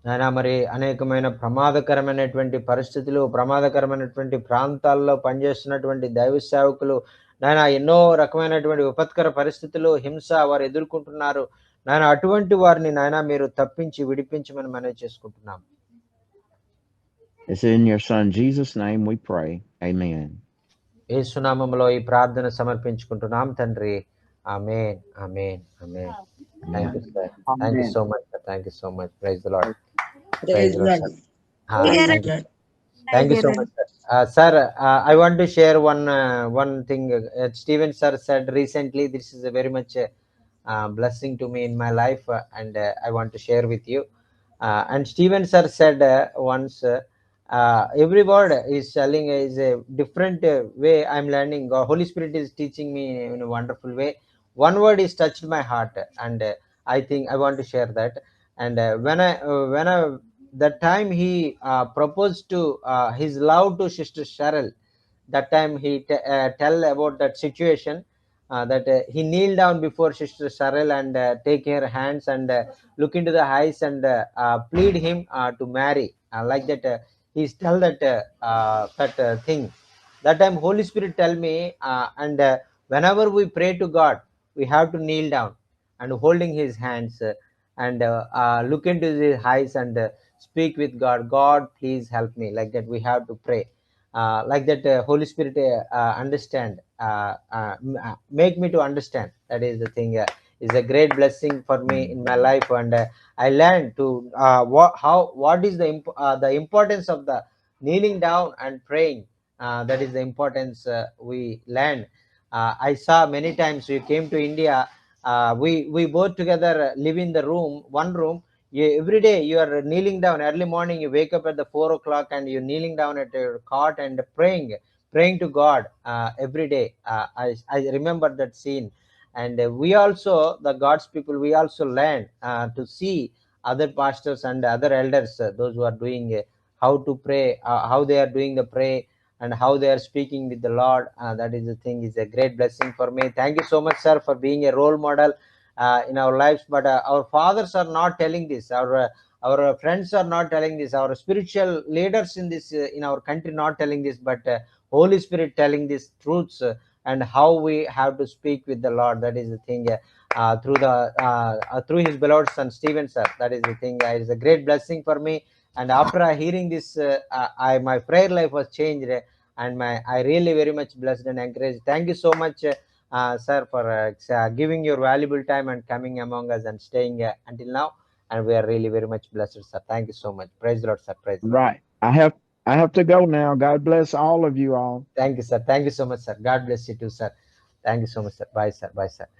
నాయన మరి అనేకమైన ప్రమాదకరమైనటువంటి పరిస్థితులు, ప్రమాదకరమైనటువంటి ప్రాంతాల్లో పనిచేస్తున్నటువంటి దైవ సేవకులు నాయన ఎన్నో రకమైనటువంటి విపత్కర పరిస్థితులు, హింస వారు ఎదుర్కొంటున్నారు. నాయన అటువంటి వారిని నాయన మీరు తప్పించి విడిపించమని మనం చేసుకుంటున్నాం. It's in your son Jesus' name we pray. Amen. యేసు నామములో ఈ ప్రార్థన సమర్పించుకుంటున్నాం తండ్రి. ఆమేన్, ఆమేన్, ఆమేన్. Thank you, sir. Thank you so much, sir. Thank you so much. Praise the Lord. Praise the Lord, God. Thank you. Thank you so much, sir. Sir, I want to share one thing. Stephen sir said recently, this is a very much blessing to me in my life, and I want to share with you. And Stephen sir said once, every word is telling is a different way I'm learning. Holy Spirit is teaching me in a wonderful way. One word is touched my heart, and I think I want to share that. And when I that time he proposed to his love to Sister Cheryl, that time he tell about that situation, that he kneel down before Sister Cheryl and take her hands and look into the eyes and plead him to marry, like that. He's tell that thing. That time Holy Spirit tell me, and whenever we pray to God, we have to kneel down and holding his hands and look into his eyes and speak with God. God, please help me. Like that, we have to pray. Like that, Holy Spirit understand, make me to understand. That is the thing. Is a great blessing for me in my life, and I learned to what is the importance of the kneeling down and praying. That is the importance we learn. I saw many times we came to India. We both together live in the one room. Every day you are kneeling down. Early morning you wake up at the 4 o'clock and you're kneeling down at your cot and praying to God every day. I remember that scene. And we also, the God's people, we also learn to see other pastors and other elders, those who are doing how to pray, how they are doing the pray, and how they are speaking with the Lord. That is the thing, is a great blessing for me. Thank you so much, sir, for being a role model in our lives. But our fathers are not telling this. Our friends are not telling this. Our spiritual leaders in this in our country not telling this. But Holy Spirit telling these truths. And how we have to speak with the Lord. That is the thing, through his beloved son Stephen sir. That is the thing. It is a great blessing for me. And after hearing this, my prayer life was changed, and I really very much blessed and encouraged. Thank you so much, sir, for giving your valuable time and coming among us and staying until now. And we are really very much blessed, sir. Thank you so much. Praise the Lord, sir. Praise the Lord. Right. I have to go now. God bless all of you all. Thank you, sir. Thank you so much, sir. God bless you too, sir. Thank you so much sir. Bye sir. Bye sir.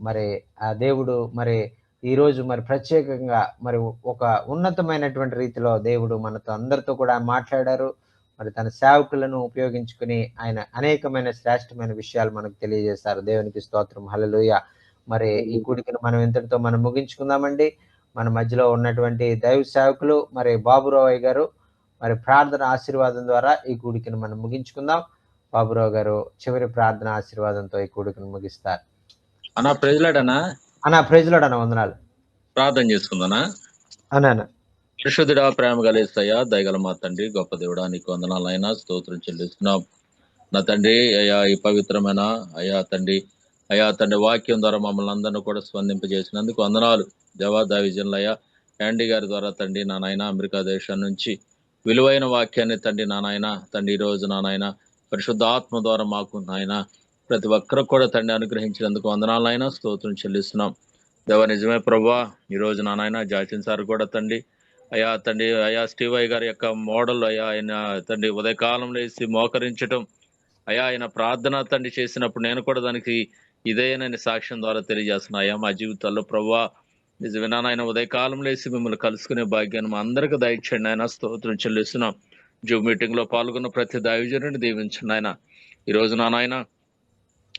మరి ఆ దేవుడు మరి ఈరోజు మరి ప్రత్యేకంగా మరి ఒక ఉన్నతమైనటువంటి రీతిలో దేవుడు మనతో అందరితో కూడా మాట్లాడారు. మరి తన సేవకులను ఉపయోగించుకుని ఆయన అనేకమైన శ్రేష్టమైన విషయాలు మనకు తెలియజేశారు. దేవునికి స్తోత్రం. హల్లెలూయా. మరి ఈ కూడికను మనం ఇంతటితో మనం ముగించుకుందామండి. మన మధ్యలో ఉన్నటువంటి దైవ సేవకులు మరి బాబురావు గారు మరి ప్రార్థన ఆశీర్వాదం ద్వారా ఈ కూడికను మనం ముగించుకుందాం. బాబురావు గారు చివరి ప్రార్థన ఆశీర్వాదంతో ఈ కూడికను ముగిస్తారు. అన్నా ప్రెజలాడనా అన్నా ప్రైజ్లాడన్నా వందనాలు. ప్రార్థన చేసుకుందానా. అన్నా పరిశుద్ధుడా, ప్రేమ గలేస్తయ్యా, దయగల మా తండ్రి, గొప్ప దేవుడా, నీకు వందనాలైనా స్తోత్రం చెల్లిస్తున్నాం నా తండ్రి. అయ్యా ఈ పవిత్రమైన అయ్యా తండ్రి వాక్యం ద్వారా మమ్మల్ని అందరినీ కూడా స్పందింపజేసినందుకు వందనాలు. దేవాదావిజన్లయ్యా యాండీ గారి ద్వారా తండ్రి నా నాయన అమెరికా దేశం నుంచి విలువైన వాక్యాన్ని తండ్రి నా నాయన తండ్రి ఈ రోజు నా నాయన పరిశుద్ధ ఆత్మ ద్వారా మాకు నాయన ప్రతి ఒక్కరు కూడా తండ్రి అనుగ్రహించినందుకు వందనాలైనా స్తోత్రం చెల్లిస్తున్నాం. దేవ నిజమే ప్రభా, ఈ రోజు నా నాయన జాచిన్ సార్ కూడా తండ్రి అయ్యా స్టీవయ్య గారి యొక్క మోడల్ అయ్యా ఆయన తండ్రి ఉదయకాలంలో వేసి మోకరించటం అయ్యా ఆయన ప్రార్థన తండ్రి చేసినప్పుడు నేను కూడా దానికి ఇదేనని సాక్ష్యం ద్వారా తెలియజేస్తున్నా. అయ్యా మా జీవితాల్లో ప్రభా నిజమేనా నాయన ఉదయకాలంలో వేసి మిమ్మల్ని కలుసుకునే భాగ్యాన్ని మా అందరికీ దయచేయండి ఆయన స్తోత్రం చెల్లిస్తున్నాం. జూమ్ మీటింగ్ లో పాల్గొన్న ప్రతి దైవజనుడిని దీవించండి ఆయన. ఈ రోజు నా నాయన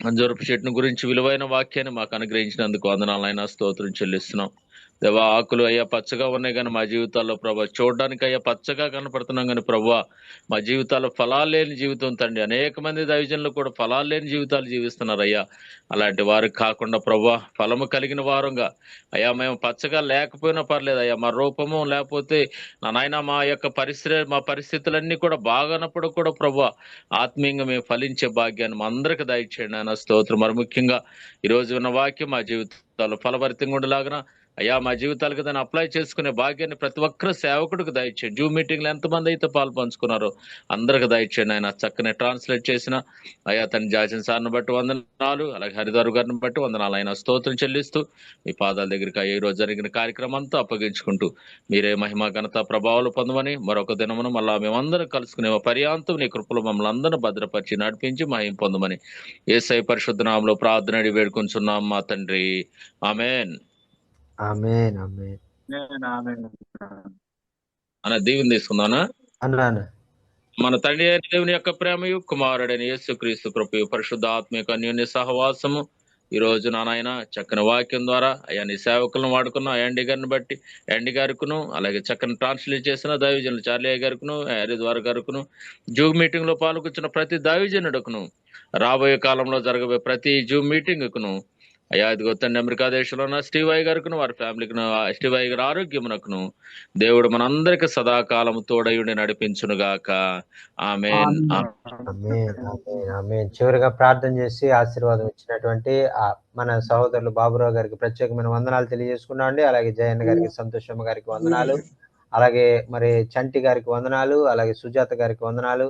అంజూరపు చెట్టును గురించి విలువైన వాక్యాన్ని మాకు అనుగ్రహించినందుకు వందనాలైనా స్తోత్రం చెల్లిస్తున్నాం. దేవా ఆకులు అయ్యా పచ్చగా ఉన్నాయి కానీ మా జీవితాల్లో ప్రభా చూడడానికి అయ్యా పచ్చగా కనపడుతున్నాం కానీ ప్రభా మా జీవితాల్లో ఫలాలు లేని జీవితం తండ్రి. అనేక మంది దైవజనులు కూడా ఫలాలు లేని జీవితాలు జీవిస్తున్నారు అయ్యా. అలాంటి వారికి కాకుండా ప్రభా ఫలము కలిగిన వారంగా అయ్యా మేము పచ్చగా లేకపోయినా పర్లేదు అయ్యా, మా రూపము లేకపోతే నా నాయన మా పరిస్థితులన్నీ కూడా బాగానప్పుడు కూడా ప్రభా ఆత్మీయంగా మేము ఫలించే భాగ్యాన్ని మా అందరికి దయచేయండి ఆయన స్తోత్రం. మరి ముఖ్యంగా ఈరోజు ఉన్న వాక్యం మా జీవితాల్లో ఫలభరితంగా ఉండేలాగా అయ్యా మా జీవితాలకు దాన్ని అప్లై చేసుకునే భాగ్యాన్ని ప్రతి ఒక్కరు సేవకుడికి దయచేయండి. జూమ్ మీటింగ్ లో ఎంతమంది అయితే పాలు పంచుకున్నారో అందరికి దయచేయండి ఆయన. చక్కని ట్రాన్స్లేట్ చేసిన అయ్యా తన జాచిన్ సార్ని బట్టి వందనాలు, అలాగే హరిదారు గారిని బట్టి వందనాలు ఆయన స్తోత్రం చెల్లిస్తూ మీ పాదాల దగ్గరికి అయ్యా ఈ రోజు జరిగిన కార్యక్రమం అంతా అప్పగించుకుంటూ మీరే మహిమ ఘనత ప్రభావాలు పొందమని మరొక దినమును మళ్ళా మేమందరం కలుసుకునే పర్యాంతం నీ కృపలో మమ్మల్ని అందరినీ భద్రపరిచి నడిపించి మహిమ పొందమని యేసయ్య పరిశుద్ధ నామములో ప్రార్థన అడిగి వేడుకొంచున్నాం మా తండ్రి. ఆమేన్. ఆమేన్. ఆమేన్. అన్న దీవెన తీసుకుందానా. అన్నా మన తండ్రి అయిన దేవుని యొక్క ప్రేమయు కుమారుడైన యేసుక్రీస్తు కృపయు పరిశుద్ధ ఆత్మీయ అన్యోన్య సహవాసము ఈ రోజు నాయన చక్కని వాక్యం ద్వారా అయ్యా నీ సేవకులను వాడుకున్న యాండీ గారిని బట్టి యాండీ గారికును అలాగే చక్కని ట్రాన్స్లేట్ చేసిన దైవజనులు చార్లీ గారికును హరిద్వార్ గారికును జూమ్ మీటింగ్ లో పాల్గొచ్చిన ప్రతి దైవజనుడుకును రాబోయే కాలంలో జరగబోయే ప్రతి జూమ్ మీటింగ్ కును అయ్యా ఇదిగో తండ్రి అమెరికా దేశంలో ఉన్న స్టీవయ్య గారికును వారి ఫ్యామిలీకును స్టీవయ్య గారి ఆరోగ్యమునకును దేవుడు మనందరికి సదాకాలం తోడయుండి నడిపించును గాక. ఆమేన్. ఆమేన్. చివరిగా ప్రార్థన చేసి ఆశీర్వాదం ఇచ్చినటువంటి మన సహోదరులు బాబురావు గారికి ప్రత్యేకమైన వందనాలు తెలియజేసుకున్నాం అండి. అలాగే జయన్న గారికి, సంతోషమ్మ గారికి వందనాలు, అలాగే మరి చంటి గారికి వందనాలు, అలాగే సుజాత గారికి వందనాలు,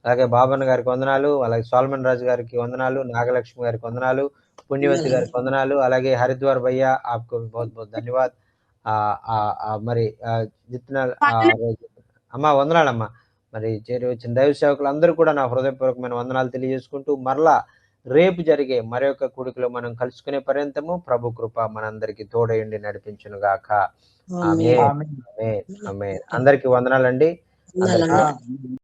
అలాగే బాబన్న గారికి వందనాలు, అలాగే సోల్మన్ రాజు గారికి వందనాలు, నాగలక్ష్మి గారికి వందనాలు, పుణ్యవతి గారికి వందనాలు, అలాగే హరిద్వార్ భయ్యా ఆప్కో बहुत बहुत धन्यवाद. మరి అమ్మా వందనాలమ్మా. మరి చేరి వచ్చిన దైవ సేవకులు అందరూ కూడా నా హృదయపూర్వకమైన వందనాలు తెలియజేసుకుంటూ మరలా రేపు జరిగే మరొక కూడికలో మనం కలుసుకునే పర్యంతము ప్రభు కృప మనందరికి తోడయుండి నడిపించును గాక. ఆమేన్. ఆమేన్. ఆమేన్. అందరికీ వందనాలండి.